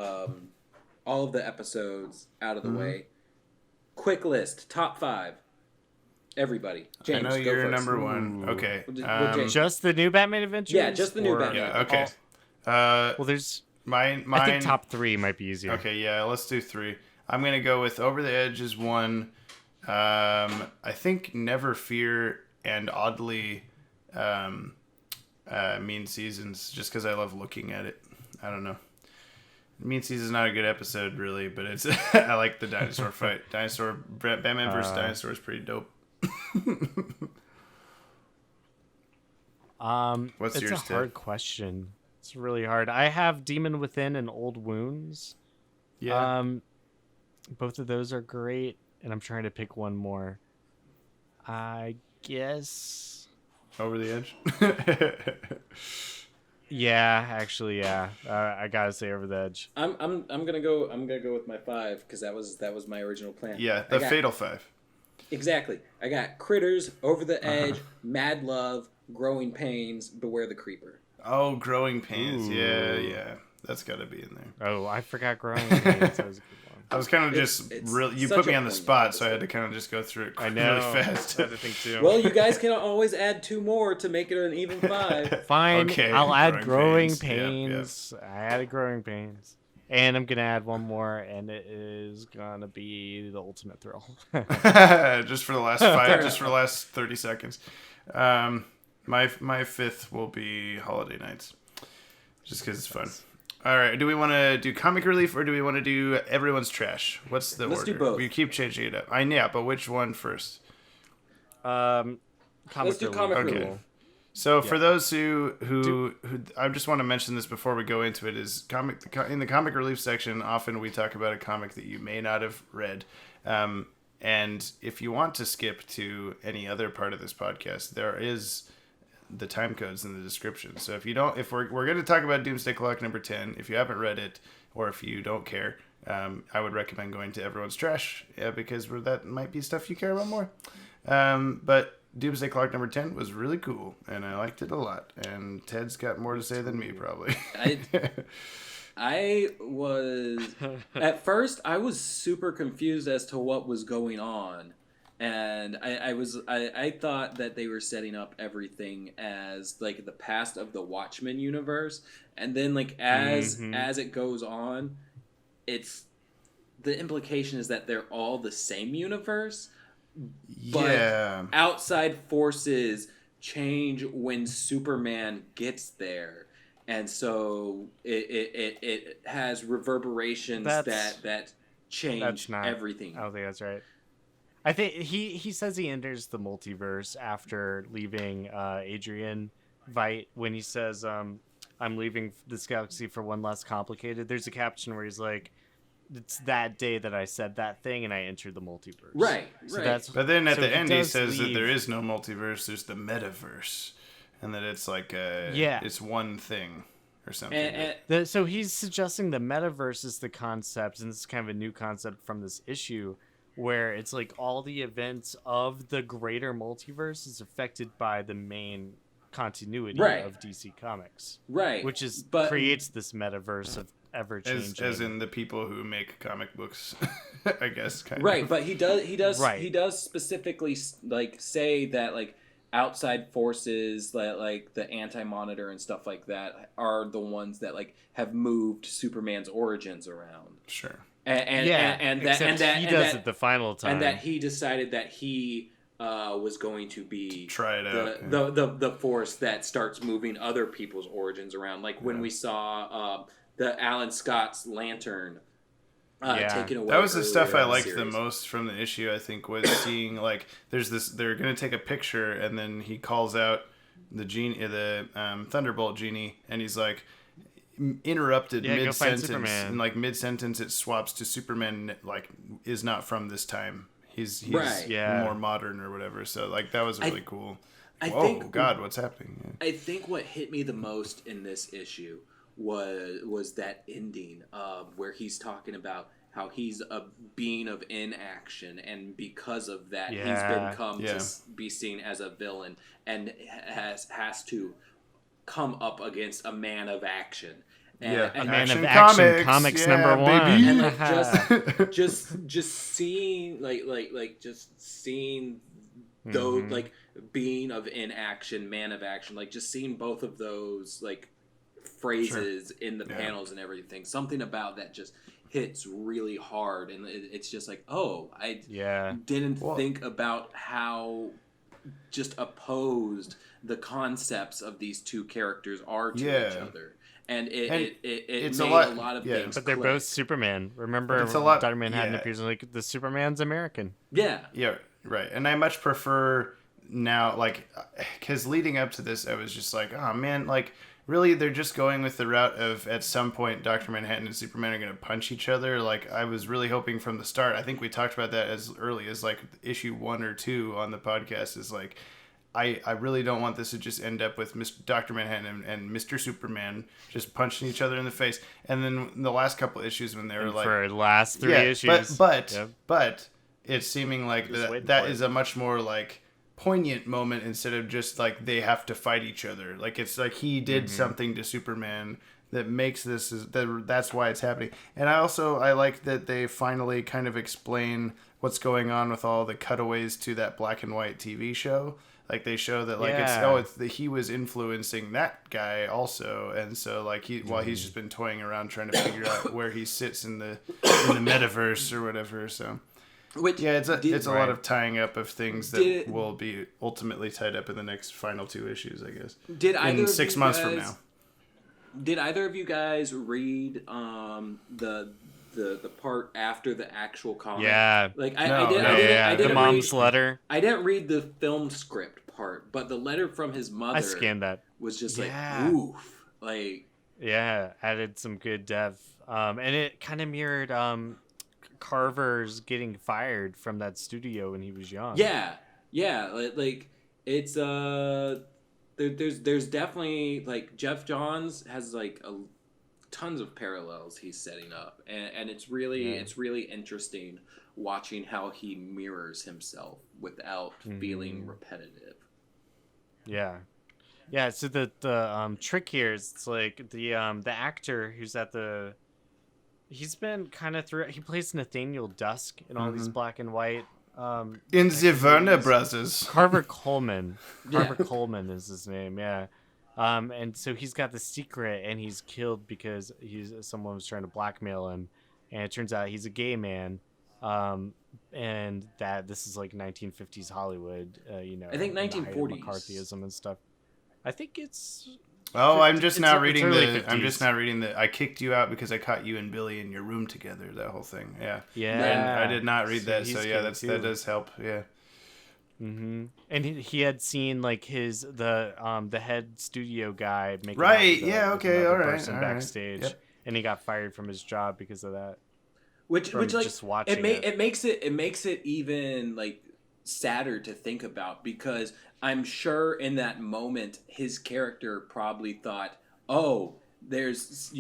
episodes out of the way, quick list, top 5. Everybody, James,
I know
go
you're
first.
number 1. Okay,
James.
Just the New Batman Adventures.
Yeah, just the New Batman.
Yeah, okay.
Well, there's
mine.
I think top 3 might be easier.
Okay, yeah, let's do 3. I'm gonna go with Over the Edge is 1. I think Never Fear and oddly Mean Seasons, just because I love looking at it. I don't know. Mean Seasons is not a good episode, really, but it's I like the dinosaur fight. Batman versus Dinosaur is pretty dope. What's
it's
yours,
a hard question. It's really hard. I have Demon Within and Old Wounds.
Yeah.
Both of those are great, and I'm trying to pick one more. I guess
Over the Edge.
Yeah, actually, yeah. I gotta say Over the Edge.
I'm gonna go with my 5 because that was my original plan.
Yeah, the Fatal 5.
Exactly. I got Critters, Over the Edge, Mad Love, Growing Pains, Beware the Creeper.
Oh, Growing Pains.
Ooh.
Yeah. That's got to be in there.
Oh, I forgot Growing Pains. That was a good one.
I was kind of just really. You put me on the spot, so I had to kind of just go through it
I know.
really fast.
I had to think too.
Well, you guys can always add 2 more to make it an even 5.
Fine.
Okay,
I'll add Growing
Growing
Pains. I added Growing Pains. And I'm going to add one more, and it is going to be The Ultimate Thrill.
Just for the last 5, just for the last 30 seconds. My 5th will be Holiday Nights, just because it's fun. All right. Do we want to do comic relief or do we want to do everyone's trash? What's the
Let's
order?
do both.
We keep changing it up. Yeah, but which one first?
Comic
Let's do comic
relief.
relief.
Okay. So for those who I just want to mention this before we go into it is in the comic relief section. Often we talk about a comic that you may not have read, and if you want to skip to any other part of this podcast, there is the time codes in the description. So if we're going to talk about Doomsday Clock number 10, if you haven't read it or if you don't care, I would recommend going to Everyone's Trash because that might be stuff you care about more. But Doomsday Clock number 10 was really cool, and I liked it a lot. And Ted's got more to say than me, probably.
I was at first I was super confused as to what was going on, and I thought that they were setting up everything as like the past of the Watchmen universe, and then like as it goes on, it's the implication is that they're all the same universe. But outside forces change when Superman gets there, and so it has reverberations that change everything.
I don't think that's right. I think he says he enters the multiverse after leaving Adrian Veidt when he says I'm leaving this galaxy for one less complicated. There's a caption where he's like, it's that day that I said that thing and I entered the multiverse.
Right.
But then at the end he says that there is no multiverse, there's the metaverse. And that it's like it's one thing or something.
So he's suggesting the metaverse is the concept, and this is kind of a new concept from this issue, where it's like all the events of the greater multiverse is affected by the main continuity of DC Comics.
Right.
Which creates this metaverse of ever-changing.
As in the people who make comic books, I guess. Kind
of. But he does specifically like say that like outside forces like the Anti-Monitor and stuff like that are the ones that like have moved Superman's origins around.
Sure.
And that
he does it the final time,
and that he decided that he was going to be
try it out.
The force that starts moving other people's origins around, like when we saw the Alan Scott's Lantern taken away.
That was the stuff I liked
series.
the most from the issue. I think was seeing like there's this. They're gonna take a picture, and then he calls out the genie, the Thunderbolt genie, and he's like interrupted mid sentence, and like mid sentence it swaps to Superman. Like is not from this time. He's more modern or whatever. So like that was really cool.
I think
God, what's happening?
I think what hit me the most in this issue was that ending where he's talking about how he's a being of inaction, and because of that he's been come to be seen as a villain and has to come up against a man of action. And
a man of action comics number 1.
And like just seeing those like being of inaction, man of action, like just seeing both of those like phrases in the panels and everything. Something about that just hits really hard, and it's just like, oh, I
Yeah.
didn't think about how just opposed the concepts of these two characters are to each other. And it
it's
made
a lot
of
yeah.
things
But they're
click.
both Superman. Remember,
It's a lot-
Dr. Manhattan
yeah.
appears like the Superman's American.
Yeah.
Yeah, right. And I much prefer now, like, because leading up to this, I was just like, oh man, like, really, they're just going with the route of at some point Dr. Manhattan and Superman are going to punch each other. Like, I was really hoping from the start. I think we talked about that as early as like issue 1 or 2 on the podcast. Is like, I really don't want this to just end up with Dr. Manhattan and Mr. Superman just punching each other in the face. And then the last couple issues when they were like,
for the last 3
yeah,
issues.
but it's seeming like that is a much more like poignant moment instead of just like they have to fight each other. Like it's like he did something to Superman that makes this that's why it's happening. And I like that they finally kind of explain what's going on with all the cutaways to that black and white TV show. Like they show that like he was influencing that guy also, and so like while he's just been toying around trying to figure out where he sits in the metaverse or whatever. So
Which
it's a lot of tying up of things that will be ultimately tied up in the next final 2 issues, I guess. In 6 months from now.
Did either of you guys read the part after the actual comic?
Yeah.
Like
I
did
the mom's letter.
I didn't read the film script part, but the letter from his mother.
I scanned that.
Was just like oof, like
added some good depth. And it kind of mirrored Carver's getting fired from that studio when he was young.
Yeah, like it's there's definitely like Jeff Johns has like tons of parallels he's setting up, and it's really interesting watching how he mirrors himself without feeling repetitive.
Yeah, so the trick here is it's like the actor who's he's been kind of through. He plays Nathaniel Dusk in all these black and white.
In the Werner Brothers.
Carver Coleman. Carver Coleman is his name. Yeah. And so he's got the secret, and he's killed because someone was trying to blackmail him, and it turns out he's a gay man. And that this is like 1950s Hollywood.
I think 1940s
McCarthyism and stuff. I think it's.
Oh, I'm just now reading the I kicked you out because I caught you and Billy in your room together. That whole thing, yeah. And I did not read that, so yeah, that does help, yeah.
Mm-hmm. And he had seen like the head studio guy making person backstage,
yep.
And he got fired from his job because of that.
Which like
just watching
it makes it even like sadder to think about, because I'm sure in that moment his character probably thought, oh, there's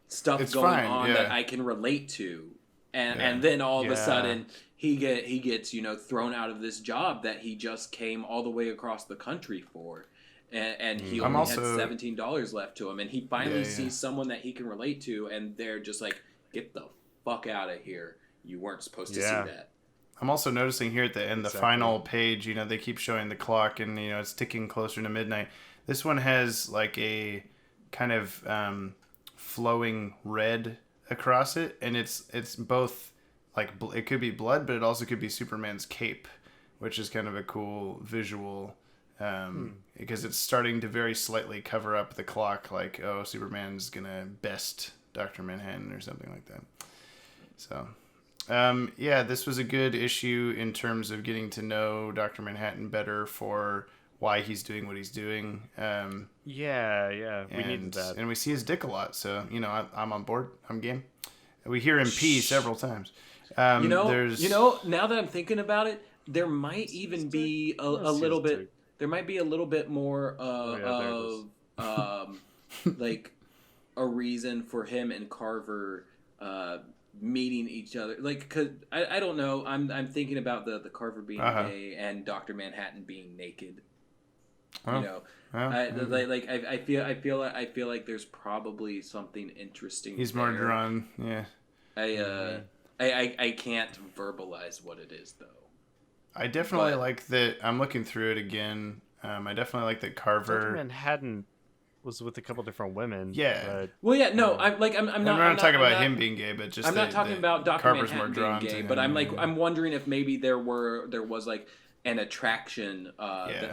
stuff going on that I can relate to, and then all of a sudden he gets thrown out of this job that he just came all the way across the country for, and he only had $17 left to him, and he finally sees someone that he can relate to, and they're just like, get the fuck out of here, you weren't supposed to see that.
I'm also noticing here at the end, the final page, they keep showing the clock, and it's ticking closer to midnight. This one has like a kind of flowing red across it, and it's both like it could be blood, but it also could be Superman's cape, which is kind of a cool visual, because it's starting to very slightly cover up the clock, like, oh, Superman's gonna best Dr. Manhattan or something like that. So. This was a good issue in terms of getting to know Dr. Manhattan better for why he's doing what he's doing.
We needed that.
And we see his dick a lot, so, I'm on board. I'm game. We hear him pee several times.
Now that I'm thinking about it, there might even be a little bit... There might be a little bit more like a reason for him and Carver... meeting each other, like, cause I don't know. I'm thinking about the Carver being gay and Dr. Manhattan being naked. I feel like there's probably something interesting.
He's more drawn,
I can't verbalize what it is though.
I definitely like that. I'm looking through it again. I definitely like that Carver.
Dr. Manhattan was with a couple different women.
Yeah.
But,
Well, yeah, no, I'm
not talking about him being gay, but just
I'm not talking about Dr.
Carver's
Manhattan
more drawn
being gay,
to him,
but I'm wondering if maybe there was like an attraction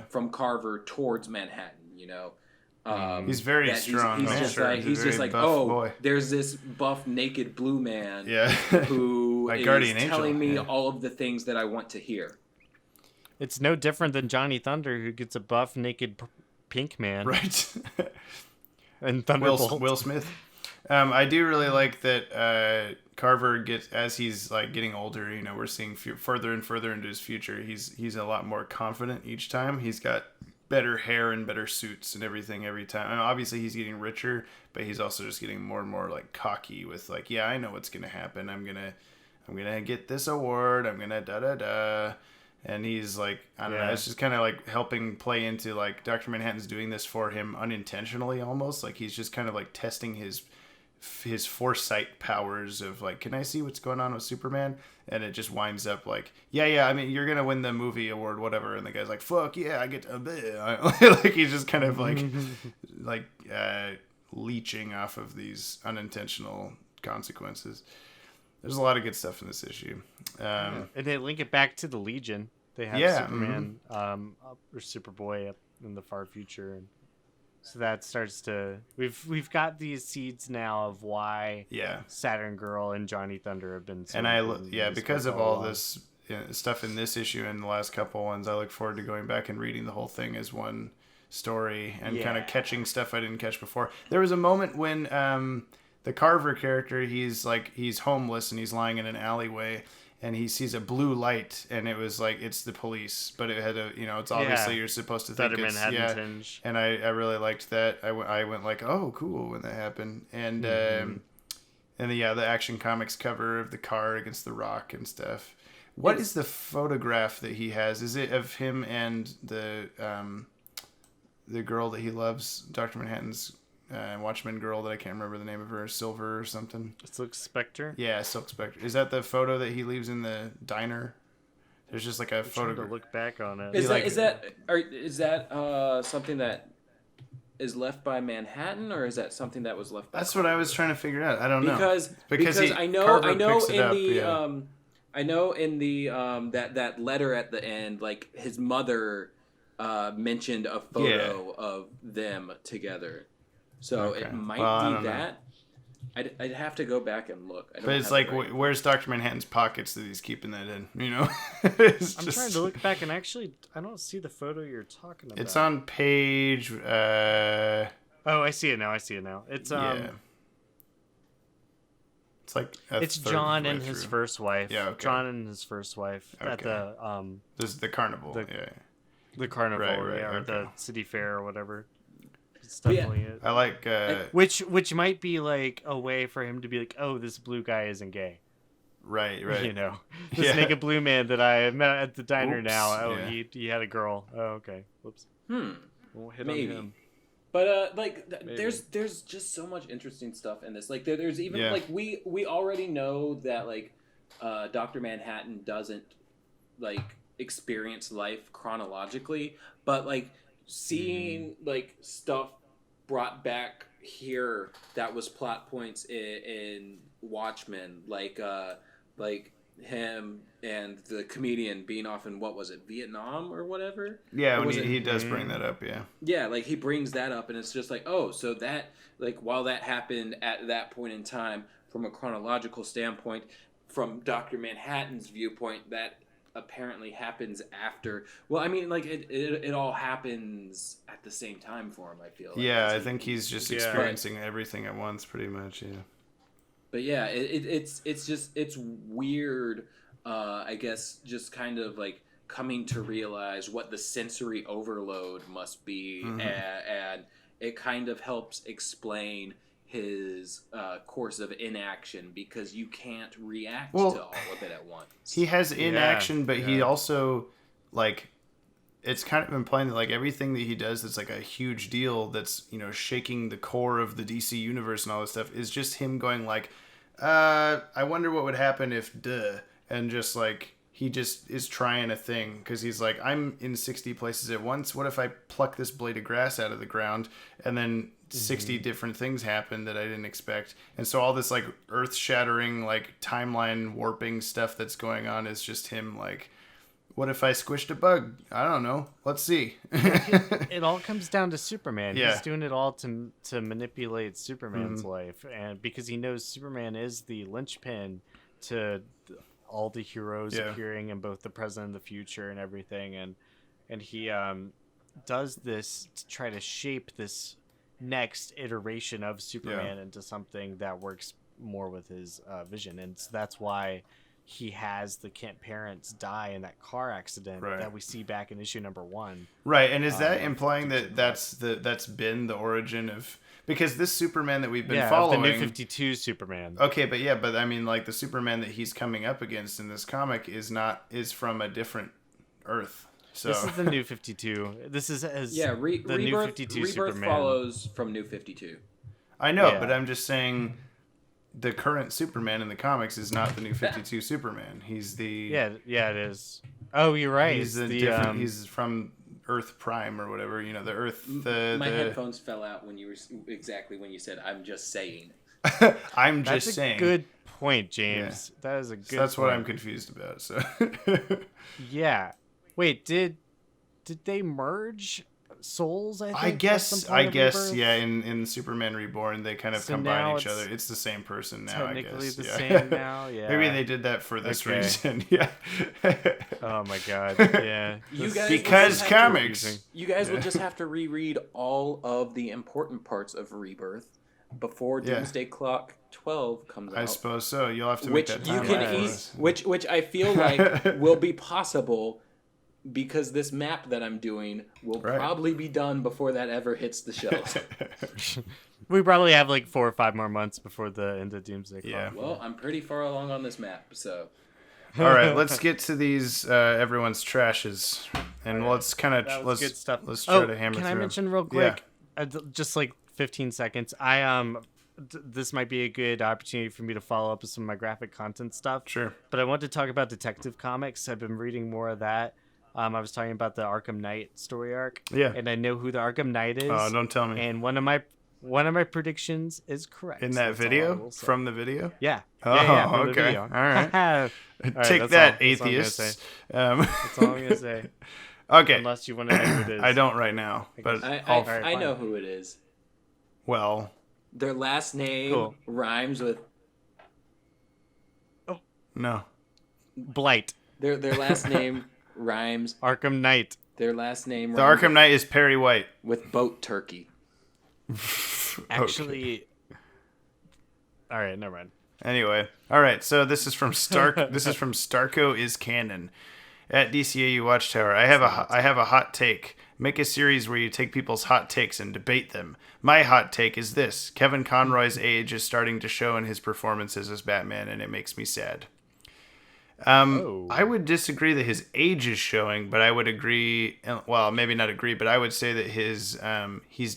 from Carver towards Manhattan, you know.
He's very strong.
He's just like,
boy.
there's this buff naked blue man who
like
is
Guardian
telling
Angel.
me all of the things that I want to hear.
It's no different than Johnny Thunder, who gets a buff naked pink man.
Right.
And Thunderbolt.
Will Smith. I do really like that Carver gets, as he's like getting older, you know, we're seeing further and further into his future. He's a lot more confident each time. He's got better hair and better suits and everything every time. And obviously he's getting richer, but he's also just getting more and more like cocky with like, yeah, I know what's gonna happen. I'm gonna get this award. I'm gonna da da da. And he's like, I don't know, it's just kind of like helping play into like Dr. Manhattan's doing this for him unintentionally almost. Like he's just kind of like testing his foresight powers of like, can I see what's going on with Superman? And it just winds up like, yeah, I mean, you're going to win the movie award, whatever. And the guy's like, fuck yeah, I get to, like he's just kind of like, leeching off of these unintentional consequences. There's a lot of good stuff in this issue.
And they link it back to the Legion. They have Superman or Superboy up in the far future, and so that starts to we've got these seeds now of why Saturn Girl and Johnny Thunder have been. So
and because of all this stuff in this issue and the last couple ones, I look forward to going back and reading the whole thing as one story and kind of catching stuff I didn't catch before. There was a moment when the Carver character, he's homeless and he's lying in an alleyway and he sees a blue light and it was like, it's the police, but it had it's obviously you're supposed to think it's,
tinge.
And I really liked that. I went like, oh, cool when that happened. And, the Action Comics cover of the car against the rock and stuff. What is the photograph that he has? Is it of him and the girl that he loves, Dr. Manhattan's Watchmen girl that I can't remember the name of her, Silver or something?
Silk Spectre?
Yeah, Silk Spectre. Is that the photo that he leaves in the diner? There's just like a photo.
To look back on it.
Is that something that is left by Manhattan, or is that something that was left by
That's what I was trying to figure out. I don't know.
Because I know in the that letter at the end, like his mother mentioned a photo of them together. So it might be that. I'd have to go back and look.
But it's like, where's Dr. Manhattan's pockets that he's keeping that in? You know,
I'm trying to look back, and actually, I don't see the photo you're talking about.
It's on page.
Oh, I see it now. It's
like
it's John and his first wife.
Yeah, okay.
John and his first wife at the
This is the carnival.
The carnival, or the city fair or whatever. It's definitely it.
I like
which might be like a way for him to be like, oh, this blue guy isn't gay.
Right.
You know, this naked blue man that I met at the diner now. Oh, he had a girl. Oh, okay. Whoops. Won't hit
Maybe.
on him.
But there's just so much interesting stuff in this. Like there's even like we already know that like Dr. Manhattan doesn't like experience life chronologically, but like seeing like stuff brought back here that was plot points in Watchmen, like him and the comedian being off in, what was it, Vietnam or whatever?
Yeah, when he does bring that up,
yeah, like he brings that up, and it's just like, oh, so that like while that happened at that point in time from a chronological standpoint, from Dr. Manhattan's viewpoint, that apparently happens after. Well, I mean, like it all happens at the same time for him, I feel like.
Yeah, I think he's just experiencing everything at once, pretty much.
But yeah, it's weird. I guess just kind of like coming to realize what the sensory overload must be, and it kind of helps explain his course of inaction, because you can't react to all of it at once.
He has inaction, but he also, like, it's kind of implying that like everything that he does that's like a huge deal, that's, you know, shaking the core of the DC universe and all this stuff, is just him going like, I wonder what would happen if and just like he just is trying a thing because he's like, I'm in 60 places at once. What if I pluck this blade of grass out of the ground and then 60 different things happen that I didn't expect? And so all this like earth shattering, like timeline warping stuff that's going on is just him like, what if I squished a bug? I don't know. Let's see.
It all comes down to Superman.
Yeah.
He's doing it all to manipulate Superman's life, and because he knows Superman is the linchpin to all the heroes appearing in both the present and the future and everything, and he does this to try to shape this next iteration of Superman into something that works more with his vision, and so that's why he has the Kent parents die in that car accident that we see back in issue number 1.
Right, and is that implying that that's been the origin of, because this Superman that we've been following,
the New 52 Superman.
Okay, but I mean, like the Superman that he's coming up against in this comic is from a different Earth. So
this is the New 52. This is the New 52
Rebirth
Superman
follows from New 52.
I know, but I'm just saying, the current Superman in the comics is not the New 52 Superman. He's the
it is. Oh, you're right.
He's different. He's from Earth Prime or whatever. You know, the Earth.
My headphones fell out when you said, "I'm just saying."
I'm
That's
just
a
saying.
good point, James. Yeah. That is a good.
So that's
point.
what I'm confused about. So.
Yeah. Wait. Did they merge souls?
I guess. Yeah. In Superman Reborn, they kind of combine each other. It's the same person now.
Technically
I guess.
the same now. Yeah.
Maybe they did that for this reason. Yeah.
Oh my God. Yeah.
Because comics.
You guys will just have to reread all of the important parts of Rebirth before Doomsday Clock 12 comes out.
I suppose so. You'll have to make that time.
Which I feel like will be possible, because this map that I'm doing will probably be done before that ever hits the shelves.
We probably have like 4 or 5 more months before the end of Doomsday Clock.
Yeah.
Well, I'm pretty far along on this map, so.
All right, let's get to these everyone's trashes, and let's kind of let's try to hammer through.
Can I mention real quick, just like 15 seconds? This might be a good opportunity for me to follow up with some of my graphic content stuff.
Sure.
But I want to talk about Detective Comics. I've been reading more of that. I was talking about the Arkham Knight story arc. Yeah. And I know who the Arkham Knight is.
Oh, don't tell me.
And one of my predictions is correct.
In that video? From the video?
Yeah.
Oh,
from
okay.
the video.
All right. Take
that's
that,
all.
atheists.
That's all I'm going to say.
Okay.
Unless you want to know who it is.
I don't right now. But
I know who it is.
Well.
Their last name rhymes with...
Oh.
No.
Blight.
Their last name rhymes...
Arkham Knight.
Their last name
The Arkham Knight is Perry White.
With boat turkey.
Actually... All right, never mind.
Anyway, all right. So this is from Stark. This is from Starco is Canon at DCAU Watchtower. I have a hot take. Make a series where you take people's hot takes and debate them. My hot take is this: Kevin Conroy's age is starting to show in his performances as Batman, and it makes me sad. I would disagree that his age is showing, but I would agree. Well, maybe not agree, but I would say that his he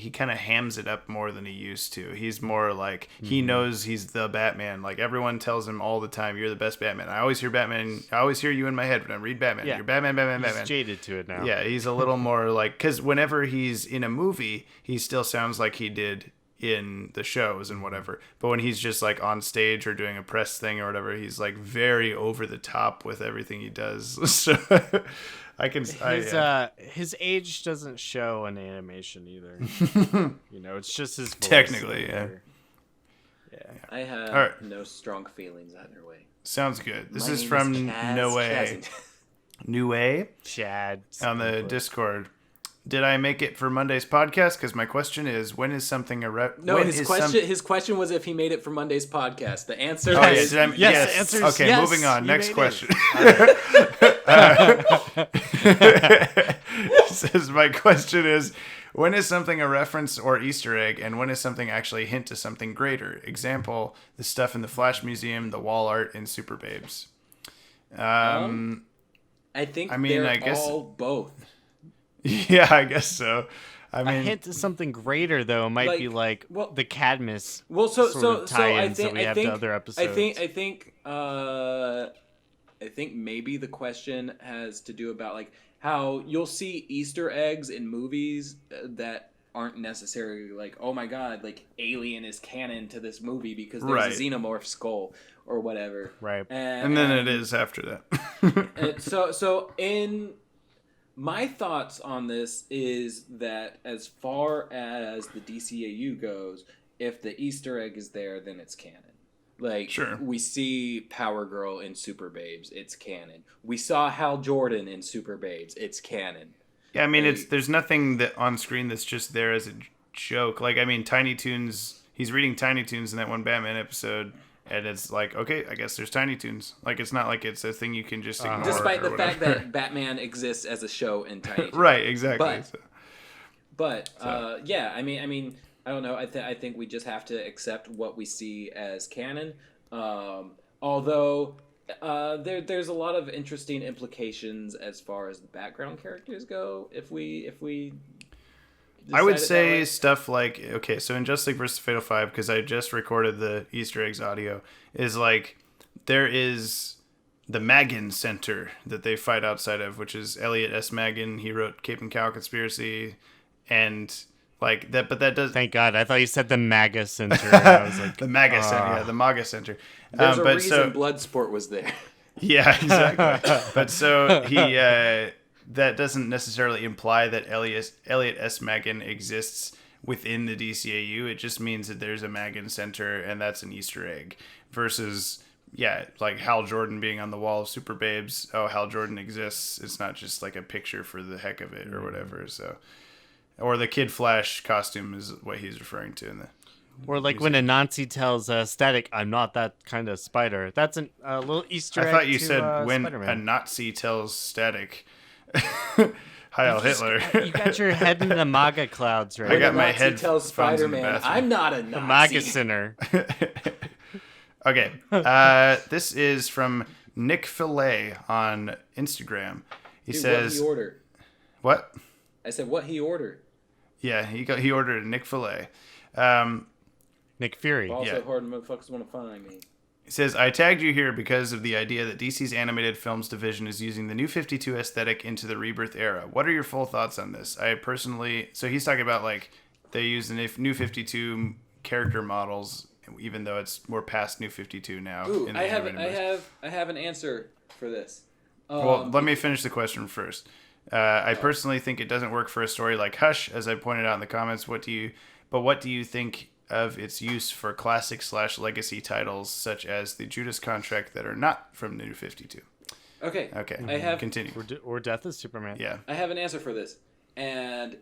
kind of hams it up more than he used to. He's more like he knows he's the Batman. Like everyone tells him all the time, "You're the best Batman." I always hear Batman. I always hear you in my head when I read Batman. Yeah. You're Batman, Batman, Batman.
He's jaded to it now.
Yeah, he's a little more like, because whenever he's in a movie, he still sounds like he did in the shows and whatever, but when he's just like on stage or doing a press thing or whatever, he's like very over the top with everything he does. So
his age doesn't show in animation either. It's just his voice.
Technically. Yeah.
I have no strong feelings either way.
Sounds good. This is from Nue
Chad
on the Discord. Did I make it for Monday's podcast? Because my question is, when is something
his question was if he made it for Monday's podcast. The answer
is
yes. The answer is
okay,
yes,
moving on. Next question. Says my question is, when is something a reference or Easter egg, and when is something actually a hint to something greater? Example: the stuff in the Flash Museum, the wall art in Super Babes.
I guess all both.
Yeah, I guess so. I mean,
a hint to something greater though might be like the Cadmus.
Well, so
tie-ins that we have to other episodes.
I think I think maybe the question has to do about like how you'll see Easter eggs in movies that aren't necessarily like, oh my god, like Alien is canon to this movie because there's a xenomorph skull or whatever.
Right.
And then it is after that.
So in my thoughts on this is that as far as the DCAU goes, if the Easter egg is there, then it's canon. Like,
sure.
We see Power Girl in Super Babes, it's canon. We saw Hal Jordan in Super Babes, it's canon.
Yeah, I mean, there's nothing that on screen that's just there as a joke. Like, I mean, Tiny Toons, he's reading Tiny Toons in that one Batman episode, and it's like, okay, I guess there's Tiny Toons. Like, it's not like it's a thing you can just ignore.
Despite the fact that Batman exists as a show in Tiny Toons.
Right, exactly.
But yeah, I mean, I don't know. I think we just have to accept what we see as canon. Although there's a lot of interesting implications as far as the background characters go. If we
I would say stuff like, okay, so in Justice League vs. Fatal 5, because I just recorded the Easter eggs audio, is like there is the Magan Center that they fight outside of, which is Elliot S. Magan. He wrote Cape and Cow Conspiracy, and like that, but that does.
Thank God. I thought you said the MAGA Center. I was like,
the MAGA Center, yeah, the MAGA Center.
There's a reason Bloodsport was there.
Yeah, exactly. But so he that doesn't necessarily imply that Elliot S. Magan exists within the DCAU. It just means that there's a Magan Center, and that's an Easter egg. Versus, yeah, like Hal Jordan being on the wall of Super Babes. Oh, Hal Jordan exists. It's not just like a picture for the heck of it or whatever. So, or the Kid Flash costume is what he's referring to in the.
Or like when a Nazi tells Static, "I'm not that kind of spider." That's a little Easter egg.
I thought you
to,
said when
Spider-Man.
a Nazi tells Static, Heil Hitler.
You got your head in the MAGA clouds, right?
I got my
Nazi
head.
tells Spider-Man, "I'm not a Nazi."
The MAGA Center.
Okay, this is from Nick Fillet on Instagram. He says,
"What he ordered?"
What?
I said, "What he ordered?"
Yeah, he ordered a Nick Fillet.
Nick Fury.
Also, hard motherfuckers want to find me.
He says, I tagged you here because of the idea that DC's animated films division is using the New 52 aesthetic into the Rebirth era. What are your full thoughts on this? I personally... So he's talking about, like, they use the New 52 character models, even though it's more past New 52 now.
Ooh,
in the
I have an answer for this.
Well, let me finish the question first. I personally think it doesn't work for a story like Hush, as I pointed out in the comments. What do you think of its use for classic/legacy titles such as the Judas Contract that are not from New 52?
Okay.
I have continue.
Or Death of Superman.
Yeah.
I have an answer for this, and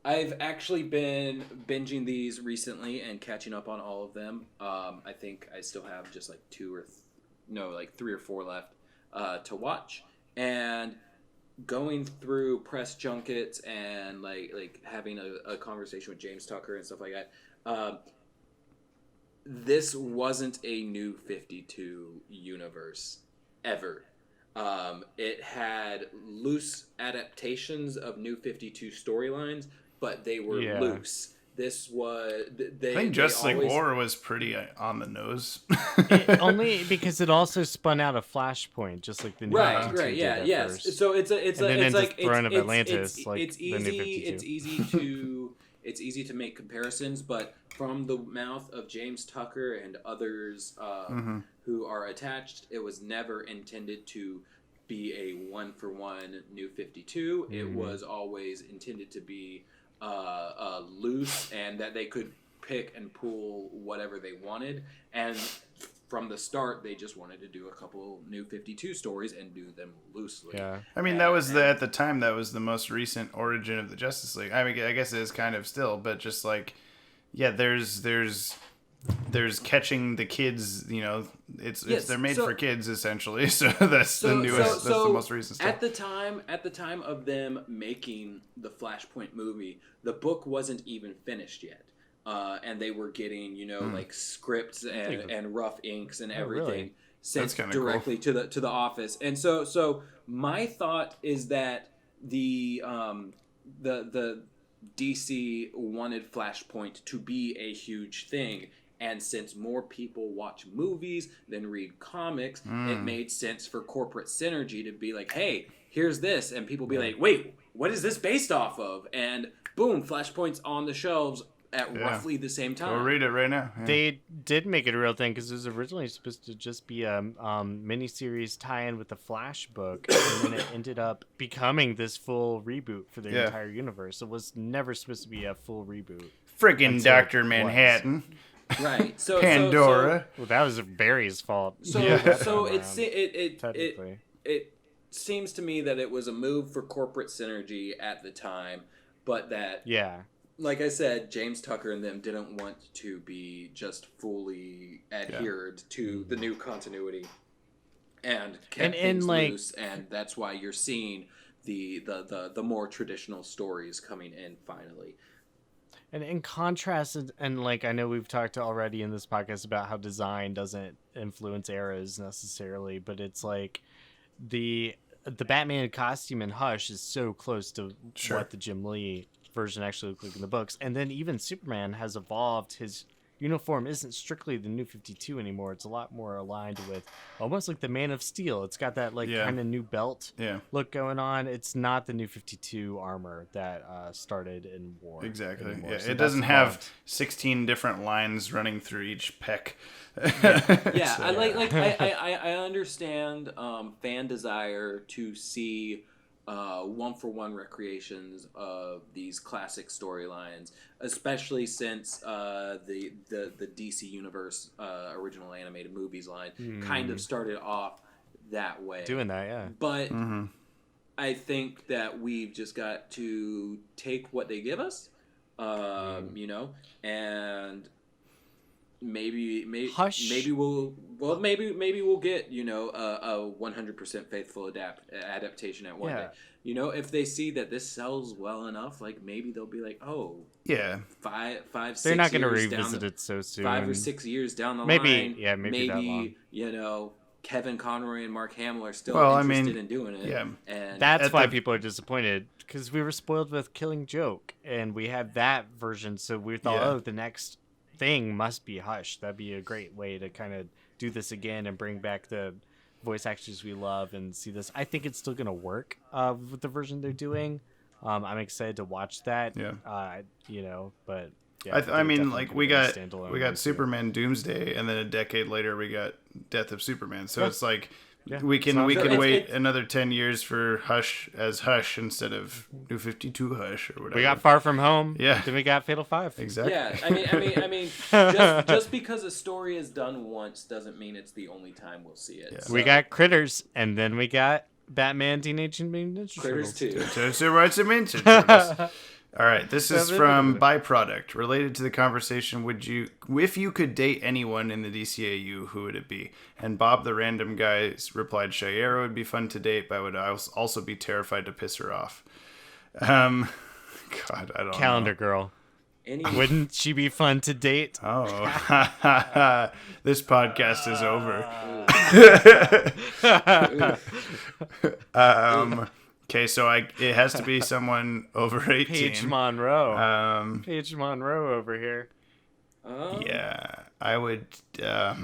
I've actually been binging these recently and catching up on all of them. I think I still have just like 3 or 4 left to watch, and going through press junkets and like having a conversation with James Tucker and stuff like that. This wasn't a New 52 universe ever. It had loose adaptations of New 52 storylines, but they were loose. This was... I
think Justice League War was pretty on the nose.
Only because it also spun out a Flashpoint, just like the New 52
right, yeah,
did at
yes.
first.
So it's like
Throne of
it's
Atlantis, like
it's
the New 52.
It's easy to make comparisons, but from the mouth of James Tucker and others who are attached, it was never intended to be a one-for-one New 52. Mm-hmm. It was always intended to be loose, and that they could pick and pull whatever they wanted. And from the start, they just wanted to do a couple New 52 stories and do them loosely.
Yeah.
I mean, that was at the time, that was the most recent origin of the Justice League. I mean, I guess it is kind of still, but just like, yeah, there's catching the kids, you know, they're made for kids essentially. So that's the newest, that's the most recent stuff.
At the time of them making the Flashpoint movie, the book wasn't even finished yet. And they were getting, like scripts and rough inks and everything sent directly to the office. And so my thought is that the DC wanted Flashpoint to be a huge thing, And since more people watch movies than read comics, it made sense for corporate synergy to be like, hey, here's this. And people be like, wait, what is this based off of? And boom, Flashpoint's on the shelves at roughly the same time.
Go read it right now. Yeah.
They did make it a real thing because it was originally supposed to just be a miniseries tie-in with the Flash book, and then it ended up becoming this full reboot for the entire universe. It was never supposed to be a full reboot.
Friggin' Dr. Manhattan.
Right. So
Pandora.
Well, that was Barry's fault.
So it seems to me that it was a move for corporate synergy at the time, but that like I said, James Tucker and them didn't want to be just fully adhered to the new continuity and kept things loose, and that's why you're seeing the more traditional stories coming in finally.
And in contrast, and like I know we've talked already in this podcast about how design doesn't influence eras necessarily, but it's like the Batman costume in Hush is so close to what the Jim Lee version actually looked like in the books. And then even Superman has evolved. His uniform isn't strictly the New 52 anymore. It's a lot more aligned with almost like the Man of Steel. It's got that kind of new belt look going on. It's not the New 52 armor that started in war.
Exactly.
Anymore.
Yeah,
So
it
that's
doesn't have
evolved.
16 different lines running through each peck.
Yeah, I understand fan desire to see one-for-one recreations of these classic storylines, especially since the DC Universe original animated movies line kind of started off that way.
Doing that, yeah.
But I think that we've just got to take what they give us, you know, and maybe we'll get, you know, a 100% faithful adaptation at one day. You know, if they see that this sells well enough, like maybe they'll be like, oh, five, 6
They're not going to
years
revisit it so soon.
5 or 6 years down the
maybe
line,
maybe that long.
You know, Kevin Conroy and Mark Hamill are still interested in doing it.
Yeah.
And
that's why people are disappointed, because we were spoiled with Killing Joke, and we had that version, so we thought, the next thing must be Hush. That'd be a great way to kind of do this again and bring back the voice actors we love and see this. I think it's still gonna work with the version they're doing. I'm excited to watch that. You know, but
I mean, like we got Superman Doomsday, and then a decade later we got Death of Superman. So it's like we can wait another 10 years for Hush as Hush instead of New 52 Hush or whatever.
We got Far From Home. Yeah. Then we got Fatal 5.
Exactly.
Yeah. I mean, just because a story is done once doesn't mean it's the only time we'll see it.
Yeah.
So.
We got Critters, and then we got Batman Teenage Mutant Ninja
Critters 2.
All right, this is from Byproduct. Related to the conversation, if you could date anyone in the DCAU, who would it be? And Bob the Random Guy replied, Shayera would be fun to date, but I would also be terrified to piss her off. God, I don't know.
Calendar Girl. Wouldn't she be fun to date?
Oh, this podcast is over. Okay, so it has to be someone over 18.
Paige Monroe. Paige Monroe over here.
Yeah, I would. I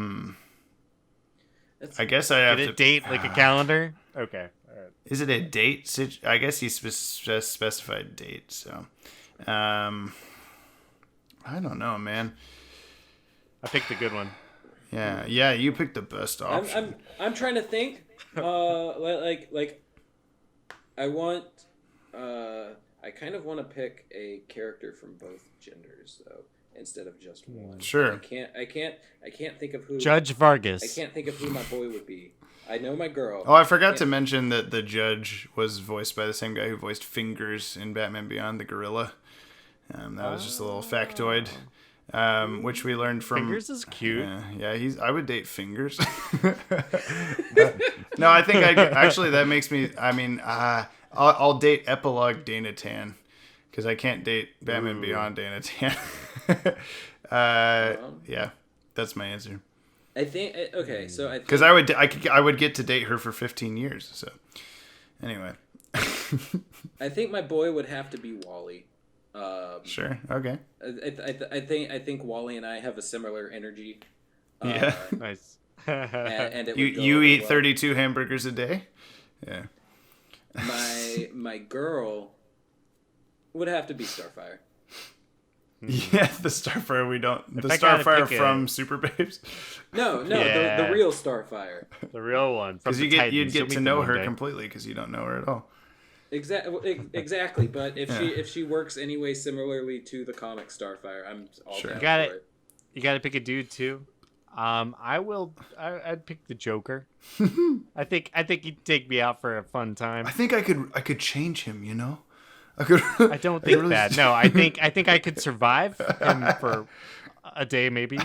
guess I have to
date like a calendar. Okay, all right.
Is it a date? I guess he specified date. So, I don't know, man.
I picked a good one.
Yeah, you picked the best option.
I'm trying to think. Like I want. I kind of want to pick a character from both genders though, instead of just one.
Sure.
I can't think of who.
Judge Vargas.
I can't think of who my boy would be. I know my girl.
Oh, I forgot to mention that the judge was voiced by the same guy who voiced Fingers in Batman Beyond, the gorilla. That was just a little factoid, which we learned from.
Fingers is cute.
Yeah, I would date Fingers. No, I think actually that makes me. I mean, I'll date Epilogue Dana Tan, because I can't date Batman Beyond Dana Tan. Yeah, that's my answer.
I think okay, so I
because I would get to date her for 15 years. So anyway,
I think my boy would have to be Wally.
Sure. Okay.
I think Wally and I have a similar energy.
Yeah.
Nice.
And it
You
would go
eat
well.
32 hamburgers a day? Yeah.
My girl would have to be Starfire.
Yeah, the Starfire we don't.
If
The
I gotta
Starfire
pick
from Super Babes.
No,
Yeah.
the real Starfire.
The real one. From
Because
the
you'd
Titans.
get
You'll
to
meet
know
them one
her
day.
completely because you don't know her at all.
Exactly. But
Yeah.
if she works anyway similarly to the comic Starfire, I'm all
Sure.
down
Got
for
it. You got to pick a dude too. I'd pick the Joker. I think he'd take me out for a fun time.
I think I could change him. You know, I could.
I don't think
really-
that. No, I think I could survive him for a day maybe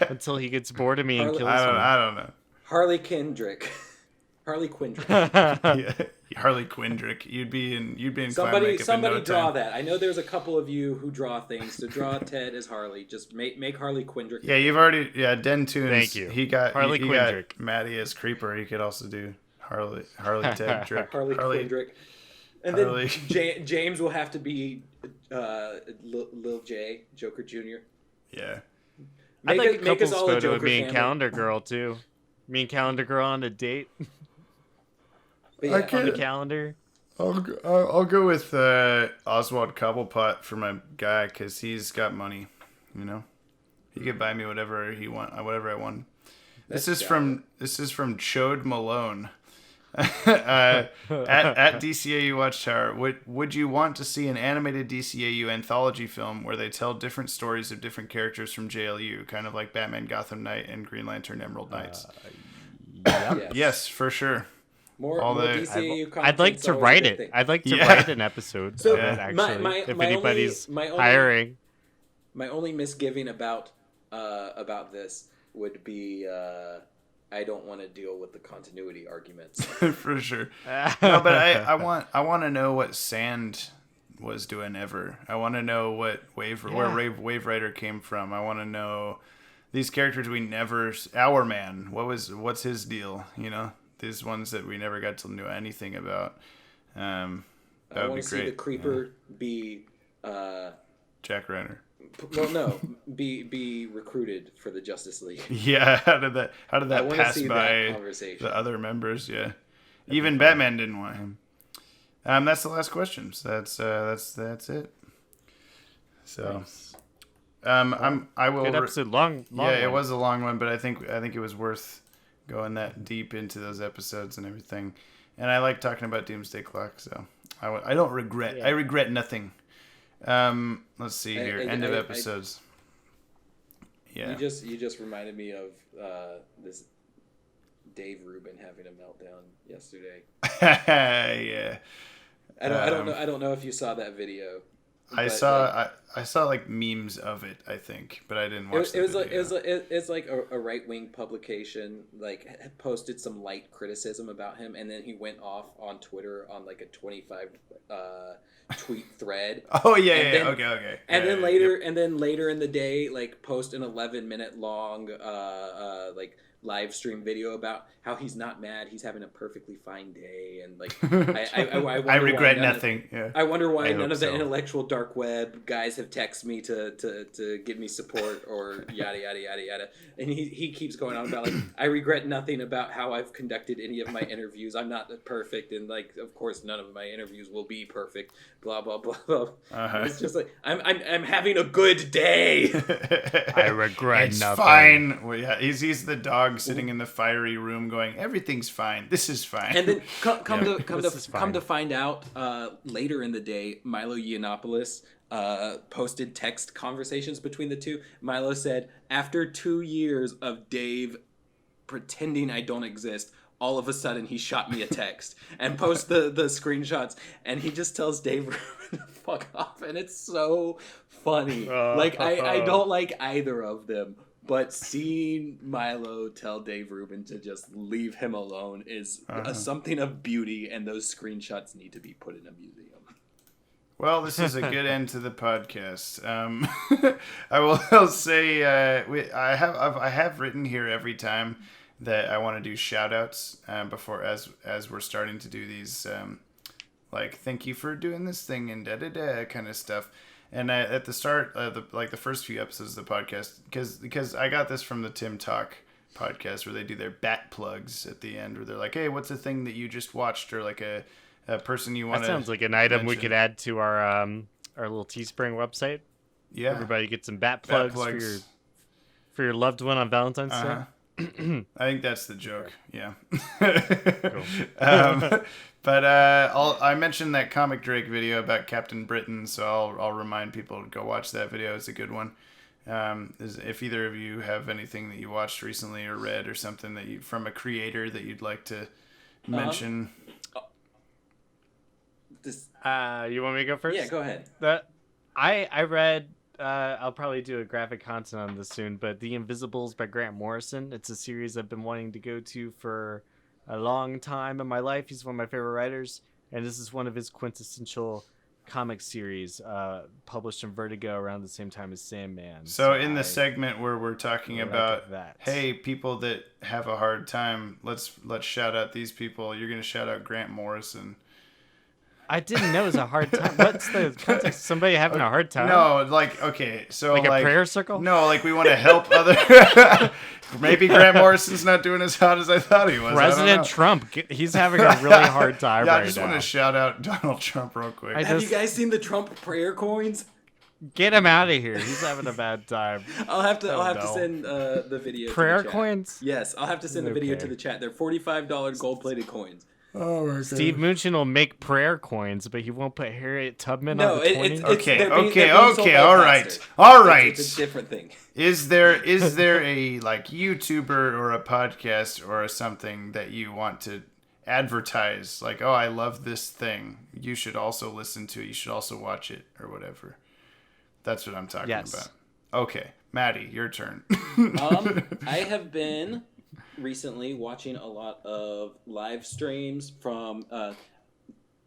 until he gets bored of me and kills me.
I don't know.
Harley Quindrick.
Yeah. Harley Quindrick. You'd be in
Somebody
climb makeup in no
draw
time.
that. I know there's a couple of you who draw things. So draw Ted as Harley. Just make Harley Quindrick.
Yeah, you've already. Yeah, Den Toons.
Thank you.
He got
Harley
he got
Quindrick.
Maddie as Creeper. He could also do Harley Ted Drick.
Harley Quindrick. And
Harley.
then James will have to be Lil J, Joker Jr.
Yeah.
I'd like a
Make us
couple's
all a
photo of
Joker
me and
family.
Calendar Girl too. Me and Calendar Girl on a date
But
I
yeah,
can't-
on the calendar.
I'll go with Oswald Cobblepot for my guy because he's got money. You know, he could buy me whatever I want. This is from Chode Malone. at DCAU Watchtower. Would you want to see an animated DCAU anthology film where they tell different stories of different characters from JLU, kind of like Batman Gotham Knight and Green Lantern Emerald Knights? Yes, for sure.
More DCAU content.
I'd like to write it. I'd like to write an episode
So
of it, actually. If anybody's hiring.
My only misgiving about this would be I don't want to deal with the continuity arguments.
For sure. No, but I want to know what Sand was doing ever. I want to know where Wave Rider came from. I want to know these characters we never. Our Man. What's his deal? You know, these ones that we never got to know anything about. That
I
would
want
be
to see
great.
the Creeper be.
Jack Reiner.
Well, no, be recruited for the Justice League.
Yeah, how did that
I wanna
pass
see
by
that conversation.
the other members? Yeah, even Batman didn't want him. That's the last question. So that's it. So, I will.
Good episode, long
Yeah,
one.
it was a long one, but I think it was worth going that deep into those episodes and everything. And I like talking about Doomsday Clock, so I don't regret.
Yeah.
I regret nothing. Let's see here. End of episodes. Yeah.
You just reminded me of this Dave Rubin having a meltdown yesterday.
Yeah.
I don't know if you saw that video.
I saw like memes of it, I think, but I didn't watch the video.
It's like a right wing publication like posted some light criticism about him, and then he went off on Twitter on like a 25 tweet thread.
Oh yeah,
And
yeah,
then-
okay.
And
Yeah,
then
yeah,
later,
yep.
and then later in the day, like post an 11-minute long, like live stream video about how he's not mad, he's having a perfectly fine day, and like I wonder
I
why
regret
none of-
nothing. Yeah.
I wonder why
I
none
hope
of the
so.
intellectual dark web guys have texted me to give me support or yada yada yada yada. And he keeps going on about like I regret nothing about how I've conducted any of my interviews. I'm not perfect, and like of course none of my interviews will be perfect. Blah blah blah blah.
Uh-huh.
It's just like I'm having a good day.
I regret
It's
nothing.
fine. Well, yeah, he's the dog sitting in the fiery room going, everything's fine. This is fine.
And then come
This is fine.
to find out later in the day, Milo Yiannopoulos posted text conversations between the two. Milo said, after 2 years of Dave pretending I don't exist, all of a sudden he shot me a text and post the screenshots, and he just tells Dave to fuck off, and it's so funny. Like I don't like either of them. But seeing Milo tell Dave Rubin to just leave him alone is something of beauty, and those screenshots need to be put in a museum.
Well, this is a good end to the podcast. I will say I have written here every time that I want to do shout outs before as we're starting to do these like thank you for doing this thing and da da da kind of stuff. And at the start, the first few episodes of the podcast, because I got this from the Tim Talk podcast where they do their bat plugs at the end, where they're like, "Hey, what's a thing that you just watched?" Or like a person you want to.
That sounds like an item
mention.
we could add to our little Teespring website.
Yeah,
everybody get some bat plugs. For your loved one on Valentine's Day.
I think that's the joke. Yeah.
Cool.
But I mentioned that Comic Drake video about Captain Britain, so I'll remind people to go watch that video. It's a good one. If either of you have anything that you watched recently or read or something that from a creator that you'd like to mention.
You want me to go first?
Yeah, go ahead.
I read. I'll probably do a graphic content on this soon, but The Invisibles by Grant Morrison. It's a series I've been wanting to go to for a long time in my life. He's one of my favorite writers, and this is one of his quintessential comic series, published in Vertigo around the same time as Sandman.
So in the segment where we're talking about,
that.
Hey, people that have a hard time, let's shout out these people. You're gonna shout out Grant Morrison.
I didn't know it was a hard time. What's the context? Somebody having a hard time?
No, okay, so
like a prayer circle?
No, we want to help other. Maybe Grant Morrison's not doing as hot as I thought he was.
President Trump, he's having a really hard time right now.
I just want to shout out Donald Trump real quick.
Have you guys seen the Trump prayer coins?
Get him out of here. He's having a bad time.
I'll have to send the video.
Prayer
to the chat.
Coins?
Yes, I'll have to send the video to the chat. They're $45 gold-plated coins.
Oh my God.
Steve Munchin will make prayer coins, but he won't put Harriet Tubman on the 20.
Okay, all right.
It's a different thing.
Is there a YouTuber or a podcast or something that you want to advertise? Like, oh, I love this thing. You should also listen to it. You should also watch it or whatever. That's what I'm talking about. Okay, Maddie, your turn.
I have been recently watching a lot of live streams from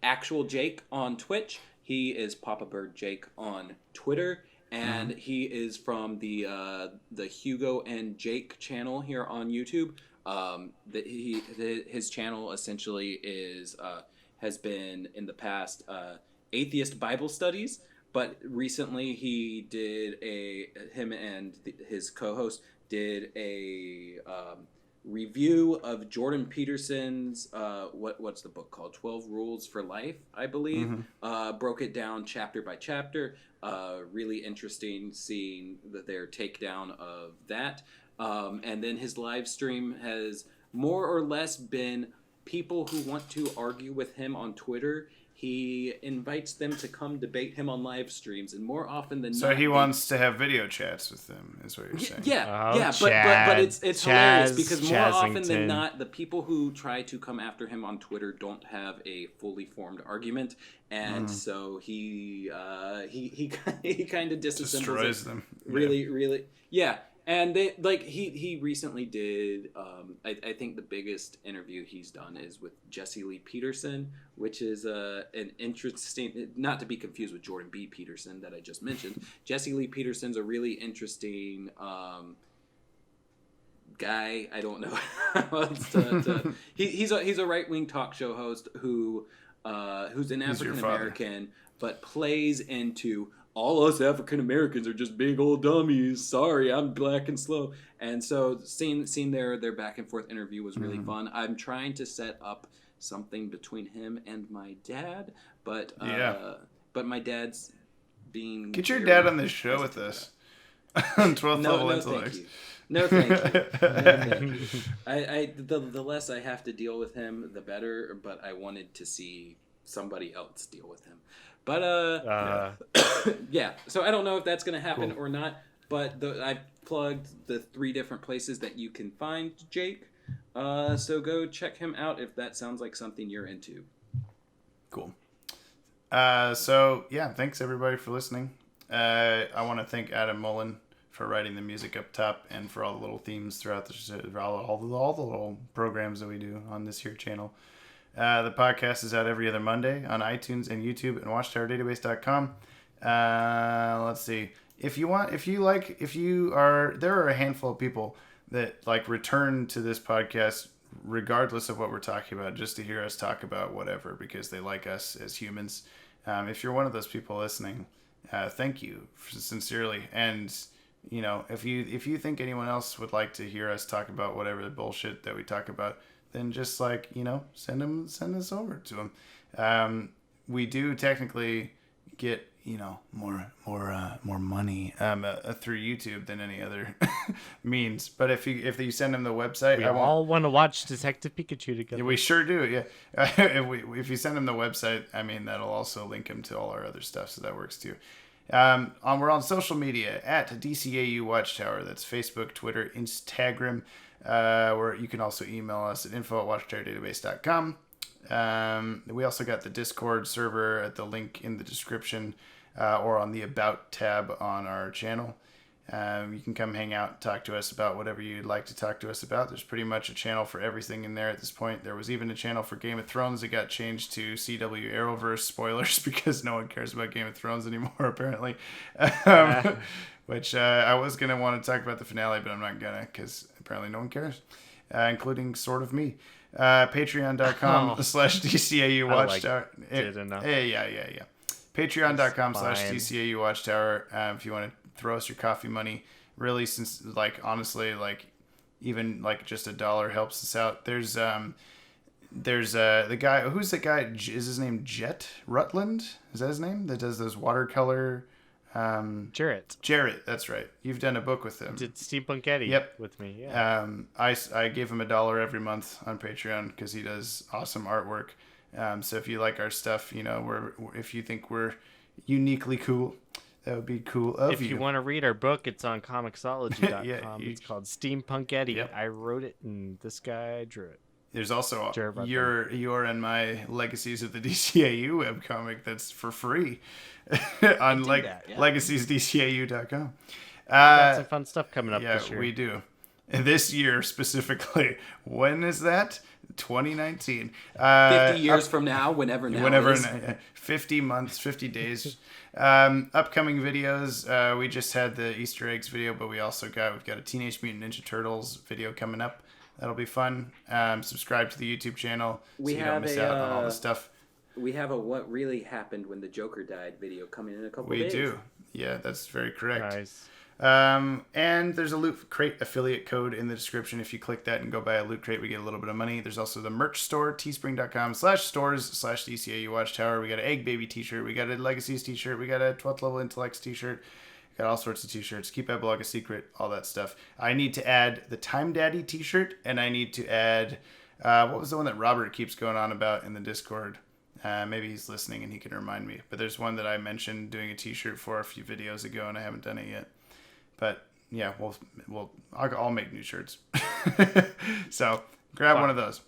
actual Jake on Twitch. He is Papa Bird Jake on Twitter, and he is from the Hugo and Jake channel here on YouTube. His channel essentially has been in the past atheist Bible studies, but recently he did him and his co-host did a review of Jordan Peterson's what's the book called? 12 Rules for Life, I believe. Broke it down chapter by chapter. Really interesting seeing their takedown of that. And then his live stream has more or less been people who want to argue with him on Twitter. He invites them to come debate him on live streams, and more often than not...
So he wants to have video chats with them, is what you're saying.
But it's hilarious, because more often than not, the people who try to come after him on Twitter don't have a fully formed argument, and so he kind of
destroys them.
Really. Yeah. And he recently did, I think the biggest interview he's done is with Jesse Lee Peterson, which is an interesting, not to be confused with Jordan B. Peterson that I just mentioned. Jesse Lee Peterson's a really interesting guy. I don't know. He's a right-wing talk show host who's an African American, but plays into... all us African Americans are just big old dummies. Sorry, I'm black and slow. And so seeing their back and forth interview was really fun. I'm trying to set up something between him and my dad, but my dad's being...
Get your dad on this show with us. On 12th Level Intellects.
No, thank you. The less I have to deal with him, the better, but I wanted to see somebody else deal with him. But, yeah. So I don't know if that's going to happen or not, but I've plugged the 3 different places that you can find Jake. So go check him out if that sounds like something you're into.
Cool. So, yeah, thanks everybody for listening. I want to thank Adam Mullen for writing the music up top and for all the little themes throughout all the little programs that we do on this here channel. The podcast is out every other Monday on iTunes and YouTube and WatchtowerDatabase.com. Let's see. There are a handful of people that return to this podcast regardless of what we're talking about, just to hear us talk about whatever, because they like us as humans. If you're one of those people listening, thank you sincerely. And you know, if you think anyone else would like to hear us talk about whatever the bullshit that we talk about, then just like, you know, send us over to them. We do technically get, you know, more money through YouTube than any other means. But if you send them the website,
we all want to watch Detective Pikachu together.
Yeah, we sure do. Yeah, if you send them the website, I mean, that'll also link them to all our other stuff, so that works too. We're on social media at DCAU Watchtower. That's Facebook, Twitter, Instagram. Where you can also email us at info@watchtowerdatabase.com. We also got the Discord server at the link in the description or on the About tab on our channel. You can come hang out and talk to us about whatever you'd like to talk to us about. There's pretty much a channel for everything in there at this point. There was even a channel for Game of Thrones that got changed to CW Arrowverse spoilers because no one cares about Game of Thrones anymore, apparently. Which I was going to want to talk about the finale, but I'm not going to because apparently no one cares, including sort of me. Patreon.com/DCAU Watchtower. Yeah. Patreon.com/DCAU Watchtower. If you want to throw us your coffee money, really, since like honestly, like even like just $1 helps us out. There's the guy, who's the guy, is his name Jet Rutland, is that his name, that does those watercolor Jarrett, that's right. You've done a book with him.
Did Steampunk Eddie with me,
yeah. I give him $1 every month on Patreon because he does awesome artwork. So if you like our stuff, you know, if you think we're uniquely cool, that would be cool of you.
If you want to read our book, it's on Comixology.com.
Yeah,
it's called Steampunk Eddie.
Yep.
I wrote it, and this guy drew it.
There's also your and my Legacies of the DCAU webcomic that's for free on legasiesdcau.com.
Got some fun stuff coming up this year.
Yeah, we do. And this year specifically. When is that? 2019.
50 years from now, whenever is.
50 months, 50 days. Upcoming videos. We just had the Easter eggs video, but we've got a Teenage Mutant Ninja Turtles video coming up. That'll be fun. Subscribe to the YouTube channel so you don't miss out on all the stuff.
We have a What Really Happened When the Joker Died video coming in a couple days.
We do. Yeah, that's very correct.
Nice.
And there's a Loot Crate affiliate code in the description. If you click that and go buy a Loot Crate, we get a little bit of money. There's also the merch store, teespring.com/stores/DCAU Watchtower. We got an Egg Baby t-shirt. We got a Legacies t-shirt. We got a 12th Level Intellects t-shirt. Got all sorts of t-shirts. Keep that blog a secret. All that stuff. I need to add the Time Daddy t-shirt, and I need to add what was the one that Robert keeps going on about in the Discord? Maybe he's listening and he can remind me. But there's one that I mentioned doing a t-shirt for a few videos ago, and I haven't done it yet. But yeah, I'll make new shirts. So grab one of those.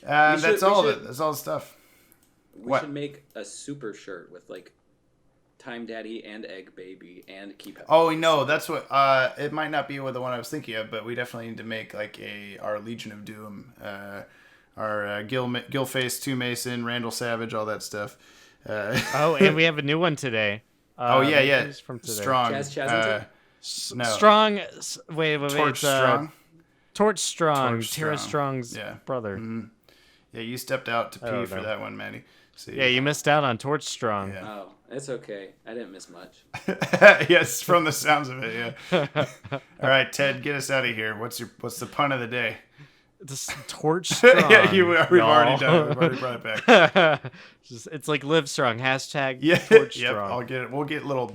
That's all the stuff.
We should make a super shirt with like Time Daddy and Egg Baby and keep it.
Oh no, that's what. It might not be the one I was thinking of, but we definitely need to make like our Legion of Doom, our Gilface, Two Mason, Randall Savage, all that stuff.
And we have a new one today.
Yeah.
From today.
Strong.
Chaz
no.
Strong. Wait.
Torch Strong.
Torch Strong. Tara Strong's brother.
Mm-hmm. Yeah, you stepped out to pee for that one, Maddie. So,
yeah, you missed out on Torch Strong.
Yeah.
Oh, it's okay. I didn't miss much.
Yes, from the sounds of it, yeah. All right, Ted, get us out of here. What's the pun of the day?
This Torch Strong.
Yeah, we've already done it. We've already brought it back.
It's like Live Strong. Hashtag
yeah,
Torch
yep,
Strong.
I'll get it. We'll get little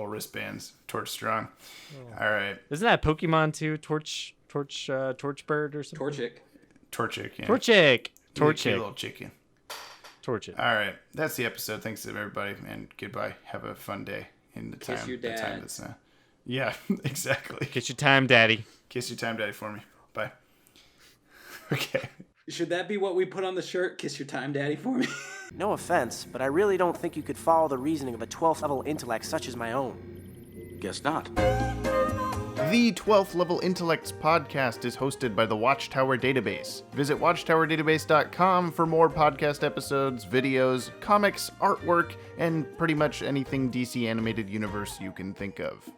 wristbands. Torch Strong. Oh. All right.
Isn't that Pokemon too? Torchbird or something?
Torchic, yeah.
Torchic.
Little chicken.
Torch it.
All right. That's the episode. Thanks to everybody, and goodbye. Have a fun day in the time.
Kiss your dad.
The time that's yeah, exactly.
Kiss your time, Daddy.
Kiss your time, Daddy, for me. Bye. Okay.
Should that be what we put on the shirt? Kiss your time, Daddy, for me.
No offense, but I really don't think you could follow the reasoning of a 12th level intellect such as my own.
Guess not.
The 12th Level Intellects podcast is hosted by the Watchtower Database. Visit watchtowerdatabase.com for more podcast episodes, videos, comics, artwork, and pretty much anything DC Animated Universe you can think of.